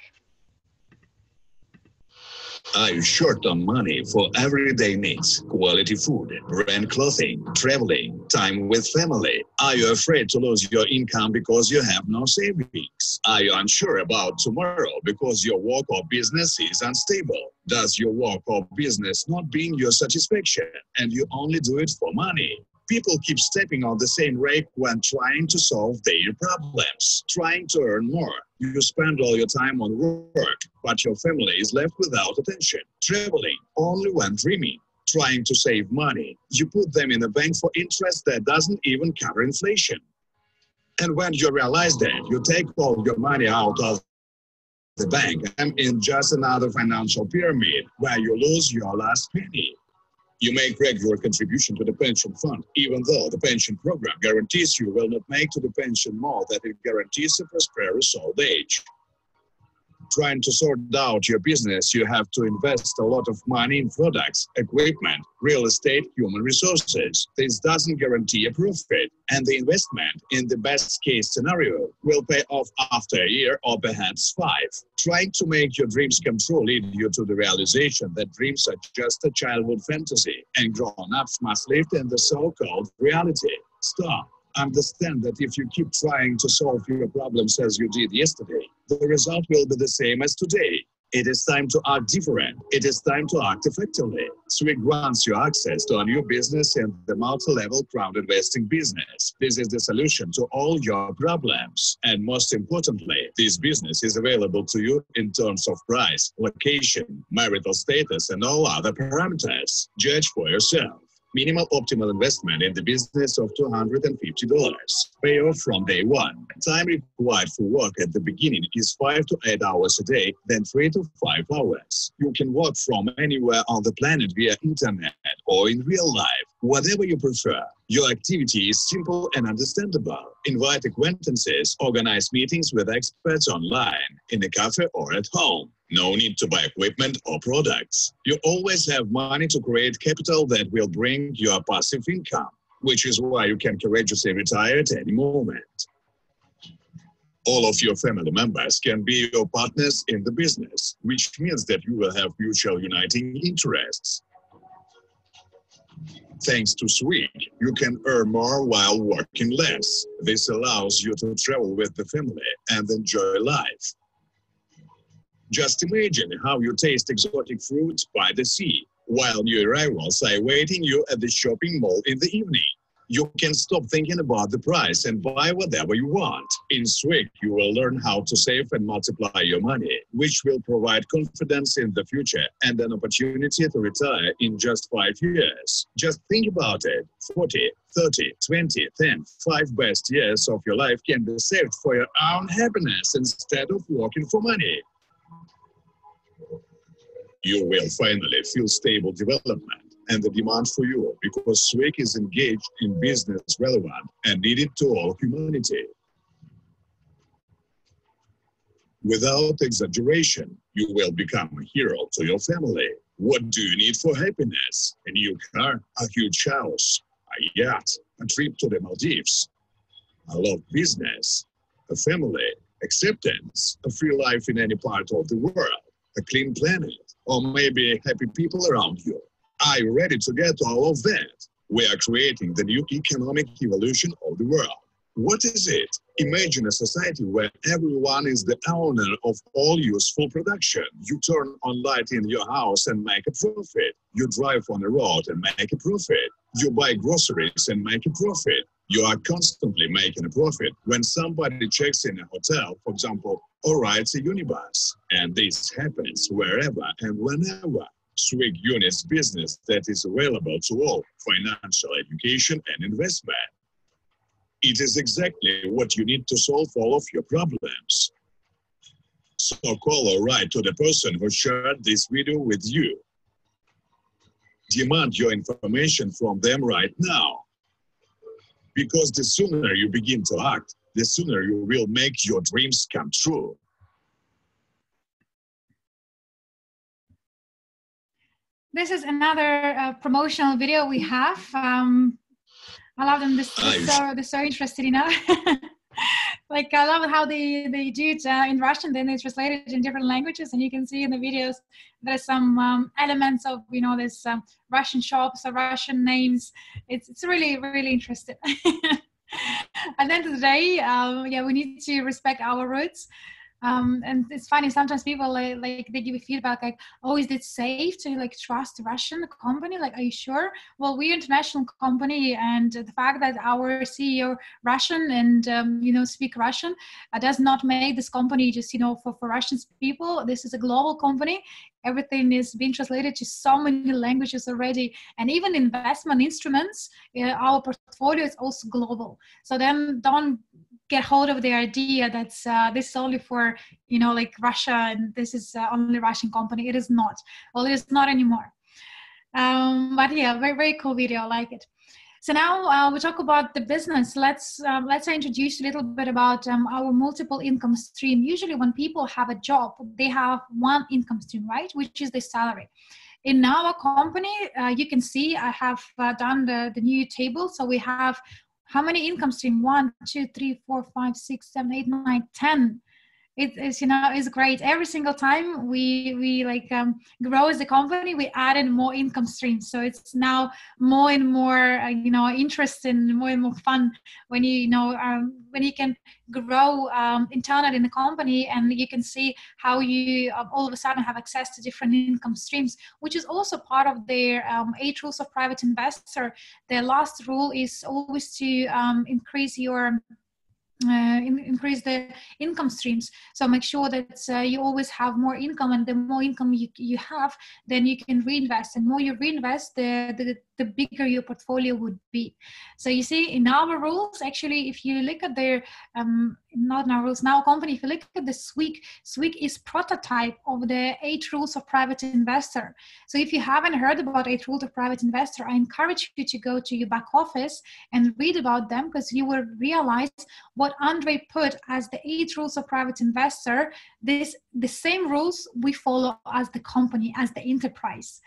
Are you short on money for everyday needs, quality food, brand clothing, traveling, time with family? Are you afraid to lose your income because you have no savings? Are you unsure about tomorrow because your work or business is unstable? Does your work or business not bring your satisfaction and you only do it for money? People keep stepping on the same rake when trying to solve their problems, trying to earn more. You spend all your time on work, but your family is left without attention. Traveling only when dreaming, trying to save money. You put them in the bank for interest that doesn't even cover inflation. And when you realize that, you take all your money out of the bank and in just another financial pyramid where you lose your last penny. You make regular contribution to the pension fund, even though the pension program guarantees you will not make to the pension more than it guarantees a prosperous old age. Trying to sort out your business, you have to invest a lot of money in products, equipment, real estate, human resources. This doesn't guarantee a profit, and the investment, in the best case scenario, will pay off after a year or perhaps 5. Trying to make your dreams come true lead you to the realization that dreams are just a childhood fantasy, and grown-ups must live in the so-called reality. Stop. Understand that if you keep trying to solve your problems as you did yesterday, the result will be the same as today. It is time to act different. It is time to act effectively. SWIG grants you access to a new business in the multi-level crowd investing business. This is the solution to all your problems. And most importantly, this business is available to you in terms of price, location, marital status, and all other parameters. Judge for yourself. Minimal optimal investment in the business of $250. Payoff from day one. Time required for work at the beginning is 5 to 8 hours a day, then 3 to 5 hours. You can work from anywhere on the planet via internet or in real life, whatever you prefer. Your activity is simple and understandable. Invite acquaintances, organize meetings with experts online, in a cafe or at home. No need to buy equipment or products. You always have money to create capital that will bring you a passive income, which is why you can courageously retire at any moment. All of your family members can be your partners in the business, which means that you will have mutual uniting interests. Thanks to SWIG, you can earn more while working less. This allows you to travel with the family and enjoy life. Just imagine how you taste exotic fruits by the sea, while new arrivals are awaiting you at the shopping mall in the evening. You can stop thinking about the price and buy whatever you want. In SWIG, you will learn how to save and multiply your money, which will provide confidence in the future and an opportunity to retire in just 5 years. Just think about it. 40, 30, 20, 10, 5 best years of your life can be saved for your own happiness instead of working for money. You will finally feel stable development and the demand for you because SWIG is engaged in business relevant and needed to all humanity. Without exaggeration, you will become a hero to your family. What do you need for happiness? A new car, a huge house, a yacht, a trip to the Maldives, a love business, a family, acceptance, a free life in any part of the world, a clean planet, or maybe happy people around you. Are you ready to get all of that? We are creating the new economic evolution of the world. What is it? Imagine a society where everyone is the owner of all useful production. You turn on light in your house and make a profit. You drive on a road and make a profit. You buy groceries and make a profit. You are constantly making a profit when somebody checks in a hotel, for example, or rides a unibus. And this happens wherever and whenever. SWIG units business that is available to all, financial education and investment. It is exactly what you need to solve all of your problems. So call or write to the person who shared this video with you. Demand your information from them right now. Because the sooner you begin to act, the sooner you will make your dreams come true. This is another promotional video we have. I love them. They're so interested, you know. Like I love how they do it in Russian, then they translate it in different languages, and you can see in the videos there's some elements of, you know, there's Russian shops or Russian names. It's really, really interesting. At the end of the day, yeah, we need to respect our roots. And it's funny, sometimes people like they give you feedback like, oh, is it safe to like trust a Russian company? Like, are you sure? Well, we're an international company, and the fact that our CEO Russian and you know, speak Russian does not make this company just, you know, for Russian people. This is a global company. Everything is being translated to so many languages already, and even investment instruments, our portfolio is also global. So then don't get hold of the idea that this is only for, you know, like Russia, and this is only Russian company. It is not. Well, it is not anymore. But yeah, very, very cool video. I like it. So now we talk about the business. Let's introduce a little bit about our multiple income stream. Usually when people have a job, they have one income stream, right? Which is the salary. In our company, you can see I have done the new table. So we have how many income stream? 1, 2, 3, 4, 5, 6, 7, 8, 9, 10. It is, you know, it's great. Every single time we like grow as a company, we add in more income streams. So it's now more and more, you know, interesting, more and more fun when you know when you can grow internally in the company, and you can see how you all of a sudden have access to different income streams, which is also part of their 8 rules of private investor. Their last rule is always to increase your increase the income streams. So make sure that you always have more income, and the more income you have, then you can reinvest, and more you reinvest, the bigger your portfolio would be. So you see, in our rules, actually, if you look at their not in our rules, now company, if you look at the SWIG is prototype of the 8 rules of private investor. So if you haven't heard about 8 rules of private investor, I encourage you to go to your back office and read about them, because you will realize what Andre put as the 8 rules of private investor. The same rules we follow as the company, as the enterprise.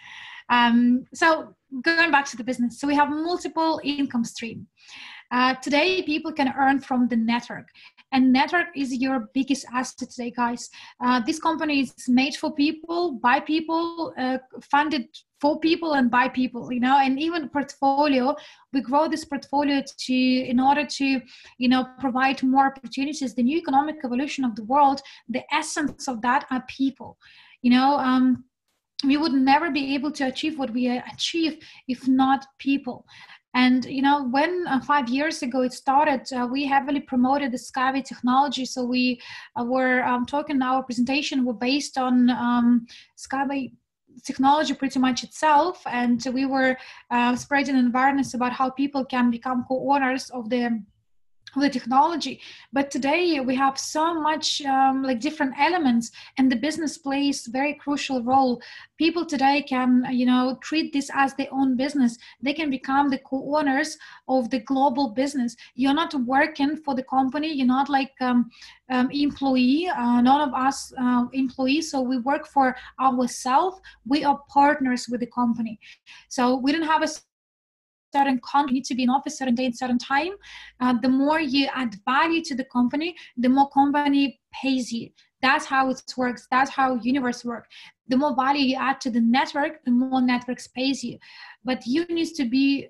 So going back to the business, so we have multiple income stream. Today, people can earn from the network, and network is your biggest asset today, guys. This company is made for people, by people, funded for people and by people, you know. And even portfolio, we grow this portfolio in order to, you know, provide more opportunities. The new economic evolution of the world, the essence of that are people, you know. We would never be able to achieve what we achieve if not people. And, you know, when 5 years ago it started, we heavily promoted the Skyway technology. So we were talking, our presentation were based on Skyway technology pretty much itself. And we were spreading awareness about how people can become co-owners of the technology. But today we have so much like different elements, and the business plays very crucial role. People today can, you know, treat this as their own business. They can become the co-owners of the global business. You're not working for the company. You're not like employee. None of us employees. So we work for ourselves. We are partners with the company. So we don't have a certain contract, you need to be in office certain day and certain time. The more you add value to the company, the more company pays you. That's how it works. That's how universe works. The more value you add to the network, the more networks pays you. But you need to be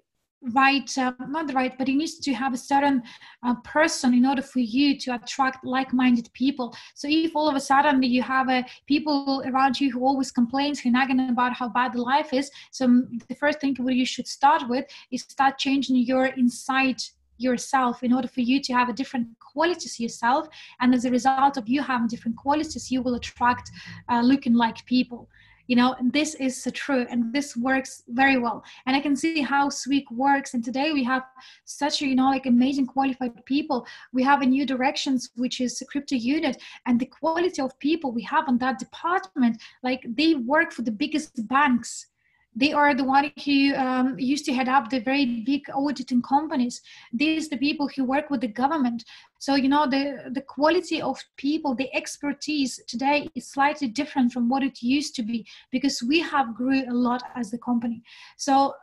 right, not right, but it needs to have a certain person in order for you to attract like-minded people. So if all of a sudden you have people around you who always complains, who nagging about how bad the life is, so the first thing what you should start with is start changing your inside yourself in order for you to have a different qualities yourself. And as a result of you having different qualities, you will attract looking like people. You know, this is true, and this works very well. And I can see how SWIG works. And today we have such, you know, like amazing qualified people. We have a new directions, which is a crypto unit, and the quality of people we have on that department, like they work for the biggest banks. They are the one who used to head up the very big auditing companies. These are the people who work with the government. So, you know, the quality of people, the expertise today is slightly different from what it used to be, because we have grew a lot as the company. So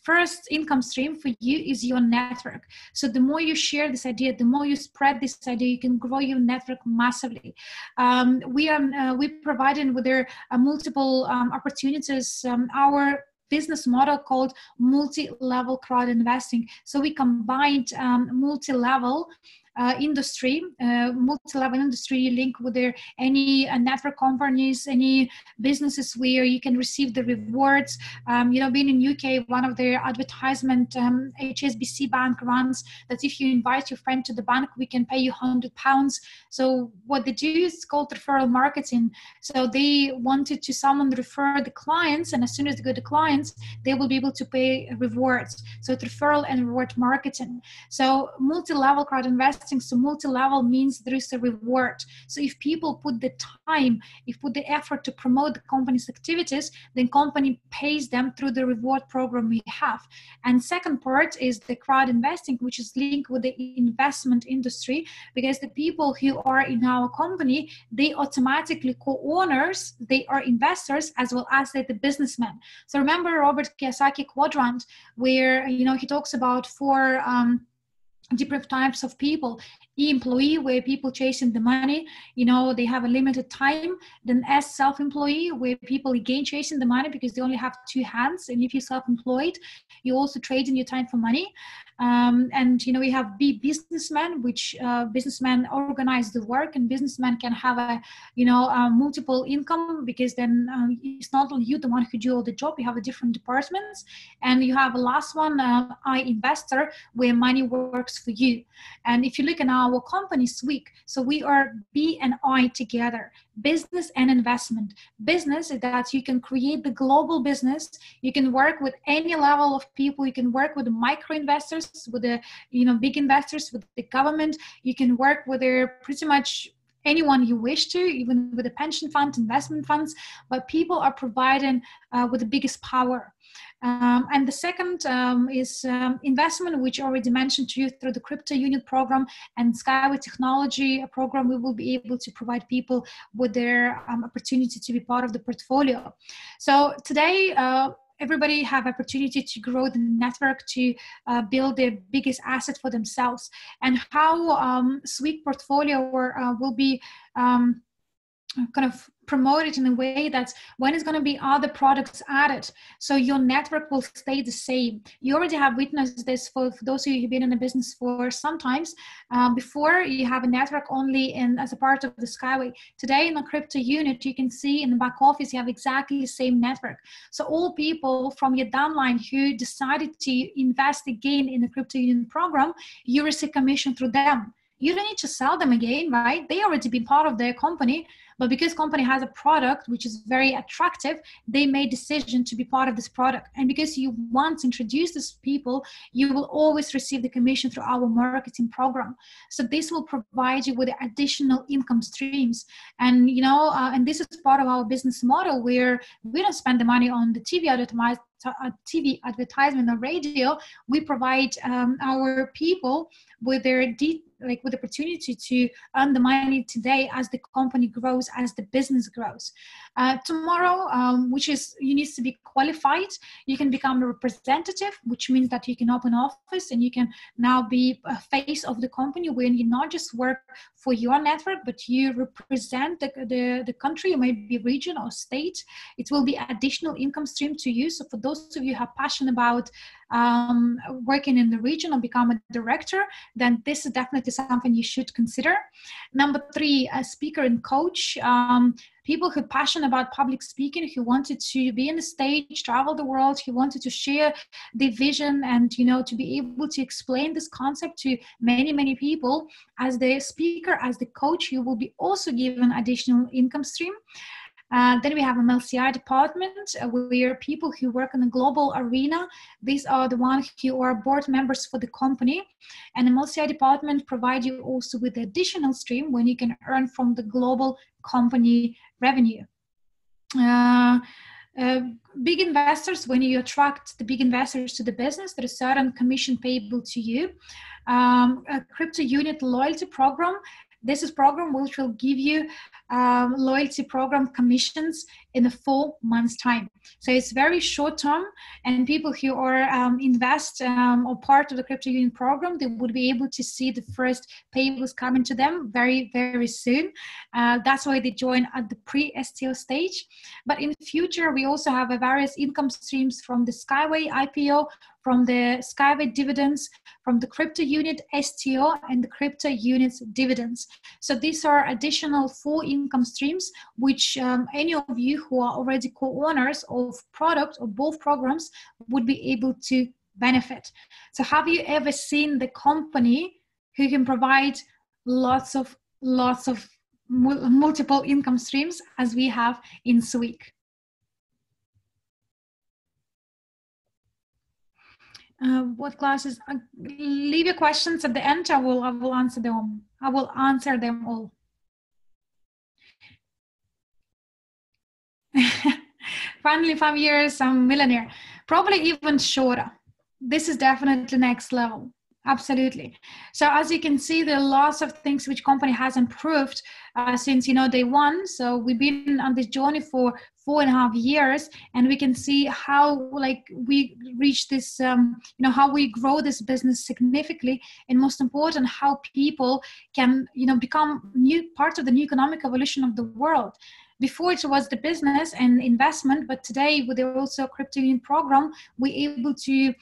first income stream for you is your network. So the more you share this idea, the more you spread this idea, you can grow your network massively. We provided with their multiple opportunities. Our business model called multi-level crowd investing. So we combined multi-level industry, multi-level industry link with their any network companies, any businesses where you can receive the rewards. You know, being in UK, one of their advertisement, HSBC Bank runs that if you invite your friend to the bank, we can pay you £100. So what they do is called referral marketing. So they wanted to someone refer the clients, and as soon as they go to clients, they will be able to pay rewards. So it's referral and reward marketing. So multi-level crowd investing. So multi-level means there is a reward. So if people put the time, if put the effort to promote the company's activities, then company pays them through the reward program we have. And second part is the crowd investing, which is linked with the investment industry, because the people who are in our company, they automatically co-owners, they are investors as well as they're the businessmen. So remember Robert Kiyosaki quadrant, where, you know, he talks about four different types of people. E-employee, where people chasing the money, you know, they have a limited time. Then S, self-employee, where people again chasing the money because they only have two hands. And if you're self-employed, you also trade in your time for money. And you know, we have B, businessman, which businessman organize the work, and businessman can have a, you know, multiple income, because then it's not only you the one who do all the job, you have a different departments. And you have a last one, I, investor, where money works for you. And if you look at our company SWIG, so we are B and I together, business and investment. Business is that you can create the global business, you can work with any level of people, you can work with the micro investors, with the, you know, big investors, with the government, you can work with their pretty much anyone you wish to, even with the pension fund, investment funds, but people are providing with the biggest power. And the second is investment, which I already mentioned to you through the crypto unit program and Skyway technology program. We will be able to provide people with their opportunity to be part of the portfolio. So today, everybody have opportunity to grow the network, to build their biggest asset for themselves. And how SWIG portfolio will be kind of promoted in a way that when it's going to be other products added, so your network will stay the same. You already have witnessed this for those of you who've been in the business for sometimes. Before, you have a network only in as a part of the Skyway. Today in the crypto unit, you can see in the back office you have exactly the same network. So all people from your downline who decided to invest again in the crypto unit program, you receive commission through them. You don't need to sell them again, right? They already been part of their company, but because company has a product which is very attractive, they made decision to be part of this product. And because you want to introduce these people, you will always receive the commission through our marketing program. So this will provide you with additional income streams. And you know, and this is part of our business model, where we don't spend the money on the TV advertisement or radio. We provide our people with their with the opportunity to earn the money today as the company grows, as the business grows. Tomorrow, which is, you need to be qualified. You can become a representative, which means that you can open office and you can now be a face of the company, where you not just work for your network, but you represent the country, or maybe region or state. It will be additional income stream to you. So for those of you who are passionate about working in the region or become a director, then this is definitely something you should consider. Number 3, a speaker and coach. People who are passionate about public speaking, who wanted to be on the stage, travel the world, who wanted to share the vision and, you know, to be able to explain this concept to many, many people. As the speaker, as the coach, you will be also given additional income stream. Then we have a MLCI department, where people who work in the global arena, these are the ones who are board members for the company. And the MLCI department provide you also with additional stream when you can earn from the global company revenue. Big investors, when you attract the big investors to the business, there is certain commission payable to you. A crypto unit loyalty program. This is program which will give you loyalty program commissions in a 4 months time. So it's very short term, and people who are invest or part of the crypto union program, they would be able to see the first payables coming to them very, very soon. That's why they join at the pre-STO stage. But in the future, we also have various income streams from the Skyway IPO, from the Skyway dividends, from the crypto unit STO, and the crypto units dividends. So these are additional 4 income streams, which any of you who are already co-owners of product or both programs would be able to benefit. So have you ever seen the company who can provide lots of multiple income streams as we have in SWIG? What classes? Leave your questions at the end. I will answer them. I will answer them all. Finally, 5 years, I'm millionaire. Probably even shorter. This is definitely next level. Absolutely. So as you can see, there are lots of things which company has improved since day one. So we've been on this journey for 4.5 years, and we can see how we reach this, how we grow this business significantly, and most important, how people can become new part of the new economic evolution of the world. Before it was the business and investment, but today with the also crypto union program, we're able to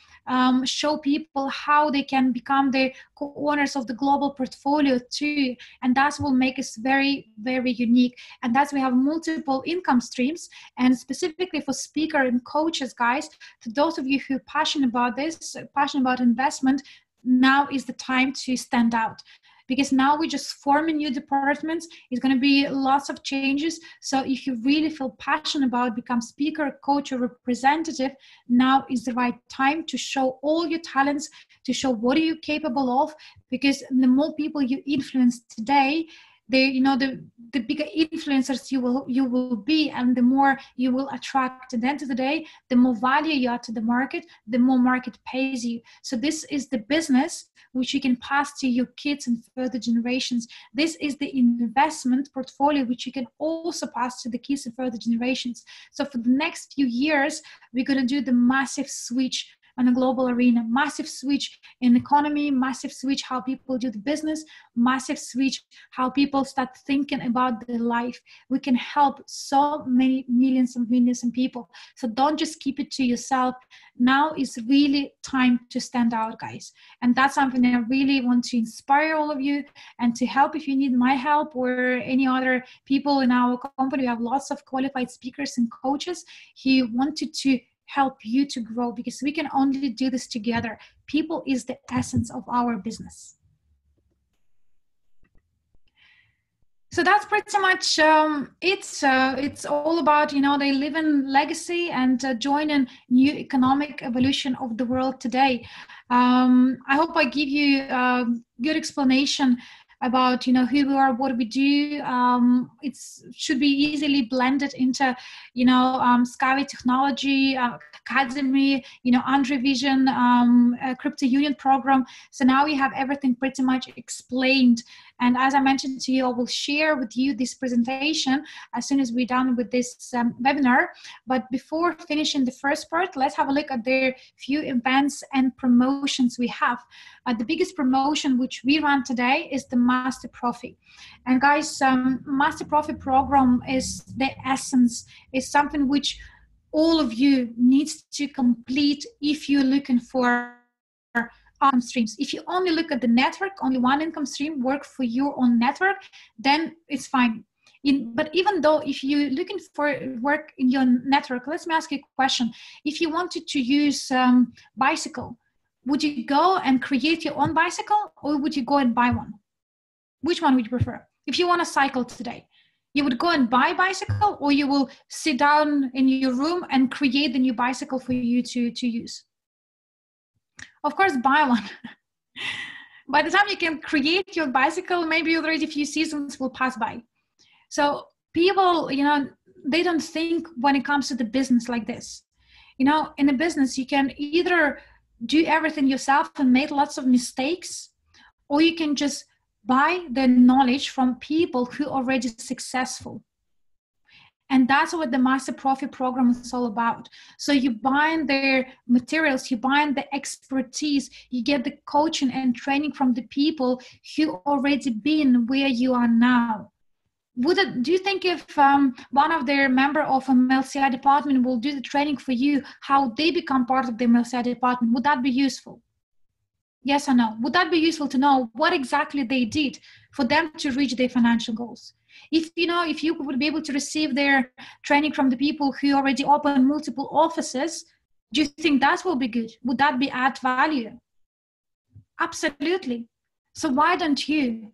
show people how they can become the co-owners of the global portfolio too. And that will make us very, very unique. And that's we have multiple income streams. And specifically for speaker and coaches, guys, to those of you who are passionate about this, passionate about investment, now is the time to stand out. Because now we're just forming new departments. It's going to be lots of changes. So if you really feel passionate about become speaker, coach, or representative, now is the right time to show all your talents, to show what are you capable of. Because the more people you influence today, the bigger influencers you will be, and the more you will attract. At the end of the day, the more value you add to the market, the more market pays you. So this is the business which you can pass to your kids and further generations. This is the investment portfolio which you can also pass to the kids and further generations. So for the next few years, we're going to do the massive switch on a global arena, massive switch in economy, massive switch how people do the business, massive switch how people start thinking about their life. We can help so many millions and millions of people. So don't just keep it to yourself. Now is really time to stand out, guys. And that's something that I really want to inspire all of you and to help. If you need my help or any other people in our company, we have lots of qualified speakers and coaches who wanted to help you to grow, because we can only do this together. People is the essence of our business. So that's pretty much it's all about they live in legacy and joining new economic evolution of the world today. I hope I give you a good explanation about who we are, what we do. It should be easily blended into Skyway Technology Academy, Andre Vision, Crypto Union program. So now we have everything pretty much explained. And as I mentioned to you, I will share with you this presentation as soon as we're done with this webinar. But before finishing the first part, let's have a look at the few events and promotions we have. The biggest promotion which we run today is the Master Profit. And guys, Master Profit program is the essence, is something which all of you needs to complete if you're looking for income streams. If you only look at the network, only one income stream work for your own network, then it's fine. But even though if you're looking for work in your network, let me ask you a question. If you wanted to use bicycle, would you go and create your own bicycle, or would you go and buy one? Which one would you prefer? If you want to cycle today, you would go and buy a bicycle, or you will sit down in your room and create the new bicycle for you to use? Of course, buy one. By the time you can create your bicycle, maybe already a few seasons will pass by. So people, they don't think when it comes to the business like this. In a business, you can either do everything yourself and make lots of mistakes, or you can just buy the knowledge from people who are already successful. And that's what the Master Profit program is all about. So you buy their materials, you buy the expertise, you get the coaching and training from the people who already been where you are now. Do you think if one of their member of a MLCI department will do the training for you, how they become part of the MLCI department, would that be useful? Yes or no? Would that be useful to know what exactly they did for them to reach their financial goals? If you would be able to receive their training from the people who already open multiple offices, do you think that will be good? Would that be add value? Absolutely. So why don't you?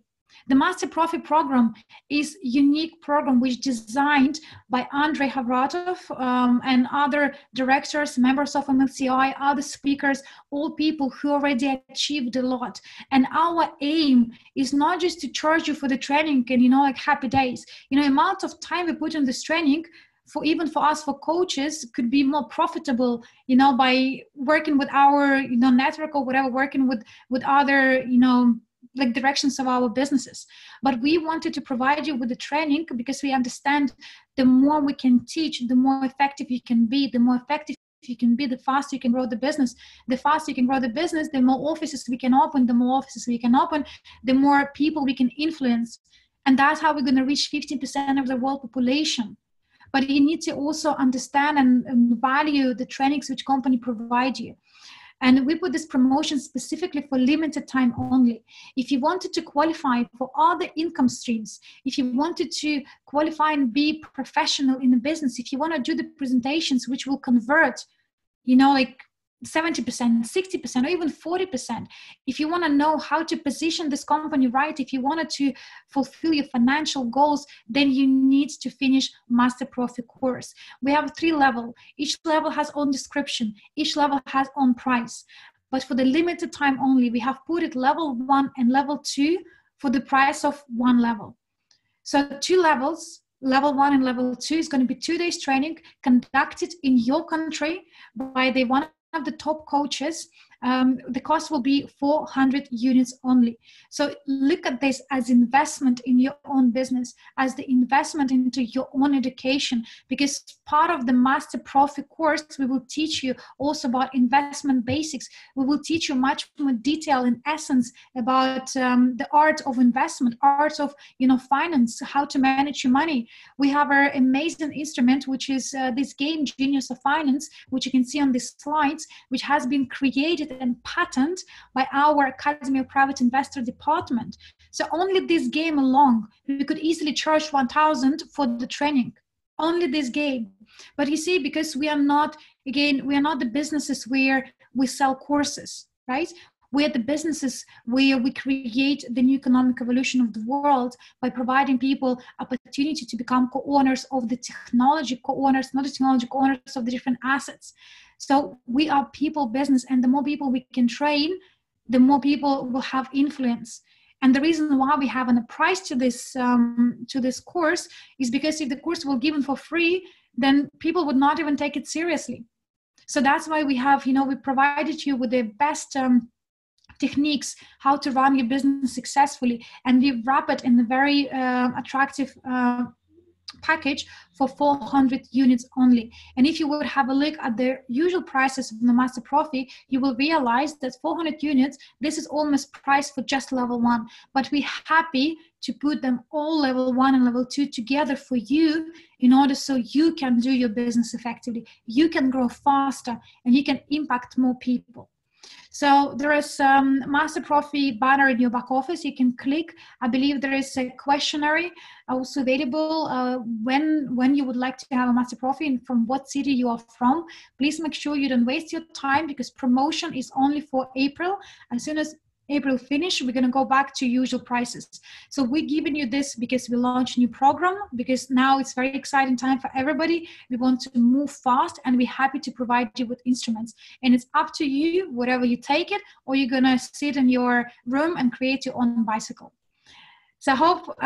The Master Profit program is a unique program which is designed by Andrei Havratov and other directors, members of MLCI, other speakers, all people who already achieved a lot. And our aim is not just to charge you for the training and, like happy days. Amount of time we put in this training, even for us, for coaches, could be more profitable, by working with our, network or whatever, working with other, like directions of our businesses. But we wanted to provide you with the training because we understand the more we can teach, the more effective you can be. The more effective you can be, the faster you can grow the business. The faster you can grow the business, the more offices we can open. The more offices we can open, the more people we can influence. And that's how we're going to reach 15% of the world population. But you need to also understand and value the trainings which company provide you. And we put this promotion specifically for limited time only. If you wanted to qualify for other income streams, if you wanted to qualify and be professional in the business, if you want to do the presentations which will convert, like 70%, 60%, or even 40%. If you want to know how to position this company right, if you wanted to fulfill your financial goals, then you need to finish Master Profi course. We have 3 levels. Each level has own description. Each level has own price. But for the limited time only, we have put it level 1 and level 2 for the price of 1 level. So 2 levels, level 1 and level 2, is going to be 2 days training conducted in your country by the one of the top coaches. The cost will be 400 units only. So look at this as investment in your own business, as the investment into your own education, because part of the Master Profi course, we will teach you also about investment basics. We will teach you much more detail and essence about the art of investment, art of finance, how to manage your money. We have our amazing instrument, which is this game Genius of Finance, which you can see on these slides, which has been created and patented by our Academy of Private Investor department. So only this game alone, we could easily charge 1,000 for the training. Only this game. But you see, because we are not the businesses where we sell courses, right? We're the businesses where we create the new economic evolution of the world by providing people opportunity to become co-owners of the technology, co-owners, not the technology, co-owners of the different assets. So we are people business, and the more people we can train, the more people will have influence. And the reason why we have a price to this course is because if the course were given for free, then people would not even take it seriously. So that's why we have, we provided you with the best techniques how to run your business successfully, and we wrap it in a very attractive package for 400 units only. And if you would have a look at the usual prices of the Master Profi, you will realize that 400 units, this is almost priced for just level 1, but we're happy to put them all level 1 and level 2 together for you in order so you can do your business effectively, you can grow faster, and you can impact more people. So there is Master Profi banner in your back office. You can click. I believe there is a questionnaire also available when you would like to have a Master Profi and from what city you are from. Please make sure you don't waste your time, because promotion is only for April. As soon as April finish, we're going to go back to usual prices. So we're giving you this because we launched a new program, because now it's very exciting time for everybody. We want to move fast, and we're happy to provide you with instruments. And it's up to you, whatever you take it, or you're going to sit in your room and create your own bicycle. So I hope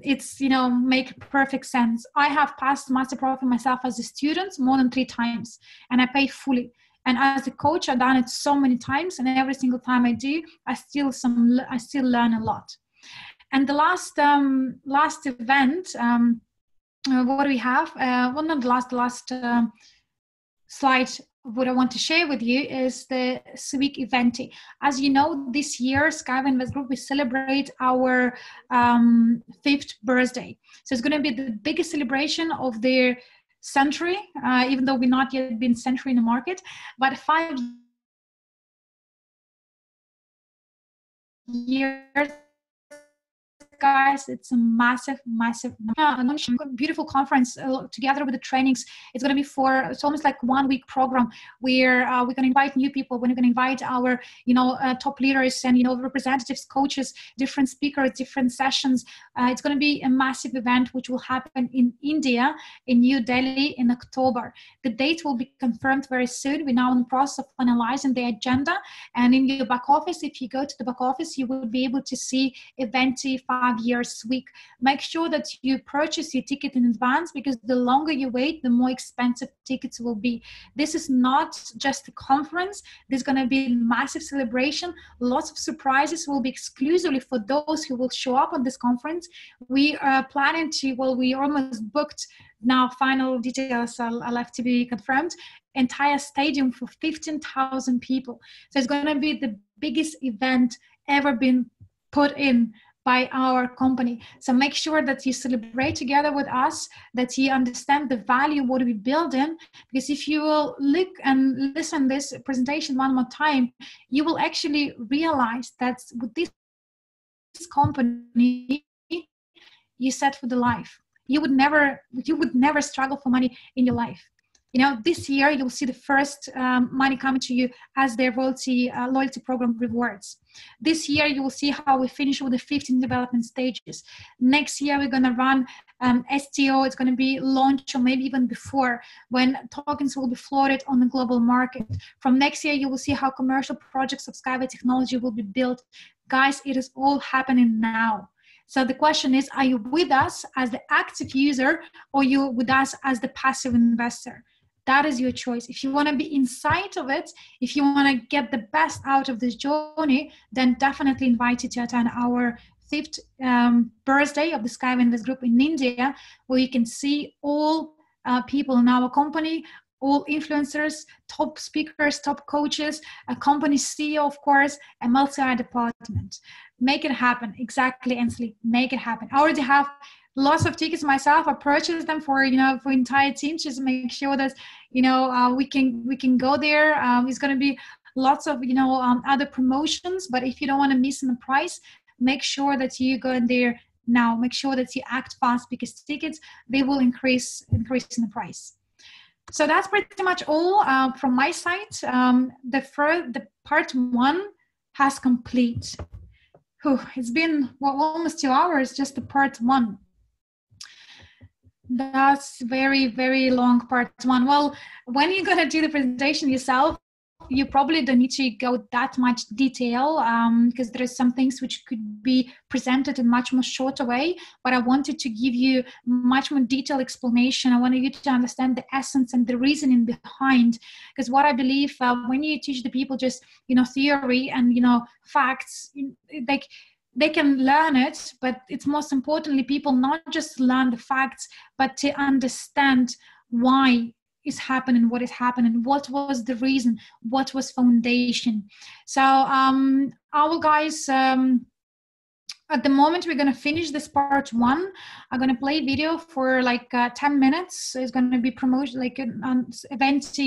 it's, make perfect sense. I have passed Master Profi myself as a student more than 3 times, and I paid fully. And as a coach, I've done it so many times, and every single time I do, I still learn a lot. And the last event, what do we have? Well, not the last slide. What I want to share with you is the SWIG event. As you know, this year, Skyway Invest Group, we celebrate our 5th birthday. So it's going to be the biggest celebration of their century, even though we're not yet been century in the market, but 5 years, guys. It's a massive beautiful conference together with the trainings. It's going to be it's almost like 1 week program where we're going to invite new people. We're going to invite our top leaders and representatives, coaches, different speakers, different sessions. It's going to be a massive event which will happen in India, in New Delhi, in October. The date will be confirmed very soon. We're now in the process of analyzing the agenda, and in your back office, if you go to the back office, you will be able to see event 5 5-year SWIG. Make sure that you purchase your ticket in advance, because the longer you wait, the more expensive tickets will be. This is not just a conference. There's going to be a massive celebration. Lots of surprises will be exclusively for those who will show up on this conference. We are planning to, well, we almost booked now, final details are left to be confirmed, entire stadium for 15,000 people. So it's going to be the biggest event ever been put in by our company. So make sure that you celebrate together with us, that you understand the value what we build in, because if you will look and listen this presentation one more time, you will actually realize that with this company, you set for the life. You would never struggle for money in your life. You know, this year you'll see the first money coming to you as their loyalty program rewards. This year you will see how we finish with the 15 development stages. Next year we're going to run STO. It's going to be launched, or maybe even before, when tokens will be floated on the global market. From next year you will see how commercial projects of Skyway technology will be built. Guys, it is all happening now. So the question is, are you with us as the active user, or you with us as the passive investor? That is your choice. If you want to be inside of it, if you want to get the best out of this journey, then definitely invite you to attend our 5th birthday of the Skyway Invest Group in India, where you can see all people in our company, all influencers, top speakers, top coaches, a company CEO, of course, a multi-eye department. Make it happen. Exactly, Ainsley. Make it happen. I already have lots of tickets myself. I purchased them for, for entire teams, just make sure that, we can go there. It's going to be lots of, other promotions, but if you don't want to miss on the price, make sure that you go in there now. Make sure that you act fast, because tickets, they will increase in the price. So that's pretty much all from my side. The part 1 has complete. It's been almost 2 hours, just the part 1. That's very, very long part 1. Well, when you're going to do the presentation yourself, you probably don't need to go that much detail, because there are some things which could be presented in much more shorter way, but I wanted to give you much more detailed explanation. I wanted you to understand the essence and the reasoning behind, because what I believe, when you teach the people just, theory and, facts, like, they can learn it, but it's most importantly, people not just learn the facts, but to understand why is happening, what is happening, what was the reason, what was foundation. So our guys, at the moment we're going to finish this part 1. I'm going to play video for like 10 minutes. It's going to be promoted like an event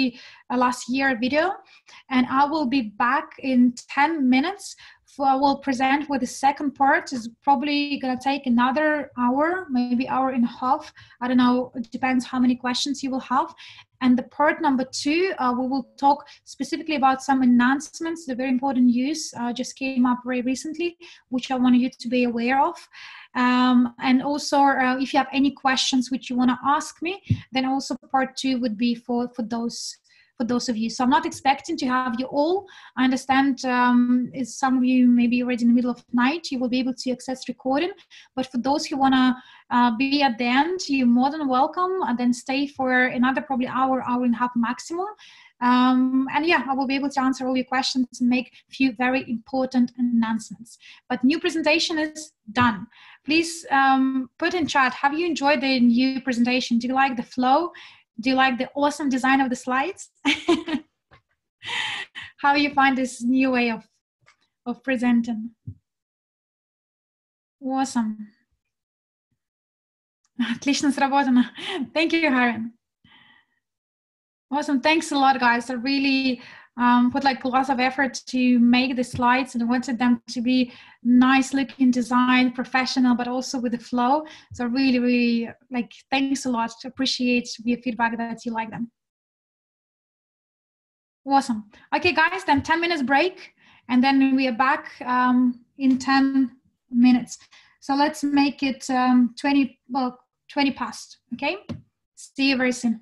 last year video, and I will be back in 10 minutes. I will present with the second part. Is probably going to take another hour, maybe hour and a half. I don't know. It depends how many questions you will have. And the part number 2, we will talk specifically about some announcements, the very important news just came up very recently, which I want you to be aware of. And also, if you have any questions which you want to ask me, then also part 2 would be for those of you. So I'm not expecting to have you all. I understand is some of you maybe already in the middle of night, you will be able to access recording. But for those who want to be at the end, you're more than welcome, and then stay for another probably hour and a half maximum. And yeah, I will be able to answer all your questions and make a few very important announcements. But new presentation is done. Please put in chat, have you enjoyed the new presentation? Do you like the flow? Do you like the awesome design of the slides? How you find this new way of presenting? Awesome. Отлично сработано. Thank you, Harren. Awesome. Thanks a lot, guys. I really put like lots of effort to make the slides, and I wanted them to be nice looking design, professional, but also with the flow. So really, really like, thanks a lot. Appreciate your feedback that you like them. Awesome. Okay, guys, then 10 minutes break, and then we are back in 10 minutes. So let's make it 20 past, okay? See you very soon.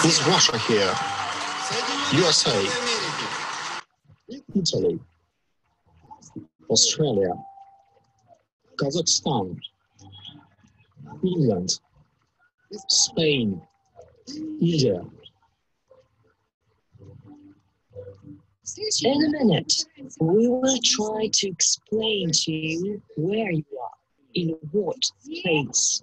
Is Russia here? USA, Italy, Australia, Kazakhstan, England, Spain, India. In a minute, we will try to explain to you where you are, in what place.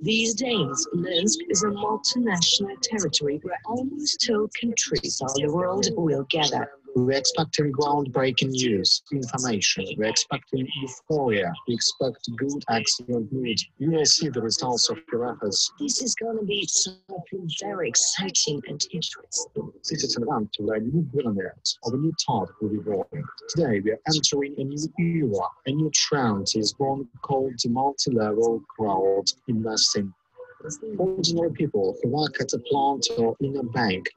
These days, Minsk is a multinational territory where almost all countries of the world will gather. We're expecting groundbreaking news, information. We're expecting euphoria. We expect good, excellent mood. You will see the results of your efforts. This is going to be something very exciting and interesting. This is an event where new billionaires of a new type will be born. Today, we are entering a new era. A new trend is born called multi-level crowd investing. Ordinary people who work at a plant or in a bank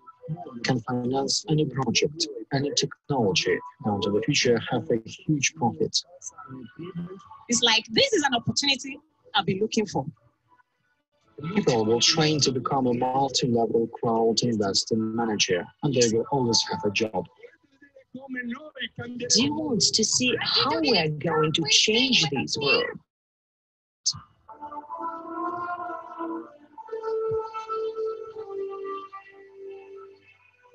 can finance any project, any technology, and in the future have a huge profit. It's like, this is an opportunity I've been looking for. People will train to become a multi-level crowd investing manager, and they will always have a job. Do you want to see how we are going to change this world?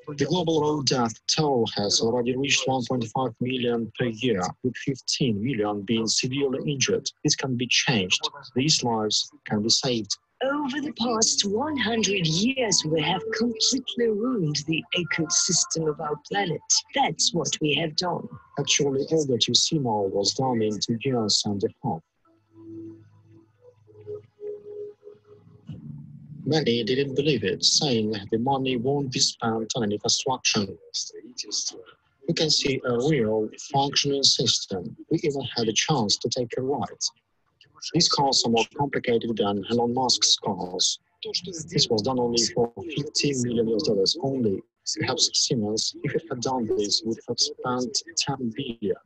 The global road death toll has already reached 1.5 million per year, with 15 million being severely injured. This can be changed. These lives can be saved. Over the past 100 years, we have completely ruined the ecosystem of our planet. That's what we have done. Actually, all that you see now was done in 2 years and a half. Many didn't believe it, saying the money won't be spent on any construction. We can see a real functioning system. We even had a chance to take a ride. These cars are more complicated than Elon Musk's cars. This was done only for $15 million only. Perhaps Siemens, if it had done this, would have spent $10 billion.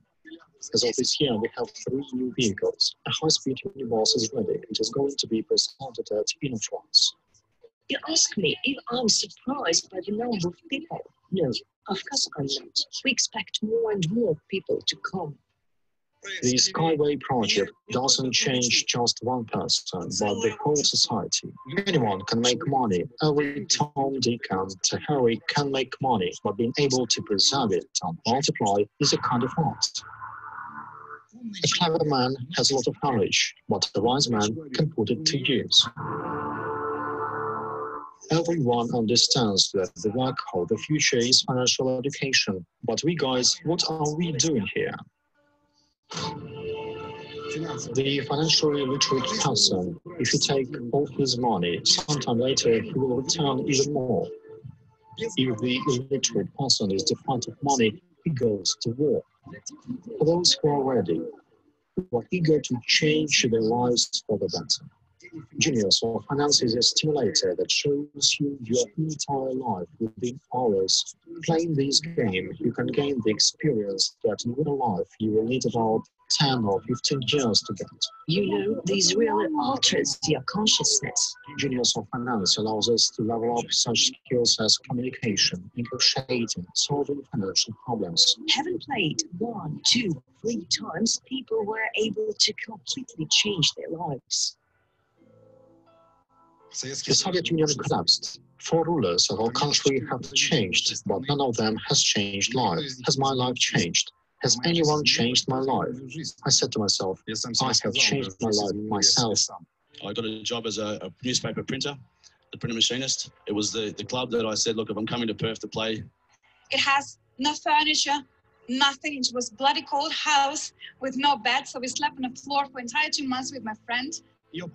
As of this year, we have 3 new vehicles. A high-speed minibus is ready. It is going to be presented at France. You ask me if I'm surprised by the number of people. No, of course I'm not. We expect more and more people to come. The Skyway project doesn't change just one person, but the whole society. Anyone can make money. Every Tom, Dick, and Harry can make money, but being able to preserve it and multiply is a kind of art. A clever man has a lot of knowledge, but a wise man can put it to use. Everyone understands that the work of the future is financial education. But we guys, what are we doing here? The financially literate person, if you take all his money, sometime later he will return even more. If the illiterate person is deprived of money, he goes to war. For those who are ready, who are eager to change their lives for the better. Genius or Finance is a stimulator that shows you your entire life within hours. Playing this game, you can gain the experience that in real life you will need about 10 or 15 years to get. You know, this really alters your consciousness. Genius of Finance allows us to level up such skills as communication, negotiating, solving financial problems. Having played 1, 2, 3 times, people were able to completely change their lives. The Soviet Union collapsed. 4 rulers of our country have changed, but none of them has changed life. Has my life changed? Has anyone changed my life? I said to myself, I have changed my life myself. I got a job as a newspaper printer, the printer machinist. It was the club that I said, look, if I'm coming to Perth to play. It has no furniture, nothing. It was a bloody cold house with no bed, so we slept on the floor for entire 2 months with my friend.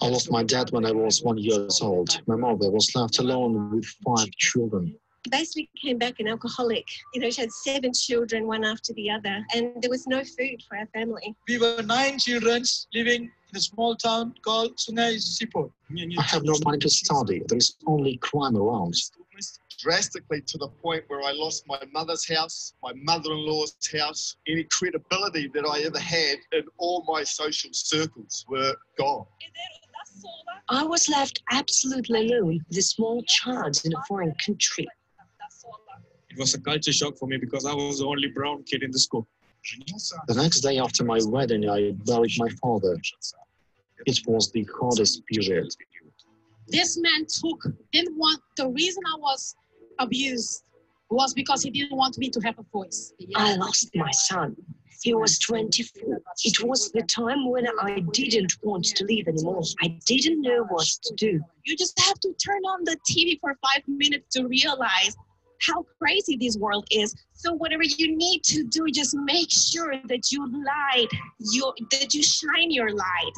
I lost my dad when I was 1 year old. My mother was left alone with 5 children. Basically came back an alcoholic. You know, she had 7 children, one after the other, and there was no food for our family. We were 9 children living in a small town called Sungai Sipor. I have no money to study. There is only crime around. Drastically to the point where I lost my mother's house, my mother-in-law's house. Any credibility that I ever had in all my social circles were gone. I was left absolutely alone with a small child in a foreign country. It was a culture shock for me because I was the only brown kid in the school. The next day after my wedding, I buried my father. It was the hardest period. This man the reason I was abused was because he didn't want me to have a voice. I lost my son. He was 24. It was the time when I didn't want to live anymore. I didn't know what to do. You just have to turn on the TV for 5 minutes to realize how crazy this world is. So whatever you need to do, just make sure that you shine your light.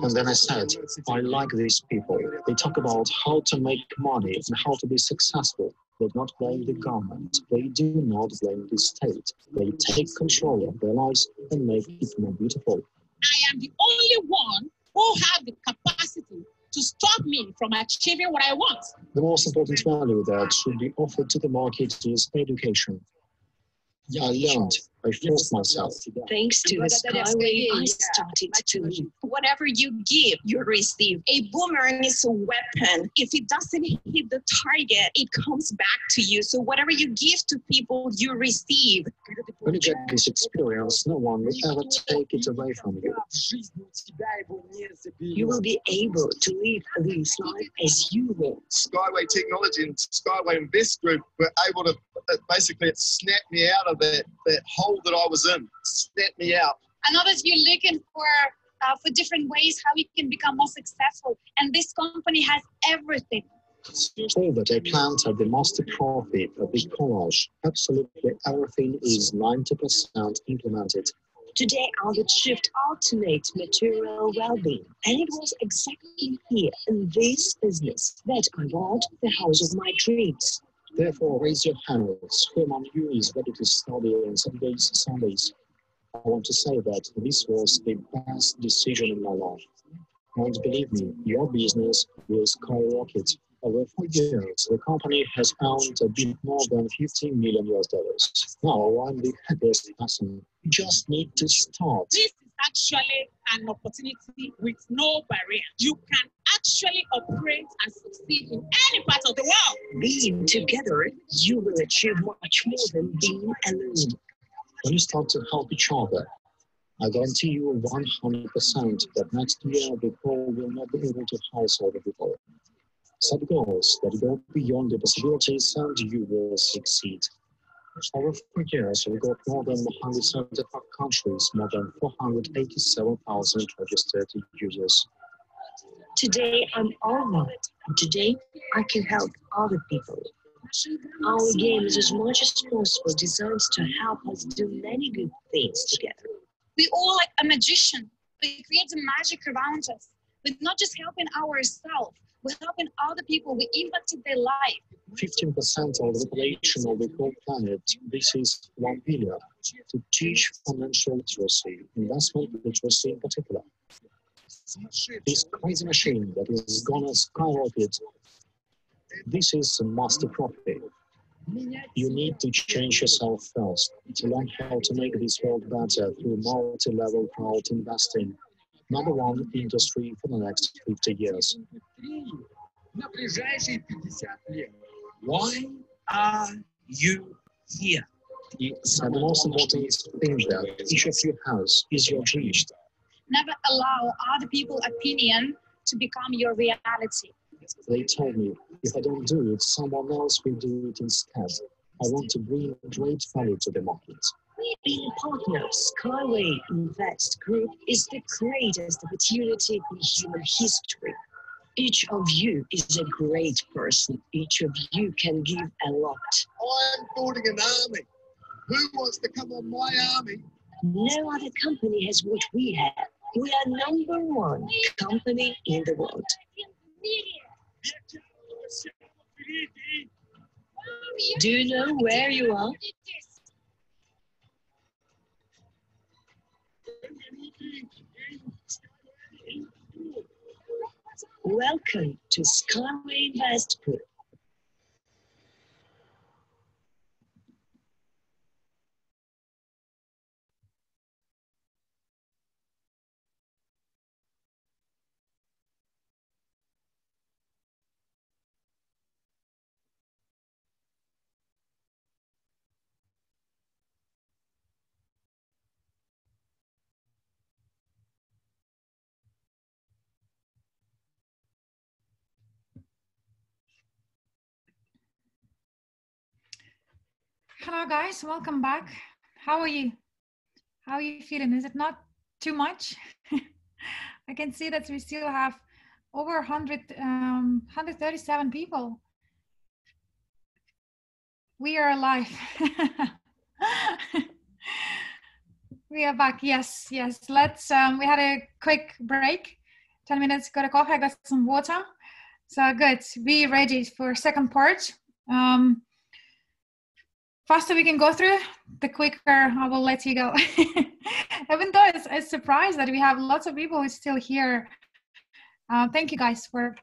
And then I said, I like these people. They talk about how to make money and how to be successful. They do not blame the government. They do not blame the state. They take control of their lives and make it more beautiful. I am the only one who have the capacity to stop me from achieving what I want. The most important value that should be offered to the market is education. I learned. I forced myself. Thanks to the Skyway, I started to live. Whatever you give, you receive. A boomerang is a weapon. If it doesn't hit the target, it comes back to you. So whatever you give to people, you receive. When you get this experience, no one will ever take it away from you. You will be able to live this life as you want. Skyway Technology and Skyway Invest Group were able to basically snap me out of that hole that I was in. Snap me out. I know that you're looking for different ways how you can become more successful, and this company has everything. All that I planned at the master profit of the collage, absolutely everything is 90% implemented. Today I would shift ultimate material well-being, and it was exactly here in this business that I bought the house of my dreams. Therefore, raise your hands. Who among you is ready to study on Saturdays, Sundays? I want to say that this was the best decision in my life. And believe me, your business will skyrocket. Over 4 years, the company has earned a bit more than $15 million. Now I'm the happiest person. You just need to start. This is actually an opportunity with no barrier. You can actually operate and succeed in any part of the world. Being together, you will achieve much more than being alone. When you start to help each other, I guarantee you 100% that next year the poor will not be able to house all the people. Set goals that go beyond the possibilities and you will succeed. Over 4 years, we got more than 175 countries, more than 487,000 registered users. Today, I'm honored. Today, I can help other people. Our game is as much as possible designed to help us do many good things together. We all like a magician. We create the magic around us. We're not just helping ourselves, we're helping other people. We impacted their life. 15% of the population of the whole planet, this is 1 billion, to teach financial literacy, investment literacy in particular. This crazy machine that is gonna skyrocket, this is a master profit. You need to change yourself first, to learn how to make this world better through multi-level crowd investing. Number one industry for the next 50 years. Why are you here? And the most important thing that each of you has is your dream. Never allow other people's opinion to become your reality. They told me, if I don't do it, someone else will do it instead. I want to bring great value to the market. Being a partner of Skyway Invest Group is the greatest opportunity in human history. Each of you is a great person. Each of you can give a lot. I'm building an army. Who wants to come on my army? No other company has what we have. We are number one company in the world. Do you know where you are? Welcome to Skyway Invest Group. Hello guys, welcome back. How are you? How are you feeling? Is it not too much? I can see that we still have over 137 people. We are alive. We are back. Yes, yes. Let's. We had a quick break, 10 minutes. Got a coffee. I got some water. So good. Be ready for second part. Faster we can go through, the quicker I will let you go. Even though it's a surprise that we have lots of people who are still here. Thank you guys for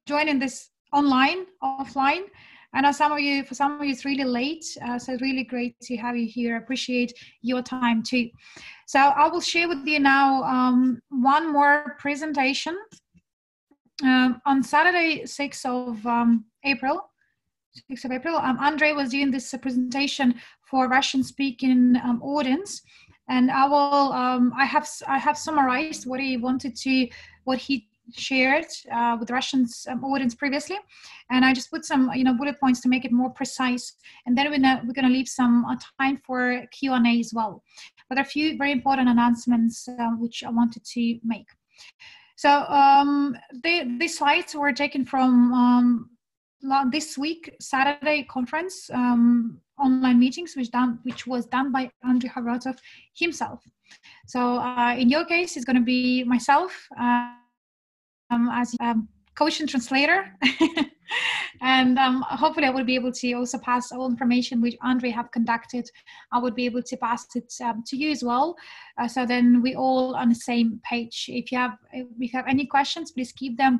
joining this online, offline. I know for some of you it's really late, so it's really great to have you here. Appreciate your time too. So I will share with you now one more presentation. On Saturday, 6th of April, Andre was doing this presentation for Russian-speaking audience, and I will. I have summarized what he shared with Russian audience previously, and I just put some bullet points to make it more precise. And then we're gonna leave some time for Q&A as well. But there are a few very important announcements which I wanted to make. So these slides were taken from this week Saturday conference online meetings, which was done by Andrei Havratov himself. So in your case, it's going to be myself as coach and translator, and hopefully I will be able to also pass all information which Andrei have conducted. I would be able to pass it to you as well, so then we all on the same page. If you have any questions, please keep them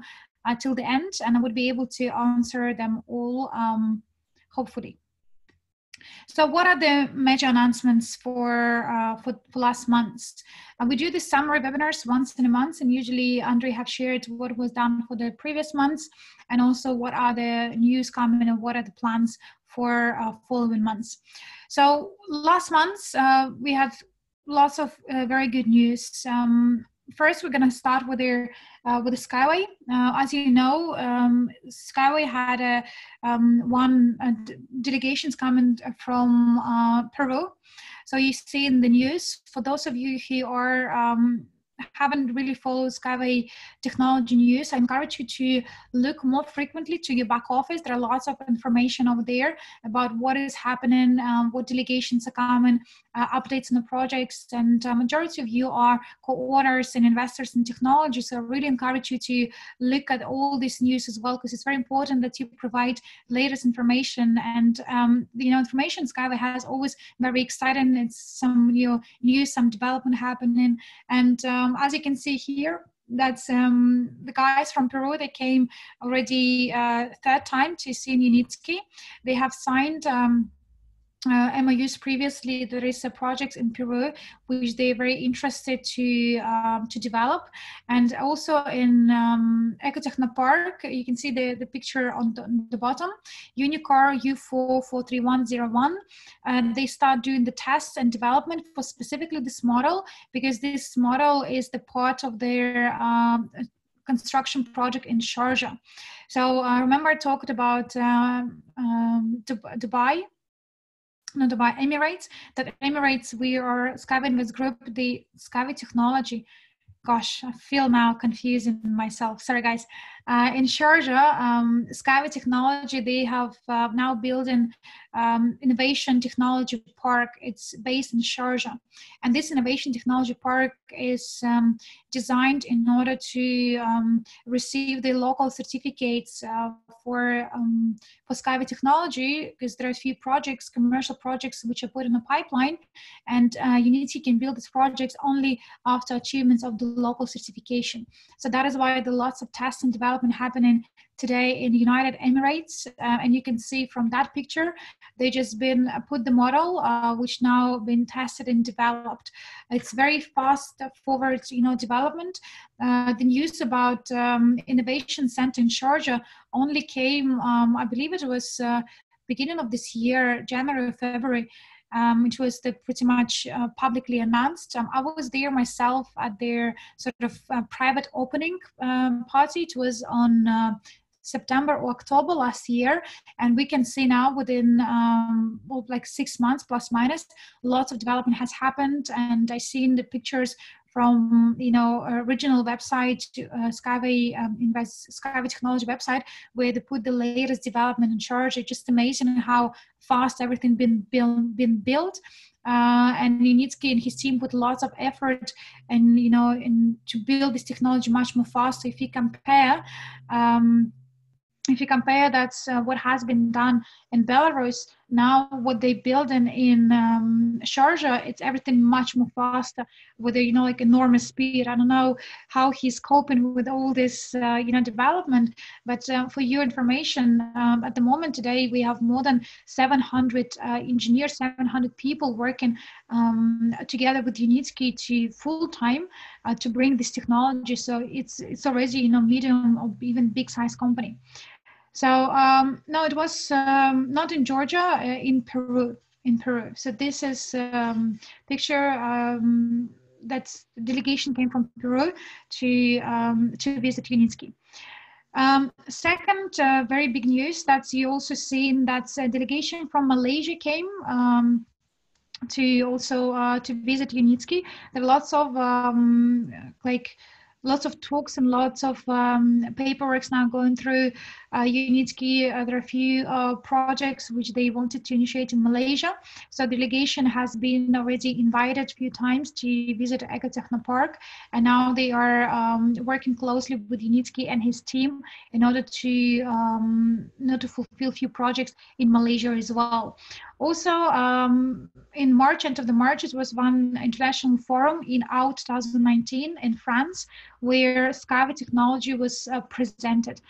till the end, and I would be able to answer them all, hopefully. So what are the major announcements for last month? We do the summary webinars once in a month, and usually Andrei have shared what was done for the previous months, and also what are the news coming and what are the plans for following months. So last month we had lots of very good news. First, we're going to start with the Skyway. As you know, Skyway had delegations coming from Peru. So you see in the news. For those of you who are haven't really followed Skyway technology news, I encourage you to look more frequently to your back office. There are lots of information over there about what is happening, what delegations are coming, updates on the projects, and majority of you are co-owners and investors in technology. So I really encourage you to look at all this news as well, because it's very important that you provide latest information. And information Skyway has always very exciting. It's some news, some development happening, and as you can see here, that's the guys from Peru. They came already third time to see Unitsky. They have signed MOUs previously. There is a project in Peru which they're very interested to develop, and also in Ecotechno Park. You can see the picture on the bottom. Unicar U4-43101. They start doing the tests and development for specifically this model, because this model is the part of their construction project in Sharjah. So remember I talked about Emirates. That Emirates, we are Skyway Invest Group, the Skyway technology. Gosh, I feel now confusing myself. Sorry, guys. In Sharjah, Skyway Technology, they have now built an innovation technology park. It's based in Sharjah. And this innovation technology park is designed in order to receive the local certificates for Skyway technology, because there are a few projects, commercial projects, which are put in the pipeline. And Unity can build these projects only after achievements of the local certification. So that is why there are lots of tests and development happening today in the United Emirates, and you can see from that picture they just been put the model which now been tested and developed. It's very fast forward development. The news about innovation center in Sharjah only came I believe it was beginning of this year, January or February. Which was pretty much publicly announced. I was there myself at their sort of private opening party. It was on September or October last year, and we can see now within like 6 months plus minus, lots of development has happened. And I seen the pictures from original website, Skyway Skyway Technology website, where they put the latest development in charge. It's just amazing how fast everything been built. And Yunitsky and his team put lots of effort and to build this technology much more faster. If you compare that's what has been done in Belarus, now what they build in Sharjah, it's everything much more faster with like enormous speed. I don't know how he's coping with all this development, but for your information, at the moment today we have more than 700 engineers, 700 people working together with Yunitsky to full time to bring this technology. So it's already medium or even big size company. So no, it was not in Georgia, in Peru. So this is picture that's the delegation came from Peru to visit Yunitsky. Second, very big news that you also seen that a delegation from Malaysia came to also to visit Yunitsky. There are lots of lots of talks and lots of paperwork now going through Yunitsky. There are a few projects which they wanted to initiate in Malaysia. So the delegation has been already invited a few times to visit Ecotechno Park, and now they are working closely with Yunitsky and his team in order to fulfill a few projects in Malaysia as well. Also, in March, end of the March, it was one international forum in Out 2019 in France, where Skyway technology was presented.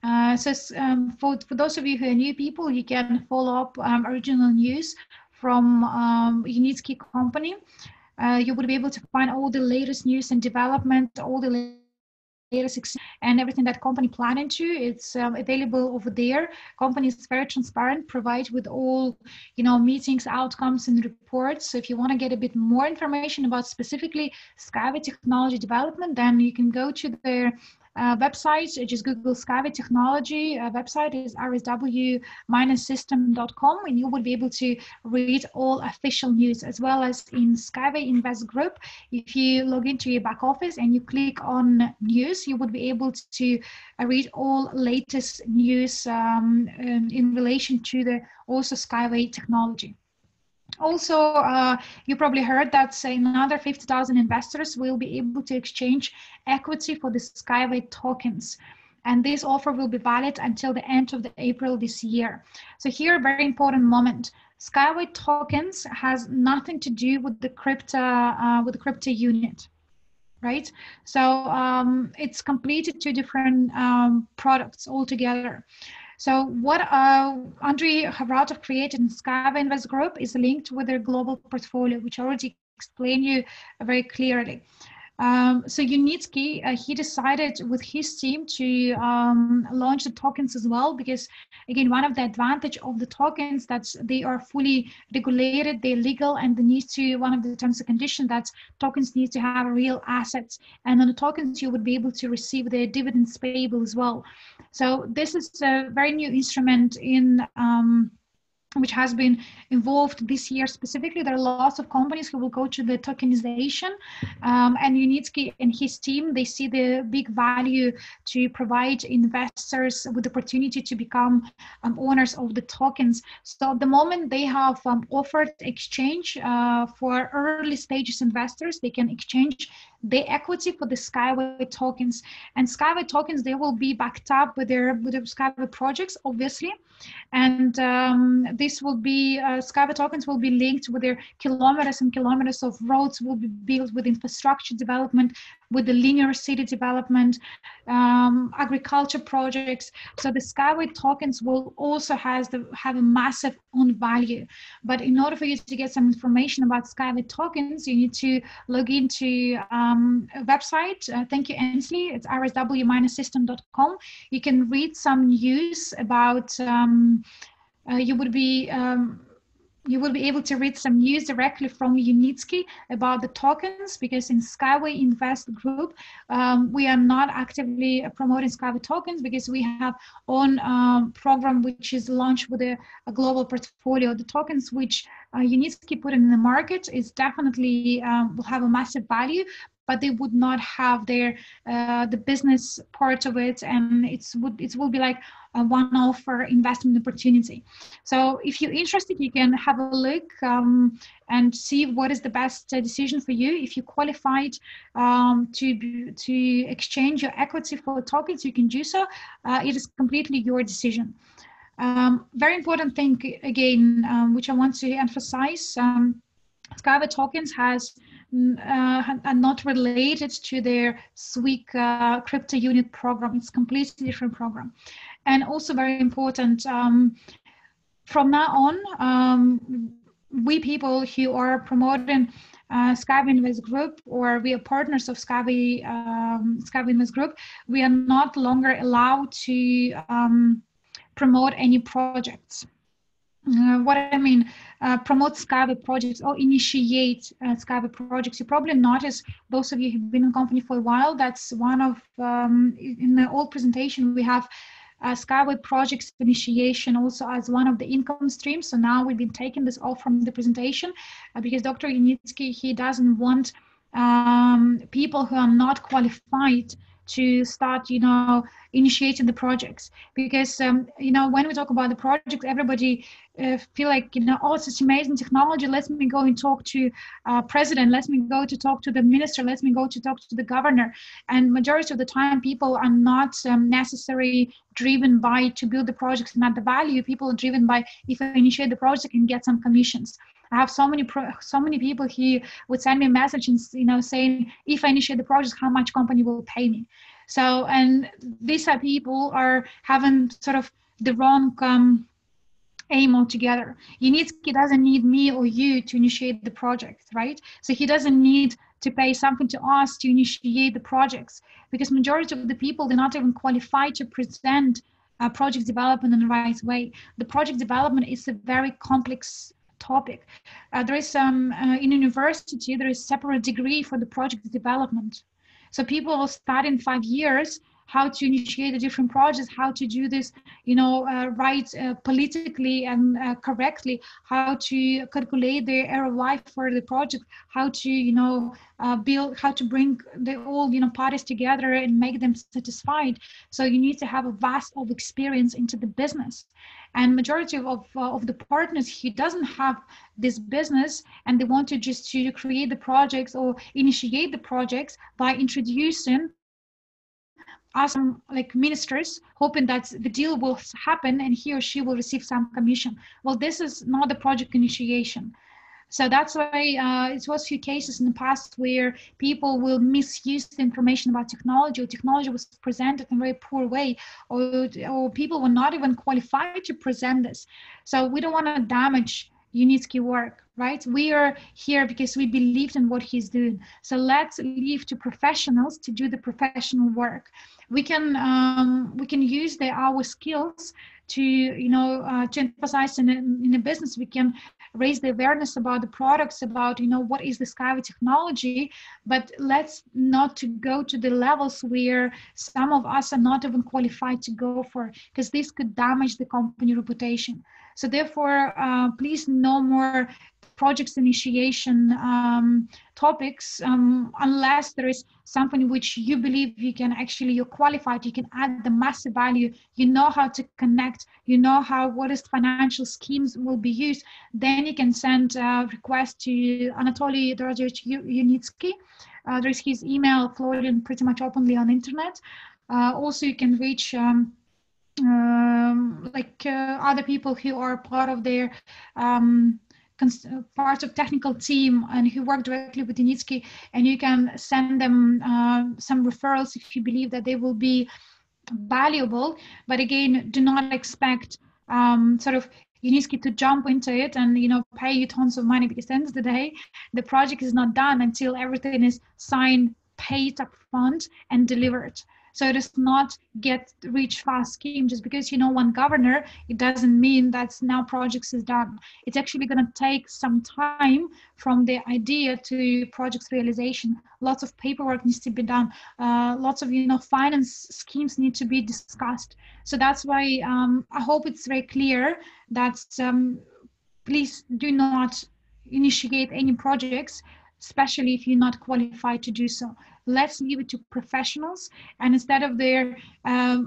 For those of you who are new people, you can follow up original news from Yunitsky company. You would be able to find all the latest news and development, all the latest and everything that company planning to. It's available over there. Company is very transparent, provide with all meetings, outcomes and reports. So if you want to get a bit more information about specifically Skyway technology development, then you can go to their website. Just Google Skyway technology. Website is rsw-system.com, and you will be able to read all official news, as well as in Skyway Invest Group. If you log into your back office and you click on news, you would be able to read all latest news in relation to the also Skyway technology. Also, you probably heard that another 50,000 investors will be able to exchange equity for the Skyway tokens. And this offer will be valid until the end of April this year. So here, a very important moment. Skyway tokens has nothing to do with the crypto unit, right? So it's completely two different products altogether. So what Andrei Havratov created in Skyway Invest Group is linked with their global portfolio, which I already explained you very clearly. So Yunitsky, he decided with his team to launch the tokens as well, because again, one of the advantage of the tokens that they are fully regulated, they're legal, and they need to, one of the terms and conditions that tokens need to have real assets, and on the tokens you would be able to receive their dividends payable as well. So this is a very new instrument in which has been involved this year specifically. There are lots of companies who will go to the tokenization, and Yunitsky and his team, they see the big value to provide investors with the opportunity to become owners of the tokens. So at the moment they have offered exchange for early stages investors. They can exchange the equity for the Skyway tokens, and Skyway tokens, they will be backed up with their Skyway projects, obviously. And this will be, Skyway tokens will be linked with their kilometers and kilometers of roads will be built with infrastructure development, with the linear city development, agriculture projects. So the Skyway tokens will also have a massive own value. But in order for you to get some information about Skyway tokens, you need to log into a website. Thank you, Ainsley. It's rsw-system.com. You can read some news about, you would be you will be able to read some news directly from Unitsky about the tokens, because in Skyway Invest Group, we are not actively promoting Skyway tokens because we have own program which is launched with a global portfolio. The tokens which Unitsky put in the market is definitely will have a massive value, but they would not have their the business part of it, and it will be like a one-off for investment opportunity. So if you're interested, you can have a look and see what is the best decision for you. If you qualified to exchange your equity for tokens, you can do so. It is completely your decision. Very important thing again, which I want to emphasize. Skyway tokens are not related to their SWIG crypto unit program. It's a completely different program. And also very important, from now on, we people who are promoting Skyway Invest Group, or we are partners of Skyway Invest Group, we are not longer allowed to promote any projects. What I mean, promote Skyway projects or initiate Skyway projects. You probably notice, those of you who've been in the company for a while, that's one of, in the old presentation, we have Skyway projects initiation also as one of the income streams. So now we've been taking this off from the presentation because Dr. Unitsky, he doesn't want people who are not qualified to start, initiating the projects, because when we talk about the projects, everybody feel like, oh, it's such amazing technology, let me go and talk to president, let me go to talk to the minister, let me go to talk to the governor. And majority of the time, people are not necessarily driven by to build the projects and add the value. People are driven by, if I initiate the project and get some commissions. I have so many people who would send me a message and saying, if I initiate the project, how much company will pay me? So, and these are people are having sort of the wrong aim altogether. Unitsky doesn't need me or you to initiate the project, right? So he doesn't need to pay something to us to initiate the projects, because majority of the people, they're not even qualified to present project development in the right way. The project development is a very complex topic. There is in university, there is separate degree for the project development. So people will start in 5 years how to initiate the different projects, how to do this, right politically and correctly, how to calculate the ROI for the project, how to, build, how to bring the all, parties together and make them satisfied. So you need to have a vast of experience into the business. And majority of the partners who doesn't have this business and they want to just to create the projects or initiate the projects by introducing us like ministers, hoping that the deal will happen and he or she will receive some commission. Well, this is not the project initiation. So that's why it was a few cases in the past where people will misuse the information about technology, or technology was presented in a very poor way, or people were not even qualified to present this. So we don't want to damage Unitsky work, right? We are here because we believed in what he's doing. So let's leave to professionals to do the professional work. We can use our skills to to emphasize in a business. We can raise the awareness about the products, about what is the Skyway technology, but let's not to go to the levels where some of us are not even qualified to go for, because this could damage the company reputation. So therefore, please no more projects initiation topics unless there is something which you believe you're qualified, you can add the massive value, how to connect, what is financial schemes will be used, then you can send a request to Anatoly Dorojevich Unitsky. There's his email floating pretty much openly on internet. Also, you can reach other people who are part of their part of technical team and who work directly with Unitsky, and you can send them some referrals if you believe that they will be valuable. But again, do not expect Unitsky to jump into it and pay you tons of money, because at the end of the day, the project is not done until everything is signed, paid up front, and delivered. So it is not get rich fast scheme. Just because you know one governor, it doesn't mean that now projects is done. It's actually going to take some time from the idea to project's realization. Lots of paperwork needs to be done. Lots of finance schemes need to be discussed. So that's why I hope it's very clear that please do not initiate any projects, especially if you're not qualified to do so. Let's leave it to professionals, and instead of their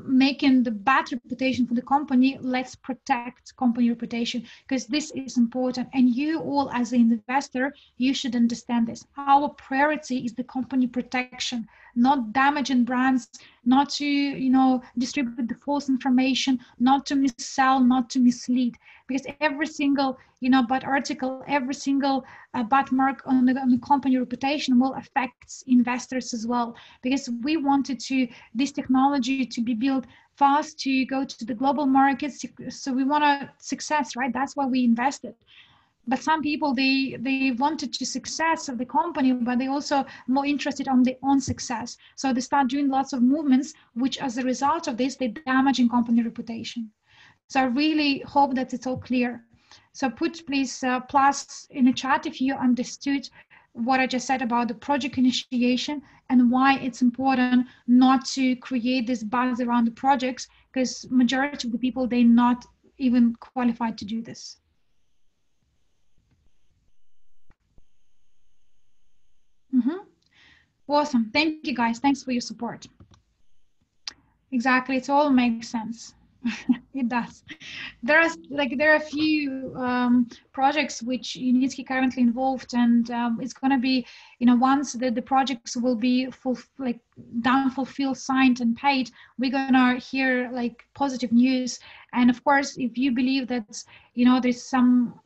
making the bad reputation for the company, let's protect company reputation, because this is important. And you all as an investor, you should understand this. Our priority is the company protection, not damaging brands, not to distribute the false information, not to missell, not to mislead, because every single bad article, every single bad mark on the company reputation will affect investors as well, because we wanted this technology to be built fast, to go to the global markets, so we want a success, right? That's why we invested. But some people, they wanted to success of the company, but they also more interested on their own success. So they start doing lots of movements, which as a result of this, they're damaging company reputation. So I really hope that it's all clear. So put please plus in the chat if you understood what I just said about the project initiation and why it's important not to create this buzz around the projects, because majority of the people, they're not even qualified to do this. Awesome. Thank you, guys. Thanks for your support. Exactly. It all makes sense. It does. There are a few projects which Unitsky currently involved, and it's going to be, once the projects will be done, fulfilled, signed, and paid, we're going to hear positive news. And of course, if you believe that there's some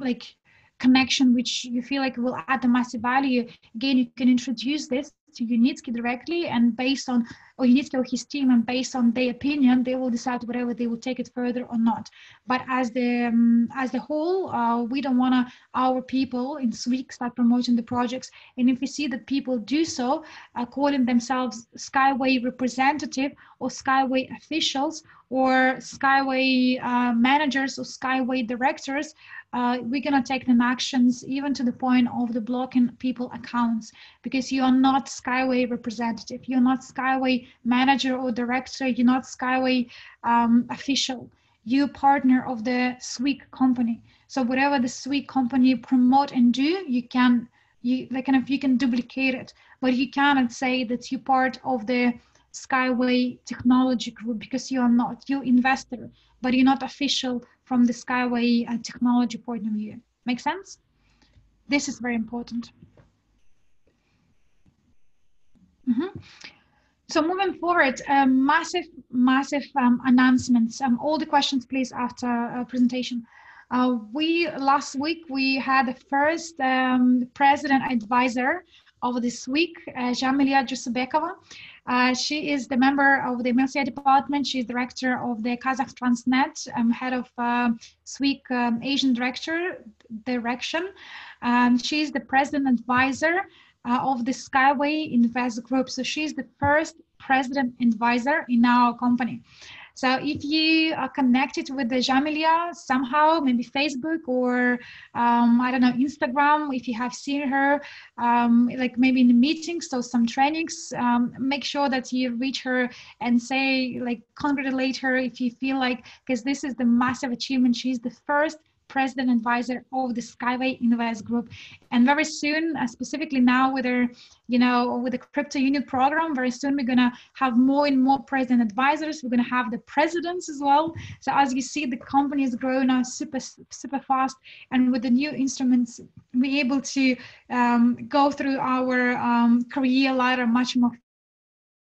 connection which you feel like will add a massive value, again, you can introduce this to Unitsky directly, and based on Unitsky or his team, and based on their opinion, they will decide whether they will take it further or not. But as the whole, we don't want our people in SWIG start promoting the projects. And if we see that people do so, calling themselves Skyway representative or Skyway officials or Skyway managers or Skyway directors, we're going to take them actions, even to the point of the blocking people accounts, because you are not Skyway representative, you're not Skyway manager or director, you're not Skyway official, you're partner of the SWIG company. So whatever the SWIG company promote and do, you can duplicate it, but you cannot say that you're part of the Skyway technology group, because you are not. You're investor, but you're not official from the Skyway technology point of view. Make sense? This is very important. So moving forward, massive announcements. All the questions, please, after presentation. Last week we had the first president advisor of the SWIG, Jamilia Jusubekova. She is the member of the MLCI department. She's director of the Kazakh Transnet, head of SWIG Asian direction. She's the president advisor of the Skyway Invest Group. So she's the first president advisor in our company. So if you are connected with the Jamilia somehow, maybe Facebook or I don't know, Instagram, if you have seen her, maybe in the meetings or some trainings, make sure that you reach her and say, congratulate her if you feel like, because this is the massive achievement. She's the first president advisor of the Skyway Invest Group, and very soon, specifically now with her, with the crypto unit program, very soon we're gonna have more and more president advisors. We're gonna have the presidents as well. So as you see, the company is growing now super fast, and with the new instruments, we're able to go through our career ladder much more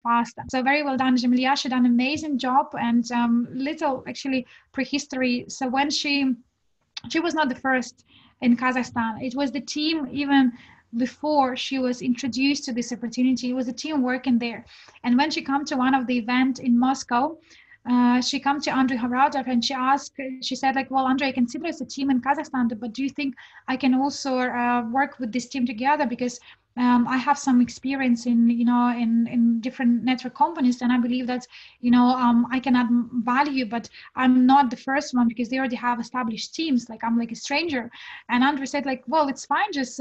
faster. So very well done, Jamilia. She done an amazing job, and little actually prehistory. So when she was not the first in Kazakhstan. It was the team even before she was introduced to this opportunity. It was a team working there. And when she come to one of the event in Moscow, she come to Andrei Havratov and she said, well, Andrei, I consider it's a team in Kazakhstan, but do you think I can also work with this team together? Because I have some experience in, in different network companies, and I believe that, I can add value, but I'm not the first one because they already have established teams. Like I'm like a stranger. And Andrew said like, well, it's fine. Just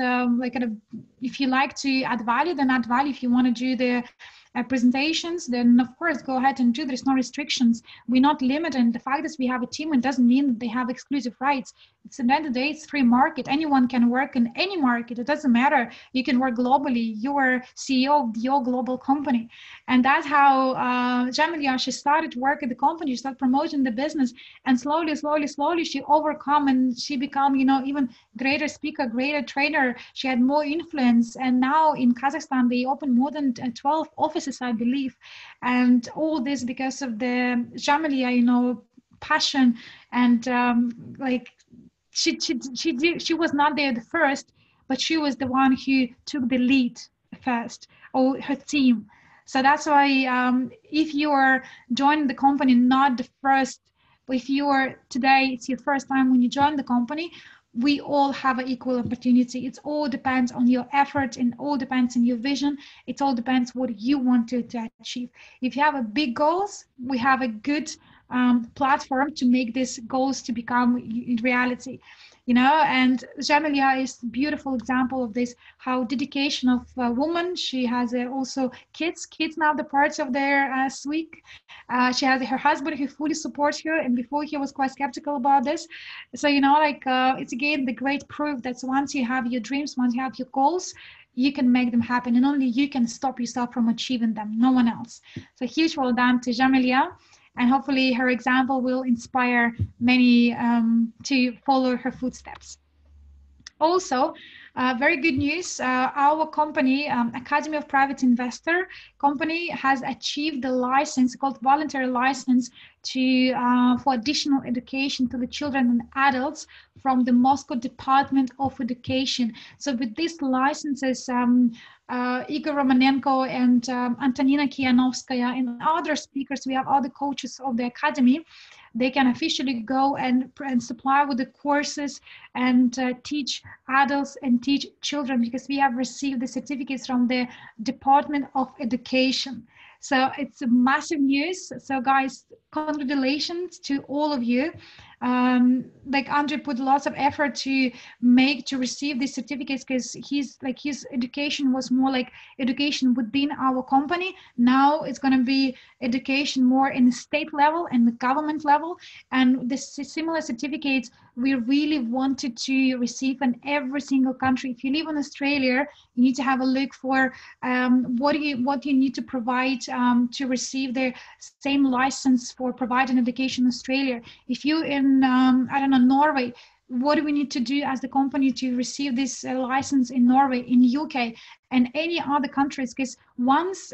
if you like to add value, then add value. If you want to do the presentations, then of course go ahead and do. There's no restrictions. We're not limited. And the fact that we have a team, it doesn't mean that they have exclusive rights. It's at the end of the day, it's free market. Anyone can work in any market. It doesn't matter. You can work globally. You're CEO of your global company. And that's how Jamilia, she started work at the company, she started promoting the business, and slowly she overcome, and she become, even greater speaker, greater trainer. She had more influence. And now in Kazakhstan, they open more than 12 offices, I believe. And all this because of the Jamilia, passion. And she was not there the first, but she was the one who took the lead first, or her team. So that's why if you are joining the company, not the first, but if you are today, it's your first time when you join the company, we all have an equal opportunity. It all depends on your effort, and all depends on your vision. It all depends what you want to achieve. If you have a big goals, we have a good platform to make these goals to become reality. And Jamilia is a beautiful example of this, how dedication of a woman. She has also kids now the parts of their SWIG. She has her husband who fully supports her, and before he was quite skeptical about this. So, it's again the great proof that once you have your dreams, once you have your goals, you can make them happen, and only you can stop yourself from achieving them, no one else. So huge well done to Jamilia. And hopefully her example will inspire many to follow her footsteps. Also, very good news, our company, Academy of Private Investor company, has achieved the license called voluntary license to for additional education to the children and adults from the Moscow Department of Education. So with these licenses, Igor Romanenko and Antonina Kianovskaya and other speakers, we have other coaches of the academy, they can officially go and supply with the courses and teach adults and teach children, because we have received the certificates from the Department of Education. So it's a massive news. So guys, congratulations to all of you. Like Andrew put lots of effort to receive these certificates, because his education was more like education within our company. Now it's going to be education more in the state level and the government level. And this similar certificates we really wanted to receive in every single country. If you live in Australia, you need to have a look for what you need to provide to receive the same license for providing education in Australia. If you in Norway, what do we need to do as the company to receive this license in Norway, in UK, and any other countries? Because once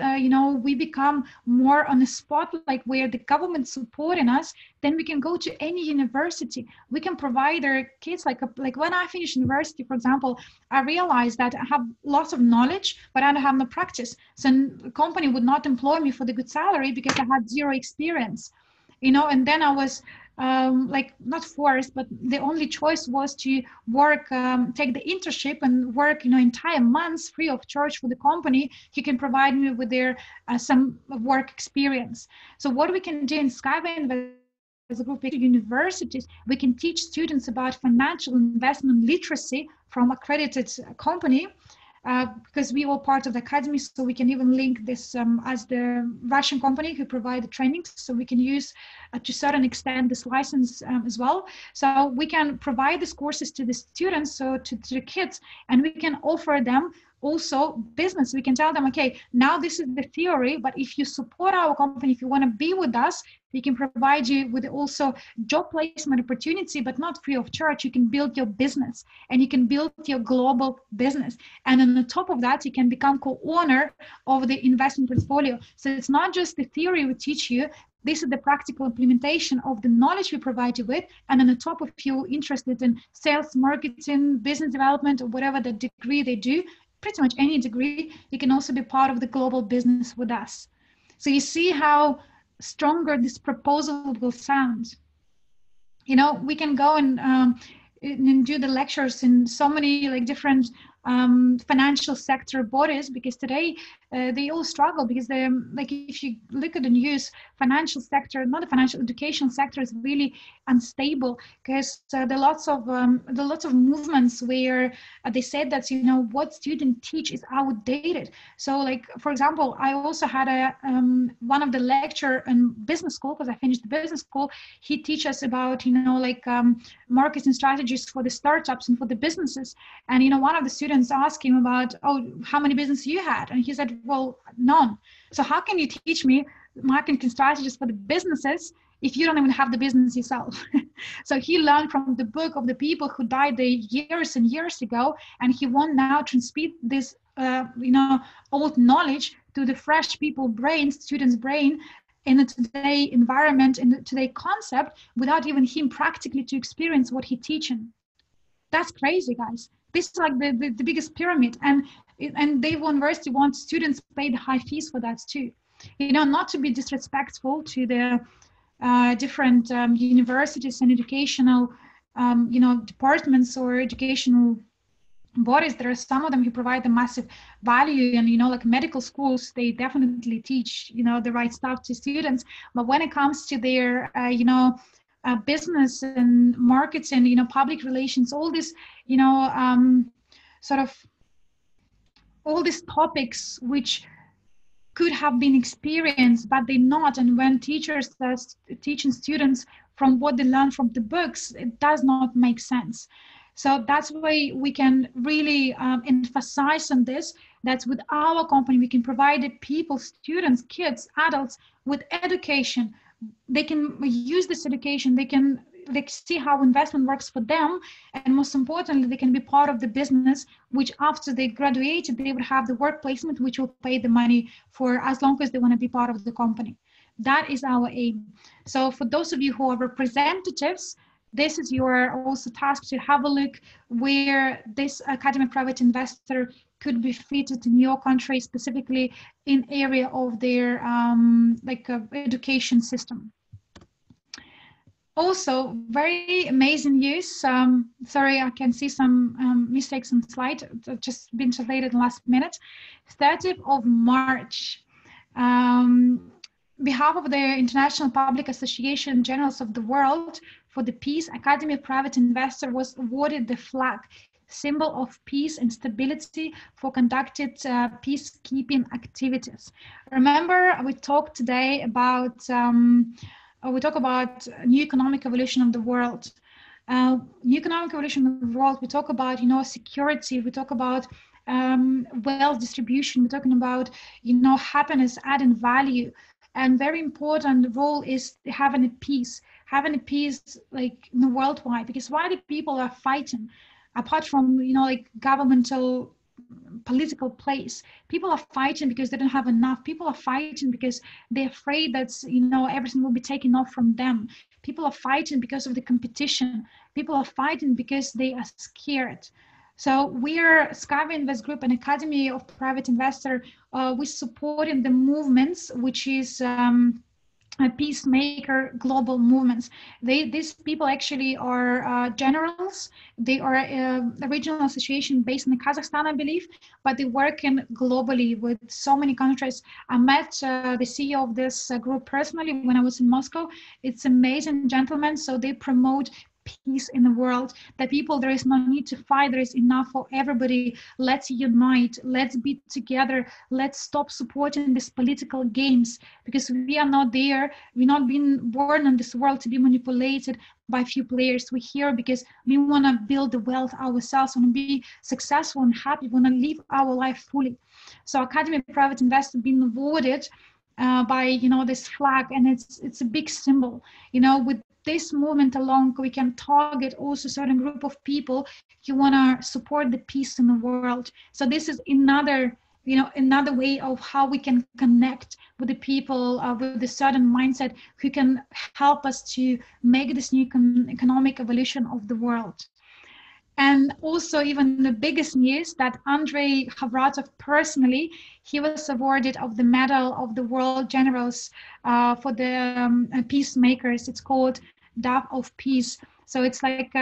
we become more on the spot, like where the government supporting us, then we can go to any university. We can provide our kids, like when I finished university, for example, I realized that I have lots of knowledge, but I don't have no practice. So the company would not employ me for the good salary because I had zero experience, and then I was not forced, but the only choice was to work, take the internship and work, entire months free of charge for the company. He can provide me with their some work experience. So what we can do in Skyway as a group of universities, we can teach students about financial investment literacy from accredited company. Because we were part of the academy, so we can even link this as the Russian company who provide the training, so we can use to a certain extent this license as well. So we can provide these courses to the students, so to the kids, and we can offer them also business. We can tell them, okay, now this is the theory, but if you support our company, if you want to be with us, we can provide you with also job placement opportunity, but not free of charge. You can build your business and you can build your global business. And on the top of that, you can become co-owner of the investment portfolio. So it's not just the theory we teach you, this is the practical implementation of the knowledge we provide you with. And on the top, if you're interested in sales, marketing, business development, or whatever the degree they do, pretty much any degree, you can also be part of the global business with us. So you see how stronger this proposal will sound. We can go and do the lectures in so many different financial sector bodies, because today they all struggle because they like, if you look at the news, financial sector, not the financial education sector, is really unstable, because there are lots of movements where they said that, you know, what students teach is outdated. So like, for example, I also had a one of the lecture in business school, because I finished the business school. He teaches about, you know, like marketing strategies for the startups and for the businesses. And, you know, one of the students asked him about, oh, how many businesses you had? And he said, well, none. So how can you teach me marketing strategies for the businesses if you don't even have the business yourself? So he learned from the book of the people who died years and years ago, and he wants now to transmit this, you know, old knowledge to the fresh people brains, students' brain, in the today environment, in the today concept, without even him practically to experience what he's teaching. That's crazy, guys. This is like the biggest pyramid, and Dave University wants students paid high fees for that too. You know, not to be disrespectful to the different universities and educational, you know, departments or educational bodies. There are some of them who provide a massive value, and, you know, like medical schools, they definitely teach, you know, the right stuff to students. But when it comes to their, you know, business and marketing, you know, public relations, all this, you know, sort of all these topics which could have been experienced, but they're not. And when teachers are teaching students from what they learn from the books, it does not make sense. So that's why we can really emphasize on this, that with our company, we can provide the people, students, kids, adults with education. They can use this education, they can like see how investment works for them, and most importantly, they can be part of the business, which after they graduated, they would have the work placement, which will pay the money for as long as they want to be part of the company. That is our aim. So for those of you who are representatives, this is your also task to have a look where this academic private investor could be fitted in your country, specifically in area of their education system. Also, very amazing news. Sorry, I can see some mistakes on the slide. It's just been translated last minute. 30th of March. Behalf of the International Public Association Generals of the World for the Peace, Academy of Private Investor was awarded the flag, symbol of peace and stability, for conducted peacekeeping activities. Remember, we talked today about we talk about new economic evolution of the world. New economic evolution of the world, we talk about, you know, security, we talk about wealth distribution, we're talking about, you know, happiness, adding value. And very important role is having a peace like, you know, worldwide, because why the people are fighting, apart from, you know, like governmental political place, people are fighting because they don't have enough. People are fighting because they're afraid that, you know, everything will be taken off from them. People are fighting because of the competition. People are fighting because they are scared. So we're Skyway Invest Group, an Academy of Private Investor. We're supporting the movements, which is a peacemaker global movements. These people actually are generals. They are a regional association based in Kazakhstan, I believe, but they work in globally with so many countries. I met the CEO of this group personally when I was in Moscow. It's amazing gentlemen. So they promote peace in the world, that people, there is no need to fight, there is enough for everybody. Let's unite, let's be together, let's stop supporting these political games, because we are not there, we're not being born in this world to be manipulated by few players. We're here because we want to build the wealth ourselves, want to be successful and happy, want to live our life fully. So Academy of Private Investor being awarded by, you know, this flag, and it's a big symbol, you know. With this movement along, we can target also certain group of people who want to support the peace in the world. So this is another, you know, another way of how we can connect with the people with a certain mindset who can help us to make this new economic evolution of the world. And also, even the biggest news, that Andrei Havratov personally, he was awarded of the Medal of the World Generals for the peacemakers. It's called Dove of Peace. So it's like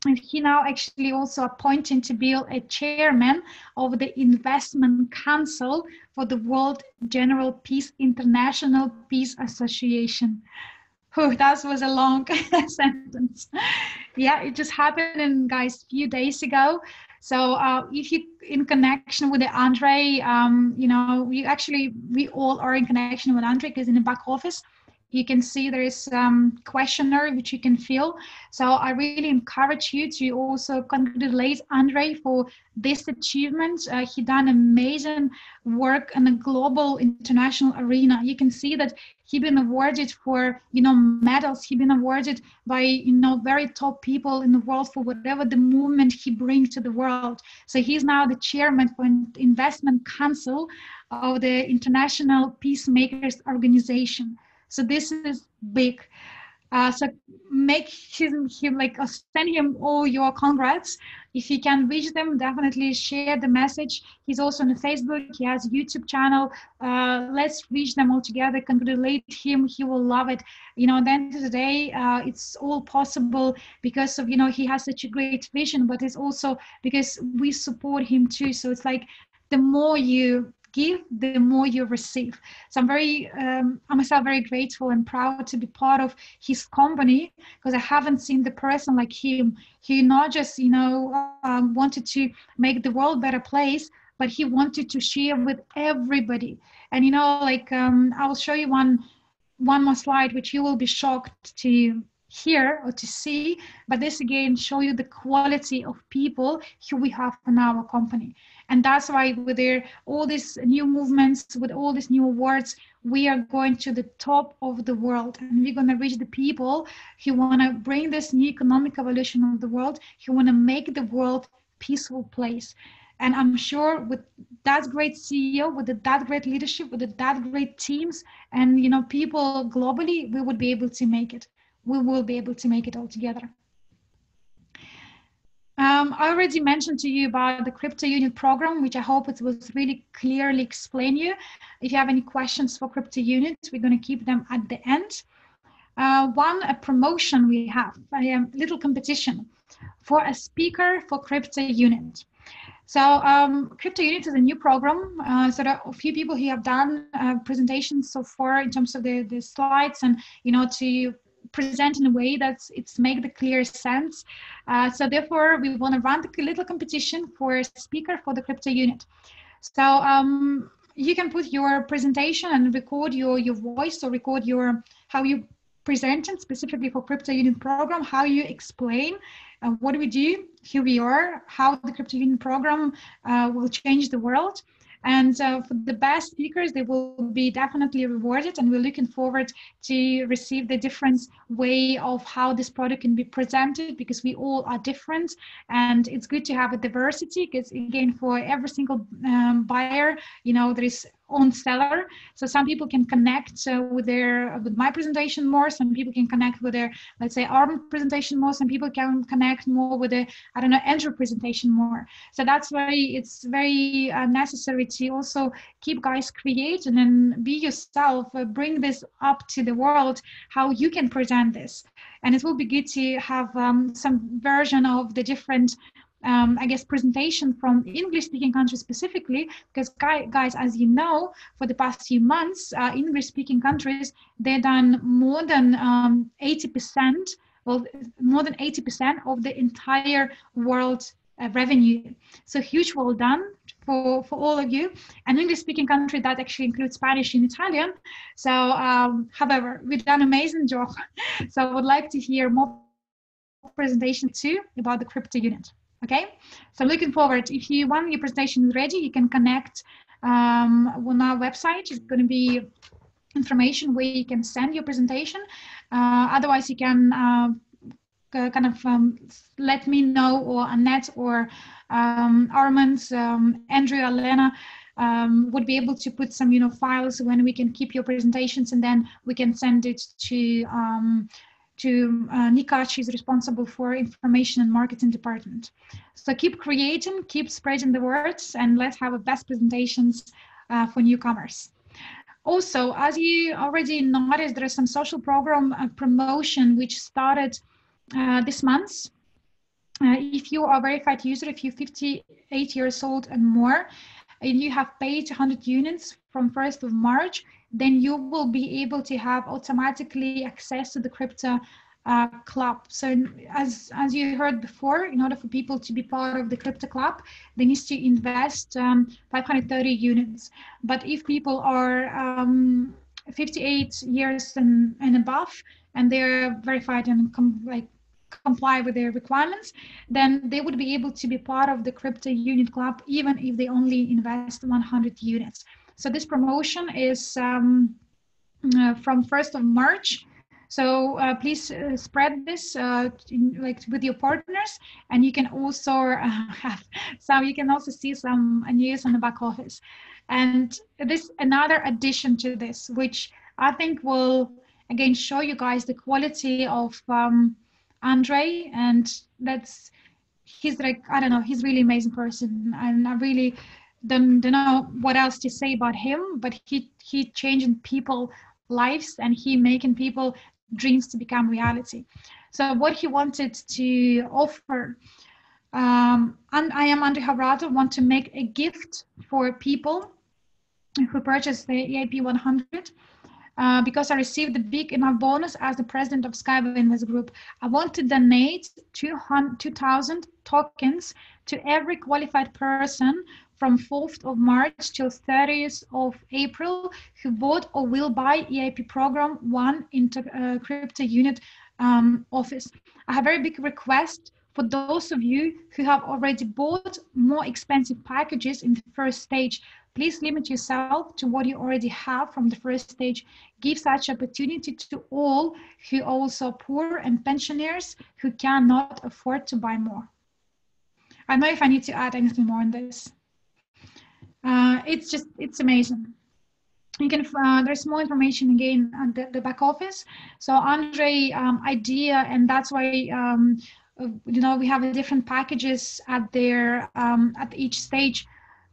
And he now actually also appointed to be a chairman of the Investment Council for the World General Peace International Peace Association. Oh, that was a long sentence. Yeah, it just happened, in, guys, a few days ago. So if you in connection with the Andre, you know, we all are in connection with Andre, because in the back office, you can see there is questionnaire which you can fill. So I really encourage you to also congratulate Andre for this achievement. He done amazing work in a global international arena. You can see that he been awarded for, you know, medals. He been awarded by, you know, very top people in the world for whatever the movement he brings to the world. So he's now the chairman for Investment Council of the International Peacemakers Organization. So this is big. So make him like send him all your congrats. If you can reach them, definitely share the message. He's also on Facebook. He has a YouTube channel. Let's reach them all together. Congratulate him. He will love it. You know, at the end of the day, it's all possible because of, you know, he has such a great vision, but it's also because we support him too. So it's like the more you give, the more you receive. So I'm myself very grateful and proud to be part of his company, because I haven't seen the person like him. He not just, you know, wanted to make the world a better place, but he wanted to share with everybody. And, you know, like I will show you one more slide, which you will be shocked to hear or to see, but this again show you the quality of people who we have in our company. And that's why with all these new movements, with all these new awards, we are going to the top of the world, and we're going to reach the people who want to bring this new economic evolution of the world, who want to make the world peaceful place. And I'm sure with that great CEO, with that great leadership, with that great teams, and, you know, people globally, we would be able to make it. We will be able to make it all together. I already mentioned to you about the Crypto Unit program, which I hope it was really clearly explained you. If you have any questions for Crypto Unit, we're going to keep them at the end. A promotion we have, a little competition for a speaker for Crypto Unit. So Crypto Unit is a new program. So there are a few people who have done presentations so far in terms of the slides, and, you know, to present in a way that it's make the clear sense. So therefore, we want to run the little competition for a speaker for the Crypto Unit. So you can put your presentation and record your voice, or record how you presented specifically for Crypto Unit program, how you explain what do we do, who we are, how the Crypto Unit program will change the world. And for the best speakers, they will be definitely rewarded, and we're looking forward to receive the different way of how this product can be presented, because we all are different, and it's good to have a diversity, because again, for every single buyer, you know, there is own seller. So some people can connect with my presentation more. Some people can connect with their, let's say, ARM presentation more. Some people can connect more with the, I don't know, Andrew presentation more. So that's why it's very necessary to also keep guys create, and then be yourself, bring this up to the world, how you can present this. And it will be good to have some version of the different I guess, presentation from English-speaking countries specifically, because guys, as you know, for the past few months, English-speaking countries, they've done more than 80%, well, more than 80% of the entire world revenue. So huge well done for all of you. And English-speaking country, that actually includes Spanish and Italian. So, however, we've done an amazing job. So I would like to hear more presentation too about the Crypto Unit. Okay, so looking forward. If you want your presentation ready, you can connect on our website. It's going to be information where you can send your presentation. Otherwise, you can kind of let me know, or Annette, or Armand, Andrea, Elena, would be able to put some, you know, files when we can keep your presentations, and then we can send it to Nika. She's responsible for information and marketing department. So keep creating, keep spreading the words, and let's have a best presentations for newcomers. Also, as you already noticed, there is some social program promotion which started this month. If you are a verified user, if you're 58 years old and more, and you have paid 100 units from 1st of March, then you will be able to have automatically access to the crypto club. So as you heard before, in order for people to be part of the crypto club, they need to invest 530 units. But if people are 58 years and above, and they're verified and comply with their requirements, then they would be able to be part of the crypto unit club, even if they only invest 100 units. So this promotion is from 1st of March. So please spread this with your partners, and you can also have some. You can also see some news on the back office, and this another addition to this, which I think will again show you guys the quality of Andre, and he's like, I don't know, he's really amazing person, and I really don't know what else to say about him, but he changing people lives, and he making people dreams to become reality. So what he wanted to offer, and I am Andre Havrata, want to make a gift for people who purchase the EIP 100. Because I received a big enough bonus as the president of Skyway Invest Group. I want to donate 2,000 tokens to every qualified person from 4th of March till 30th of April who bought or will buy EIP program 1 into crypto unit office. I have a very big request for those of you who have already bought more expensive packages in the first stage. Please limit yourself to what you already have from the first stage. Give such opportunity to all who also poor and pensioners who cannot afford to buy more. I don't know if I need to add anything more on this. It's amazing. You can, there's more information again at the back office. So Andre idea, and that's why we have different packages at each stage.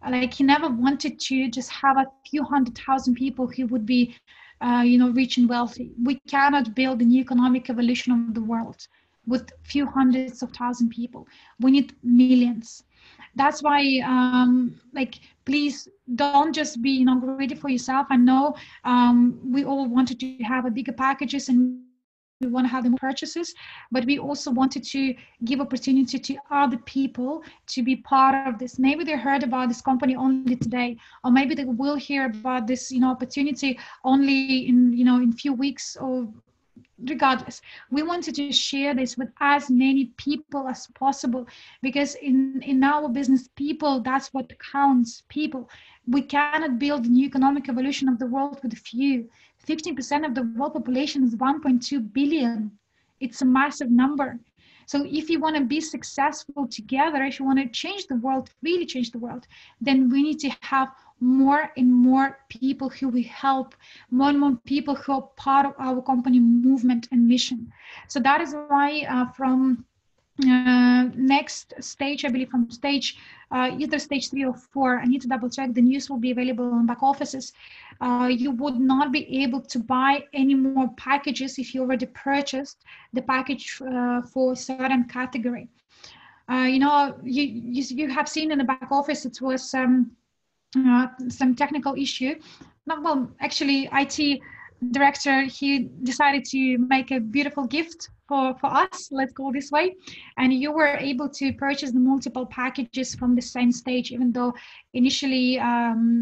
Like he never wanted to just have a few 100,000 people who would be, rich and wealthy. We cannot build a new economic evolution of the world with few hundreds of thousand people. We need millions. That's why, please don't just be, greedy for yourself. I know we all wanted to have a bigger packages and we want to have the more purchases, but we also wanted to give opportunity to other people to be part of this. Maybe they heard about this company only today, or maybe they will hear about this, opportunity only in few weeks, or regardless. We wanted to share this with as many people as possible, because in our business, people, that's what counts, people. We cannot build a new economic evolution of the world with a few. 15% of the world population is 1.2 billion. It's a massive number. So if you want to be successful together, if you want to change the world, really change the world, then we need to have more and more people who we help, more and more people who are part of our company movement and mission. So that is why from next stage, I believe from stage, either stage 3 or 4, I need to double check, the news will be available on back offices. You would not be able to buy any more packages if you already purchased the package for a certain category. You have seen in the back office, it was some technical issue. Well, actually, IT director, he decided to make a beautiful gift for us, let's go this way, and you were able to purchase the multiple packages from the same stage, even though initially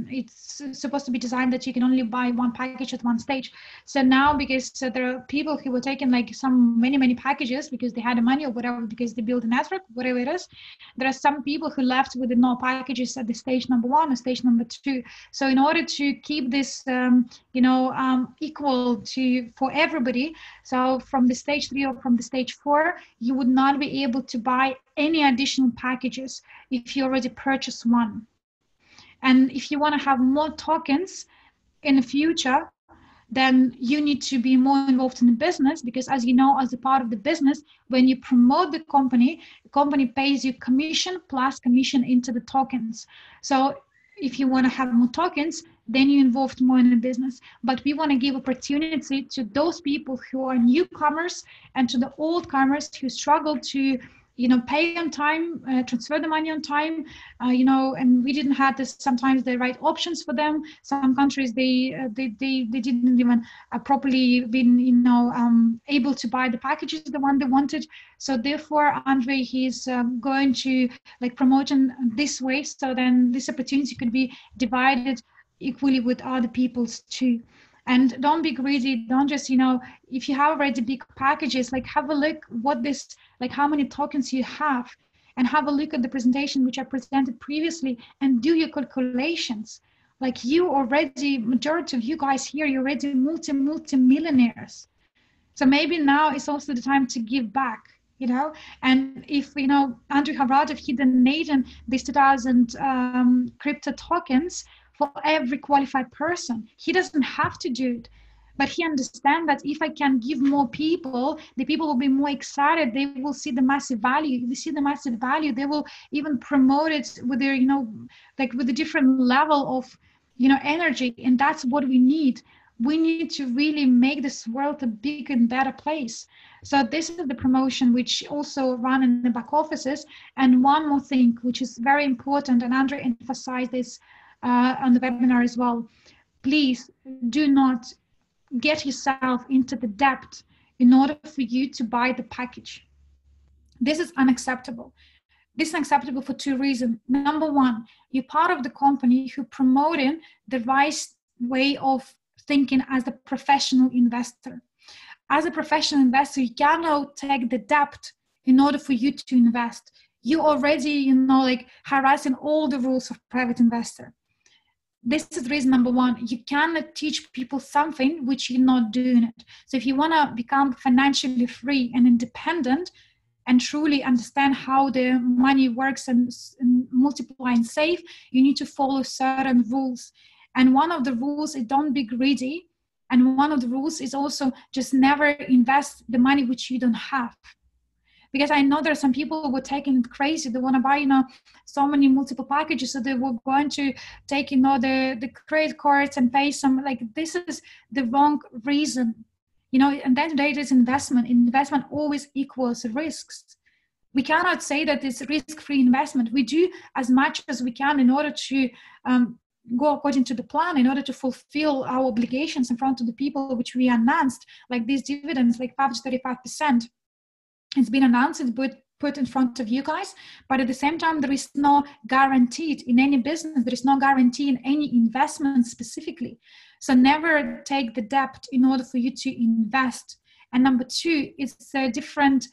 it's supposed to be designed that you can only buy one package at one stage. So now, because there are people who were taking like many packages because they had the money or whatever, because they built a network, whatever it is, there are some people who left with no packages at the stage number 1 or stage number 2. So in order to keep this equal for everybody, so from the stage 3 or from the stage 4, you would not be able to buy any additional packages if you already purchased one. And if you want to have more tokens in the future, then you need to be more involved in the business, because as you know, as a part of the business, when you promote the company pays you commission plus commission into the tokens. So if you want to have more tokens, then you're involved more in the business. But we want to give opportunity to those people who are newcomers and to the old comers who struggle to pay on time, transfer the money on time, and we didn't have this sometimes the right options for them. Some countries they didn't even properly been able to buy the packages the one they wanted. So therefore, Andre, he's going to promote in this way, so then this opportunity could be divided equally with other people's too. And don't be greedy. Don't just, if you have already big packages, have a look what this, how many tokens you have, and have a look at the presentation which I presented previously, and do your calculations. You already, majority of you guys here, you're already multi-millionaires. So maybe now is also the time to give back, and if, Andrew Havradov, he donated these 2,000 crypto tokens for every qualified person. He doesn't have to do it, but he understands that if I can give more people, the people will be more excited. They will see the massive value. If they see the massive value, they will even promote it with their, with a different level of, energy. And that's what we need. We need to really make this world a bigger and better place. So this is the promotion which also run in the back offices. And one more thing, which is very important, and Andre emphasized this on the webinar as well. Please do not get yourself into the debt in order for you to buy the package. This is unacceptable. This is unacceptable for two reasons. Number one, you're part of the company who promoting the right way of thinking as a professional investor. As a professional investor, you cannot take the debt in order for you to invest. You already, harassing all the rules of private investor. This is reason number one. You cannot teach people something which you're not doing it. So if you want to become financially free and independent and truly understand how the money works and multiply and save, you need to follow certain rules. And one of the rules is don't be greedy. And one of the rules is also just never invest the money which you don't have. Because I know there are some people who were taking it crazy. They want to buy, so many multiple packages. So they were going to take, the credit cards and pay some, this is the wrong reason. And then there is investment. Investment always equals risks. We cannot say that it's risk-free investment. We do as much as we can in order to go according to the plan, in order to fulfill our obligations in front of the people which we announced, like these dividends, 5 to 35%. It's been announced, it's put in front of you guys, but at the same time, there is no guarantee in any business, there is no guarantee in any investment specifically. So never take the debt in order for you to invest. And number two, it's a different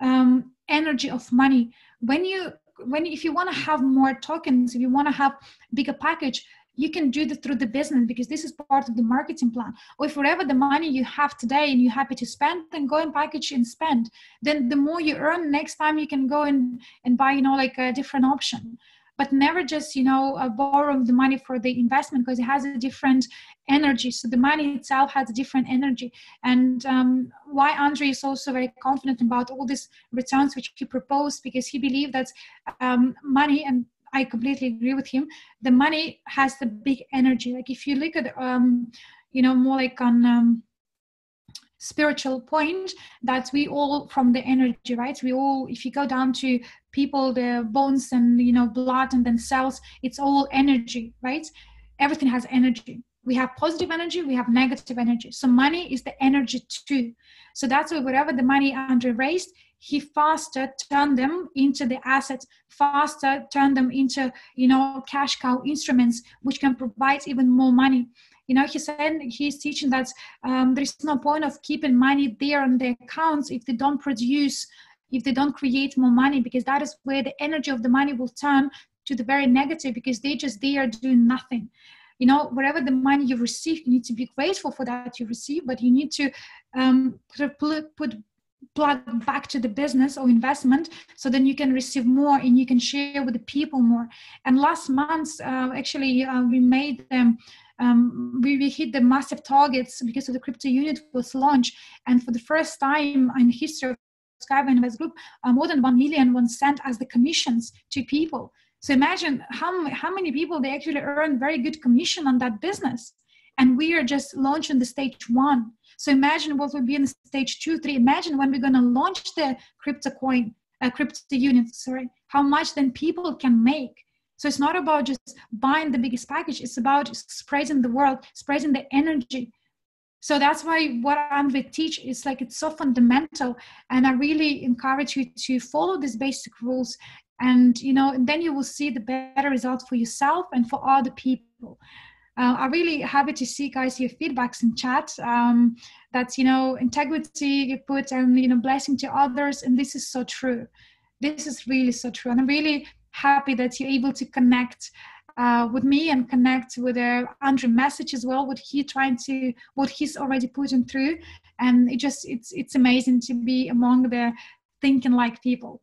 energy of money. If you want to have more tokens, if you want to have bigger package, you can do that through the business, because this is part of the marketing plan. Or if whatever the money you have today and you're happy to spend, then go and package and spend. Then the more you earn, next time you can go and buy, a different option. But never just, borrow the money for the investment, because it has a different energy. So the money itself has a different energy. And why Andre is also very confident about all these returns which he proposed, because he believed that money, and I completely agree with him, the money has the big energy. If you look at, more on spiritual point, that we all from the energy, right? We all, if you go down to people, the bones and, blood and then cells, it's all energy, right? Everything has energy. We have positive energy, we have negative energy. So money is the energy too. So that's why whatever the money Andre raised, he faster turned them into the assets, faster turned them into, cash cow instruments, which can provide even more money. He said he's teaching that there is no point of keeping money there on the accounts if they don't produce, if they don't create more money, because that is where the energy of the money will turn to the very negative, because they just there doing nothing. Whatever the money you receive, you need to be grateful for that you receive, but you need to put plug back to the business or investment, so then you can receive more and you can share with the people more. And last month, we made them, we hit the massive targets because of the crypto unit was launched. And for the first time in the history of Skyway Invest Group, more than 1 million was sent as the commissions to people. So imagine how many people they actually earn very good commission on that business. And we are just launching the stage 1. So imagine what will be in stage 2, 3. Imagine when we're going to launch the crypto coin. crypto units, sorry, how much then people can make. So it's not about just buying the biggest package, it's about spreading the world, spreading the energy. So that's why what Andre teach is like, it's so fundamental. And I really encourage you to follow these basic rules. And, you know, and then you will see the better results for yourself and for other people. I'm really happy to see, guys, your feedbacks in chat. That's, you know, integrity you put, and, you know, blessing to others. And this is so true. This is really so true. And I'm really happy that you're able to connect with me and connect with Andre message as well, what he's already putting through. And it's amazing to be among the thinking like people.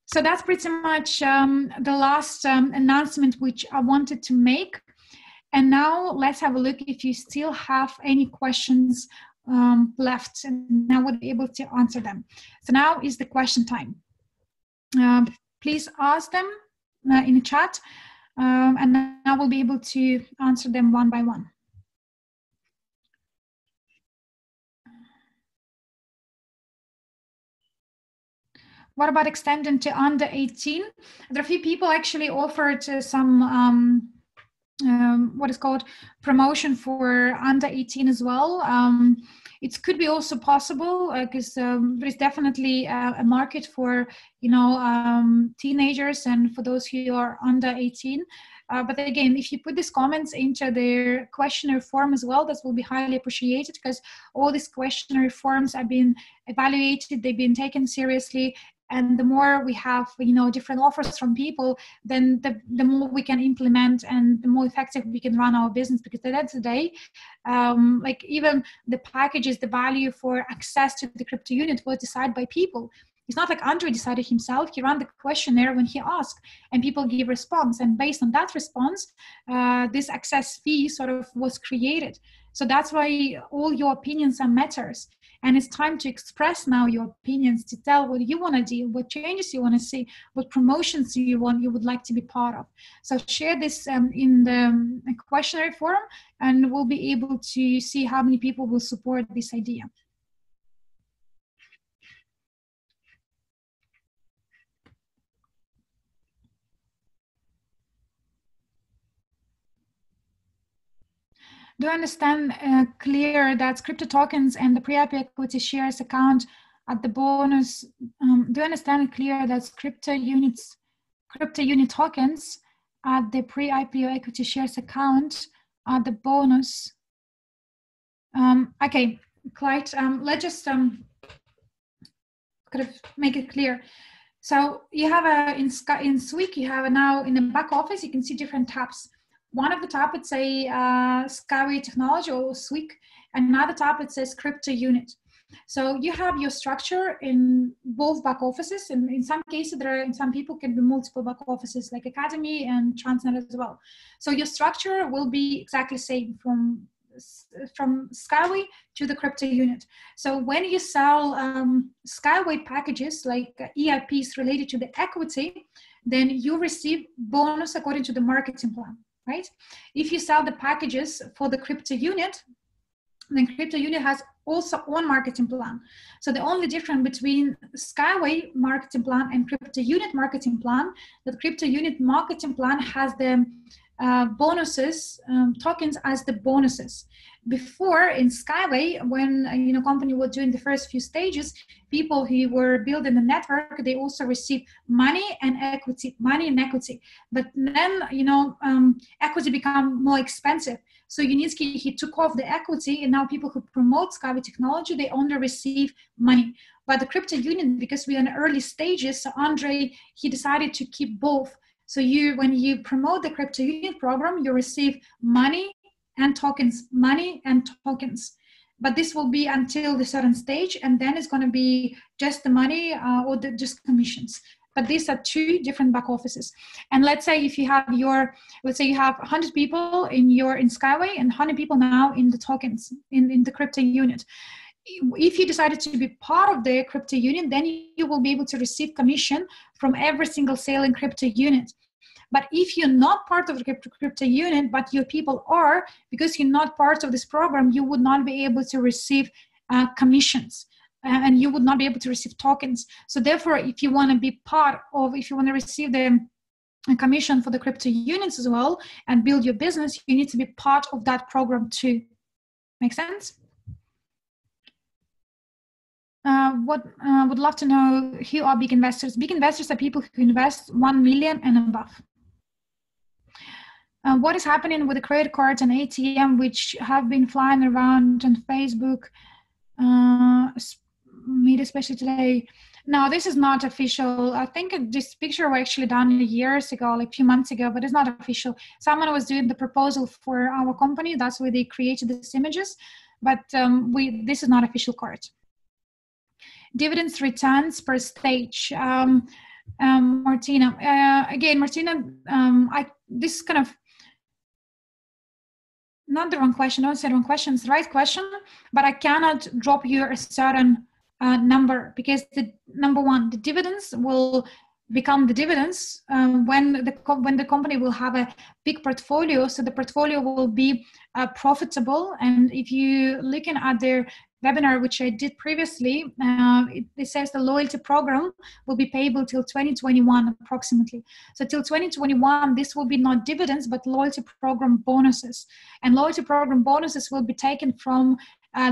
So that's pretty much the last announcement which I wanted to make. And now let's have a look if you still have any questions left, and I would be able to answer them. So now is the question time. Please ask them in the chat, and I will be able to answer them one by one. What about extending to under 18? There are a few people actually offered some what is called promotion for under 18 as well. It could be also possible because there is definitely a market for, you know, teenagers and for those who are under 18. But again, if you put these comments into the questionnaire form as well, that will be highly appreciated, because all these questionnaire forms have been evaluated, they've been taken seriously. And the more we have, you know, different offers from people, then the more we can implement and the more effective we can run our business. Because at the end of the day, like even the packages, the value for access to the crypto unit was decided by people. It's not like Andre decided himself. He ran the questionnaire when he asked, and people give response. And based on that response, this access fee sort of was created. So that's why all your opinions are matters. And it's time to express now your opinions, to tell what you want to do, what changes you want to see, what promotions you would like to be part of. So share this in the questionnaire forum, and we'll be able to see how many people will support this idea. Do I understand clear that crypto tokens and the pre-IPO equity shares account at the bonus? Do I understand clear that crypto unit tokens at the pre-IPO equity shares account at the bonus? Okay, Clyde, let's just kind of make it clear. So you have in SWIG, you have now in the back office, you can see different tabs. One of the tab, it say SWIG technology or SWIG, and another tab, it says crypto unit. So you have your structure in both back offices, and in some cases, in some people can be multiple back offices like Academy and Transnet as well. So your structure will be exactly the same from Skyway to the crypto unit. So when you sell Skyway packages like EIPs related to the equity, then you receive bonus according to the marketing plan. Right? If you sell the packages for the crypto unit, then crypto unit has also own marketing plan. So the only difference between Skyway marketing plan and crypto unit marketing plan, that crypto unit marketing plan has the bonuses, tokens as the bonuses. Before in Skyway, when company was doing the first few stages, people who were building the network, they also received money and equity. But then equity become more expensive. So Unitsky, he took off the equity, and now people who promote Skyway technology, they only receive money. But the crypto union, because we're in early stages, so Andre, he decided to keep both. So when you promote the crypto union program, you receive money and tokens, But this will be until the certain stage, and then it's going to be just the money or just commissions. But these are two different back offices. And let's say if you have let's say you have 100 people in Skyway and 100 people now in the tokens, in the crypto unit. If you decided to be part of the crypto union, then you will be able to receive commission from every single sale in crypto unit. But if you're not part of the crypto unit, but your people are, because you're not part of this program, you would not be able to receive commissions. and you would not be able to receive tokens. So therefore, if you want to be part of, if you want to receive the commission for the crypto unions as well and build your business, you need to be part of that program too. Make sense? Would love to know who are big investors. Big investors are people who invest 1 million and above. What is happening with the credit cards and ATM, which have been flying around on Facebook, media especially today? No, this is not official. I think this picture was actually done years ago, like a few months ago, but it's not official. Someone was doing the proposal for our company. That's why they created these images. But this is not official card. Dividends returns per stage. Martina, again, Martina, this is kind of not the wrong question. Don't say the wrong question. It's the right question, but I cannot drop you a certain number because number one, the dividends will become the dividends when the company will have a big portfolio. So the portfolio will be profitable. And if you looking at their webinar, which I did previously, it says the loyalty program will be payable till 2021 approximately. So till 2021, this will be not dividends, but loyalty program bonuses. And loyalty program bonuses will be taken from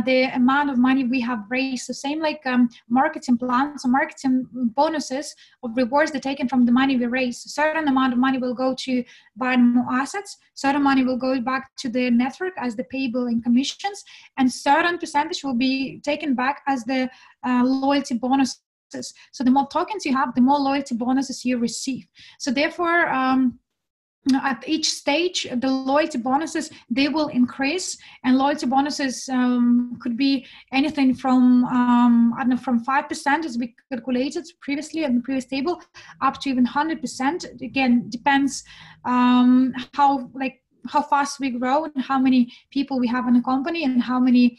the amount of money we have raised. So same like marketing plans or marketing bonuses of rewards, they're taken from the money we raised. A certain amount of money will go to buying more assets, certain money will go back to the network as the payable in commissions, and certain percentage will be taken back as the loyalty bonuses. So the more tokens you have, the more loyalty bonuses you receive. So therefore, at each stage, the loyalty bonuses, they will increase, and loyalty bonuses could be anything from, I don't know, from 5% as we calculated previously in the previous table, up to even 100%. Again, depends how fast we grow and how many people we have in a company and how many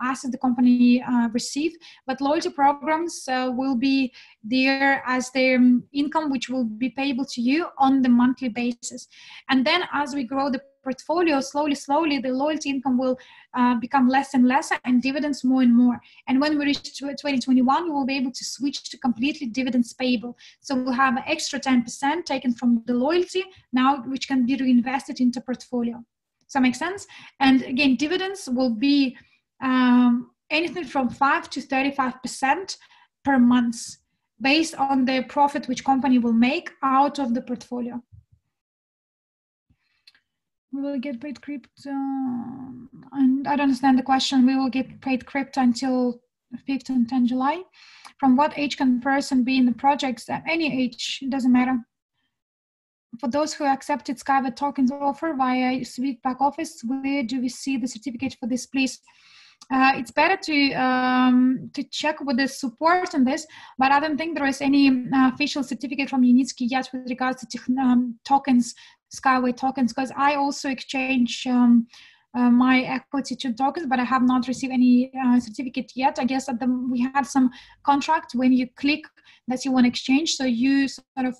assets the company receive. But loyalty programs will be there as their income, which will be payable to you on the monthly basis. And then as we grow the portfolio, slowly, the loyalty income will become less and less and dividends more and more. And when we reach 2021, we will be able to switch to completely dividends payable. So we'll have an extra 10% taken from the loyalty now, which can be reinvested into portfolio. Does that make sense? And again, dividends will be anything from 5 to 35% per month based on the profit which company will make out of the portfolio. We will get paid crypto, and I don't understand the question. We will get paid crypto until 5th and 10th July. From what age can a person be in the projects? At any age, it doesn't matter. For those who accepted Skyward tokens offer via SWIG back office, where do we see the certificate for this, please? It's better to check with the support on this, but I don't think there is any official certificate from Unitsky yet with regards to tokens, Skyway tokens, because I also exchange my equity to tokens, but I have not received any certificate yet. I guess we had some contract when you click that you want to exchange, so you sort of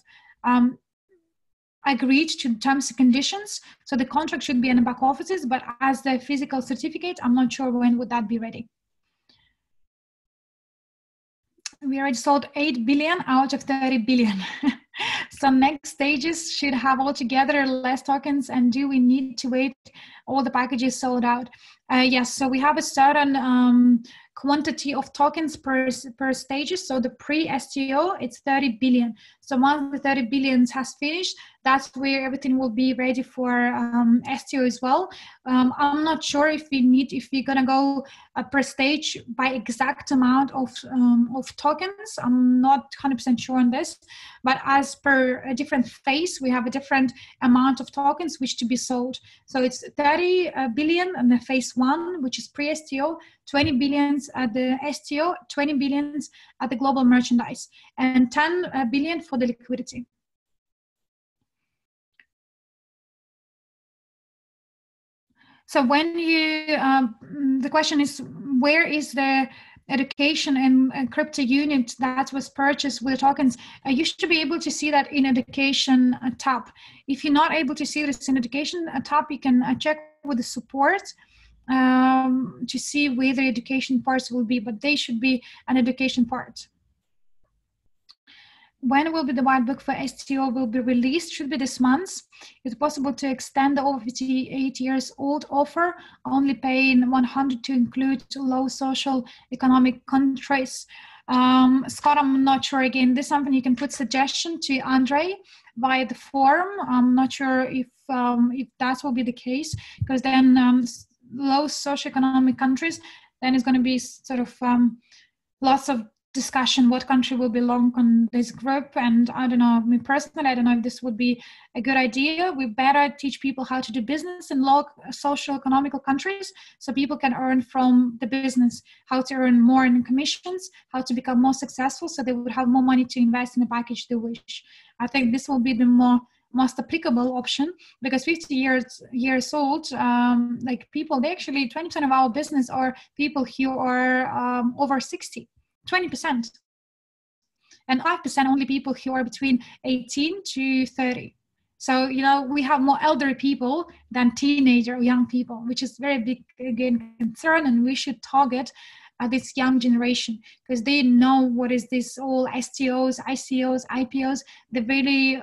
agreed to terms and conditions. So the contract should be in the back offices, but as the physical certificate, I'm not sure when would that be ready. We already sold 8 billion out of 30 billion. So next stages should have altogether less tokens, and do we need to wait all the packages sold out? Yes, so we have a certain quantity of tokens per stages. So the pre-STO, it's 30 billion. So once the 30 billion has finished, that's where everything will be ready for STO as well. I'm not sure if we're gonna go per stage by exact amount of tokens. I'm not 100% sure on this, but as per a different phase, we have a different amount of tokens which to be sold. So it's 30 billion in the phase 1, which is pre-STO, 20 billions at the STO, 20 billions at the global merchandise, and 10 billion for the liquidity. So when you, the question is, where is the education and crypto unit that was purchased with tokens? You should be able to see that in education tab. If you're not able to see this in education tab, you can check with the support to see where the education parts will be, but they should be an education part. When will be the white book for STO will be released? Should be this month. It's possible to extend the over 58 years old offer, only paying 100 to include low social economic countries. Scott, I'm not sure. Again, this is something you can put suggestion to Andre via the forum. I'm not sure if that will be the case, because then low socioeconomic countries, then it's going to be sort of lots of discussion what country will belong on this group. And I don't know, me personally, I don't know if this would be a good idea. We better teach people how to do business in low social economical countries, so people can earn from the business, how to earn more in commissions, how to become more successful, so they would have more money to invest in the package they wish. I think this will be the most applicable option, because 50 years old, like people, they actually 20% of our business are people who are over 60. 20%, and 5% only people who are between 18 to 30. So, you know, we have more elderly people than teenager or young people, which is very big, again, concern, and we should target this young generation, because they know what is this all STOs, ICOs, IPOs. They're really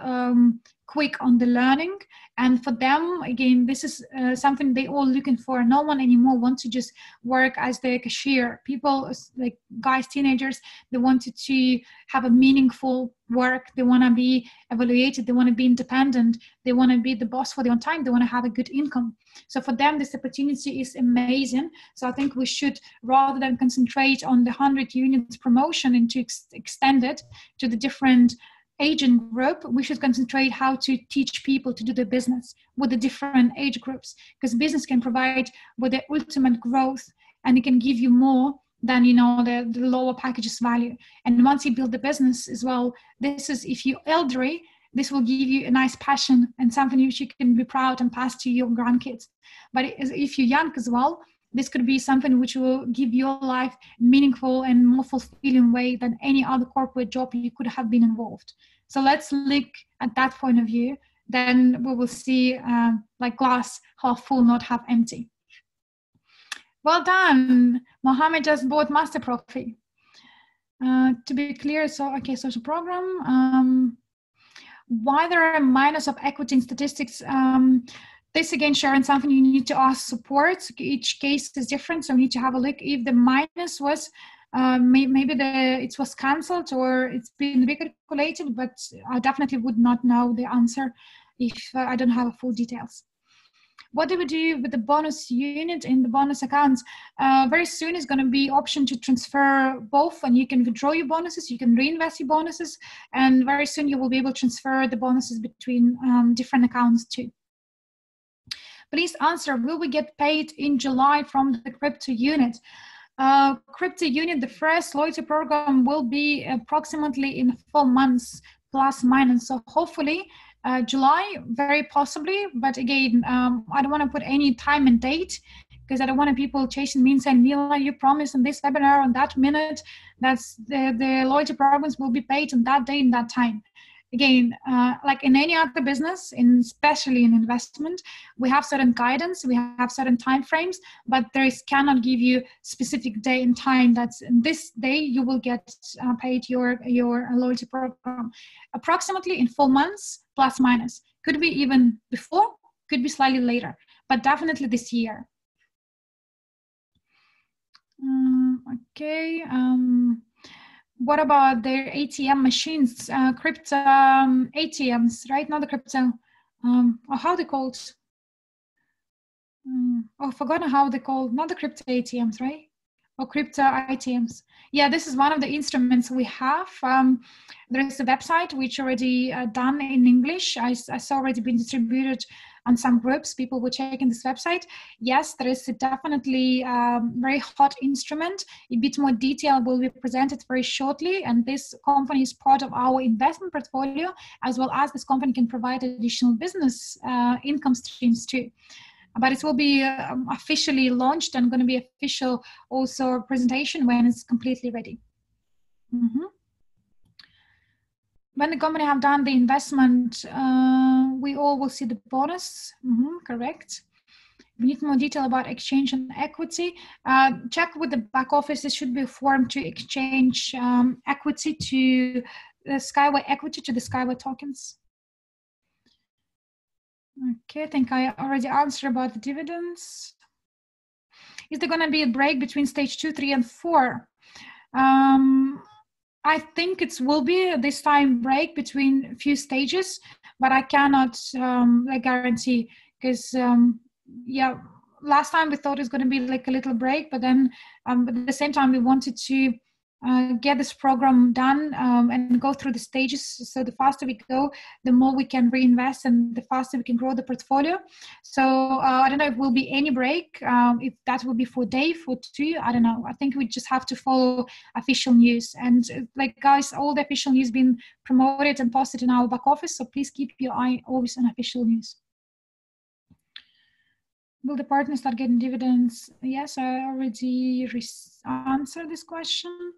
quick on the learning, and for them, again, this is something they all looking for. No one anymore wants to just work as the cashier. People, like guys, teenagers, they wanted to have a meaningful work. They want to be evaluated. They want to be independent. They want to be the boss for their own time. They want to have a good income. So for them, this opportunity is amazing. So I think we should, rather than concentrate on the 100 units promotion and to extend it to the different agent group, we should concentrate how to teach people to do the business with the different age groups, because business can provide with the ultimate growth, and it can give you more than, you know, the lower packages value. And once you build the business as well, this is, if you're elderly, this will give you a nice passion and something which you can be proud and pass to your grandkids. But if you're young as well, this could be something which will give your life meaningful and more fulfilling way than any other corporate job you could have been involved. So let's look at that point of view. Then we will see like glass half full, not half empty. Well done. Mohammed just bought Master Profi. To be clear, so okay, social program. Why there are minus of equity in statistics? This again, Sharon, something you need to ask support. Each case is different, so we need to have a look. If the minus was maybe it was cancelled or it's been recalculated, but I definitely would not know the answer if I don't have full details. What do we do with the bonus unit in the bonus accounts? Very soon is going to be option to transfer both, and you can withdraw your bonuses, you can reinvest your bonuses, and very soon you will be able to transfer the bonuses between different accounts too. Please answer, will we get paid in July from the crypto unit? Crypto unit, the first loyalty program will be approximately in 4 months, plus minus. So hopefully July, very possibly. But again, I don't want to put any time and date, because I don't want people chasing me and saying, Mila, you promised in this webinar on that minute, that's the loyalty programs will be paid on that day and that time. Again, like in any other business, especially in investment, we have certain guidance, we have certain time frames, but cannot give you specific day and time that's in this day you will get paid your loyalty program. Approximately in 4 months, plus minus. Could be even before, could be slightly later, but definitely this year. Okay. What about their ATM machines, crypto ATMs, right? Not the crypto, or how they called? Oh, forgotten how they called, not the crypto ATMs, right? Or crypto ATMs. Yeah, this is one of the instruments we have. There is a website which already done in English. I saw already been distributed on some groups. People were checking this website. Yes, there is definitely a very hot instrument. A bit more detail will be presented very shortly. And this company is part of our investment portfolio, as well as this company can provide additional business income streams too. But it will be officially launched and going to be official also presentation when it's completely ready. When the company have done the investment, we all will see the bonus. Correct. We need more detail about exchange and equity. Check with the back office. There should be a form to exchange equity to the Skyway equity to the Skyway tokens. Okay, I think I already answered about the dividends. Is there going to be a break between stage 2, 3, and 4? I think it will be this time break between a few stages, but I cannot like guarantee, because yeah, last time we thought it was going to be like a little break, but then but at the same time we wanted to get this program done and go through the stages. So the faster we go, the more we can reinvest and the faster we can grow the portfolio. So I don't know if will be any break, if that will be for day, for 2, I don't know. I think we just have to follow official news. And like guys, all the official news been promoted and posted in our back office. So please keep your eye always on official news. Will the partners start getting dividends? Yes, I already answered this question.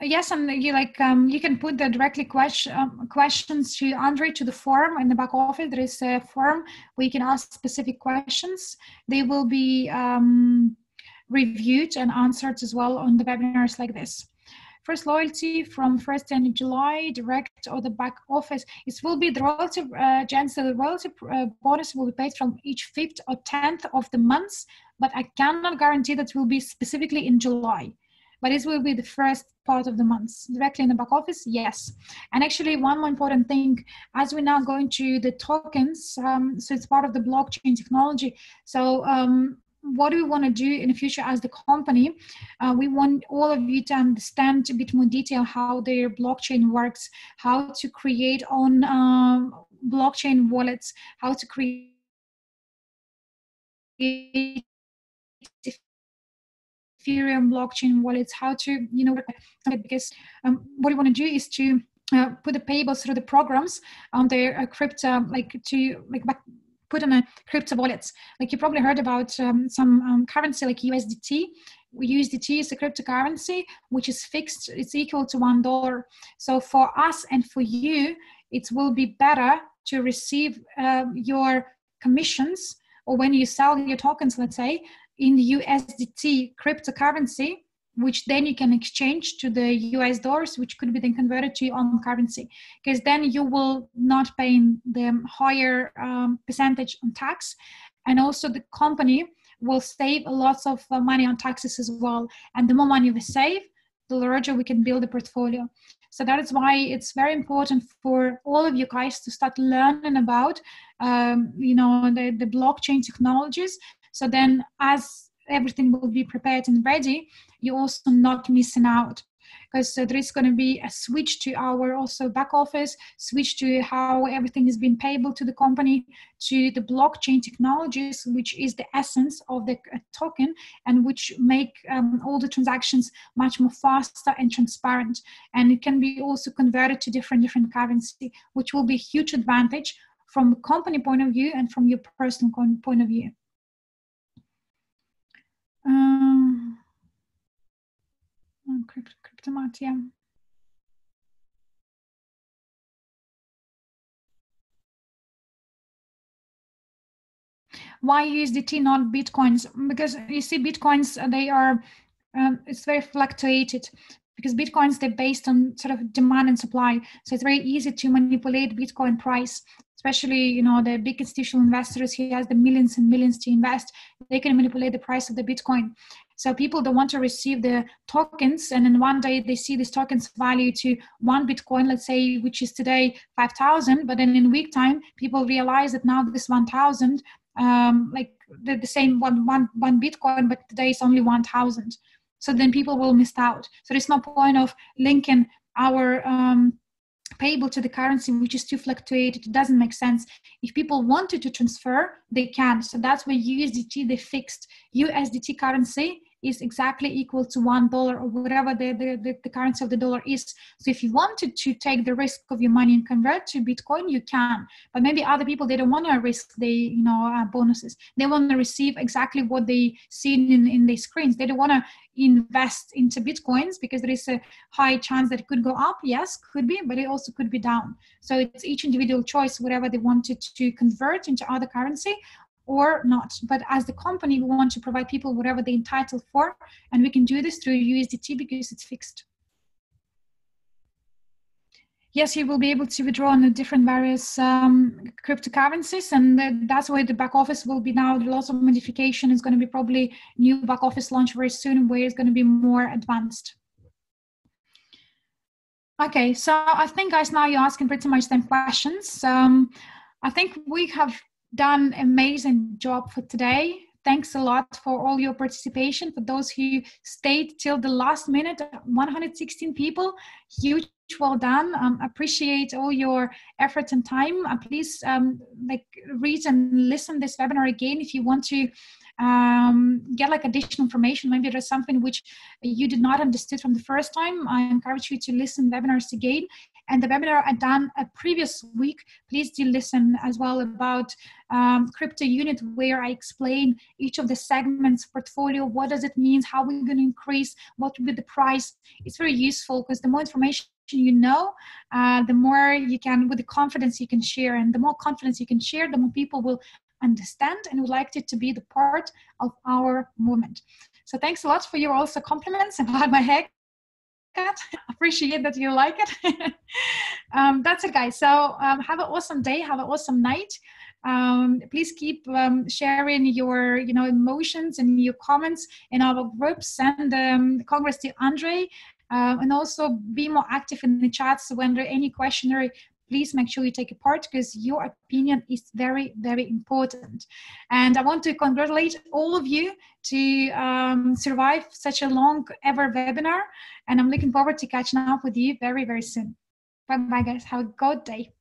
Yes, and you you can put the directly questions to Andre to the forum in the back office. There is a forum where you can ask specific questions. They will be reviewed and answered as well on the webinars like this. First loyalty from 1st of July, direct or the back office. It will be the relative, Jens, the relative bonus will be paid from each 5th or 10th of the month, but I cannot guarantee that it will be specifically in July. But this will be the first part of the month. Directly in the back office, yes. And actually one more important thing, as we now go into the tokens, so it's part of the blockchain technology. So what do we want to do in the future as the company? We want all of you to understand a bit more detail how their blockchain works, how to create on blockchain wallets, how to create Ethereum blockchain wallets, how to, because what we want to do is to put the payables through the programs on their crypto, put on a crypto wallets. Like you probably heard about some currency like USDT. USDT is a cryptocurrency which is fixed. It's equal to $1. So for us and for you, it will be better to receive your commissions, or when you sell your tokens, let's say, in the USDT cryptocurrency, which then you can exchange to the US dollars, which could be then converted to your own currency. Because then you will not pay the higher percentage on tax. And also the company will save a lot of money on taxes as well. And the more money we save, the larger we can build a portfolio. So that is why it's very important for all of you guys to start learning about, the blockchain technologies. So then as everything will be prepared and ready, you're also not missing out. Because there is going to be a switch to our also back office, switch to how everything is being payable to the company, to the blockchain technologies, which is the essence of the token and which make all the transactions much more faster and transparent. And it can be also converted to different currency, which will be a huge advantage from a company point of view and from your personal point of view. Cryptomat, yeah. Why USDT, not Bitcoins? Because you see, Bitcoins, they are, it's very fluctuated. Because Bitcoins, they're based on sort of demand and supply. So it's very easy to manipulate Bitcoin price, especially, the big institutional investors who has the millions and millions to invest. They can manipulate the price of the Bitcoin. So people don't want to receive the tokens, and then one day they see this token's value to 1 Bitcoin, let's say, which is today 5,000, but then in a week time, people realize that now this 1,000, like the same one Bitcoin, but today it's only 1,000. So then people will miss out. So there's no point of linking our payable to the currency, which is too fluctuated. It doesn't make sense. If people wanted to transfer, they can. So that's where USDT, they fixed USDT currency is exactly equal to $1 or whatever the currency of the dollar is. So if you wanted to take the risk of your money and convert to Bitcoin, you can. But maybe other people, they don't want to risk the bonuses. They want to receive exactly what they see in their screens. They don't want to invest into Bitcoins because there is a high chance that it could go up. Yes, could be, but it also could be down. So it's each individual choice, whatever they wanted to convert into other currency or not. But as the company, we want to provide people whatever they're entitled for, and we can do this through USDT because it's fixed. Yes, you will be able to withdraw on the different various cryptocurrencies, and that's why the back office will be now. Lots of modification. It's going to be probably new back office launch very soon, where it's going to be more advanced. Okay, so I think, guys, now you're asking pretty much them questions. I think we have done an amazing job for today. Thanks a lot for all your participation. For those who stayed till the last minute, 116 people, huge well done. Appreciate all your effort and time. Please read and listen this webinar again if you want to get additional information. Maybe there's something which you did not understood from the first time. I encourage you to listen webinars again. And the webinar I done a previous week, please do listen as well about crypto unit, where I explain each of the segments portfolio. What does it mean? How we're going to increase? What will be the price? It's very useful because the more information you know, the more you can, with the confidence you can share, and the more confidence you can share, the more people will understand and would like it to be the part of our movement. So thanks a lot for your also compliments about my haircut. Appreciate that you like it. That's it, guys. So have an awesome day, have an awesome night. Please keep sharing your emotions and your comments in our groups. Send congrats to Andre, and also be more active in the chats. When there are any questions, please make sure you take a part, because your opinion is very, very important. And I want to congratulate all of you to survive such a long ever webinar. And I'm looking forward to catching up with you very, very soon. Bye-bye, guys. Have a good day.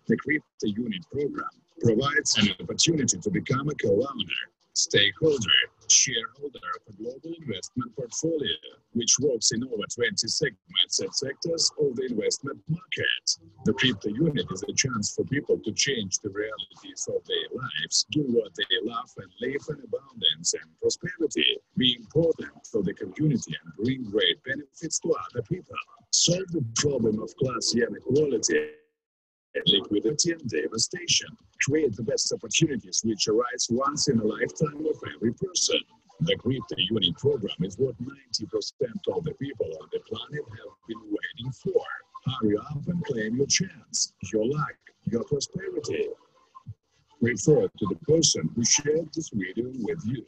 The Crypto Unit program provides an opportunity to become a co-owner, stakeholder, shareholder of a global investment portfolio, which works in over 20 segments and sectors of the investment market. The Crypto Unit is a chance for people to change the realities of their lives, do what they love, and live in abundance and prosperity, be important for the community and bring great benefits to other people. Solve the problem of class inequality, liquidity and devastation. Create the best opportunities which arise once in a lifetime of every person. The Crypto Unit program is what 90% of the people on the planet have been waiting for. Hurry up and claim your chance, your luck, your prosperity. Refer to the person who shared this video with you.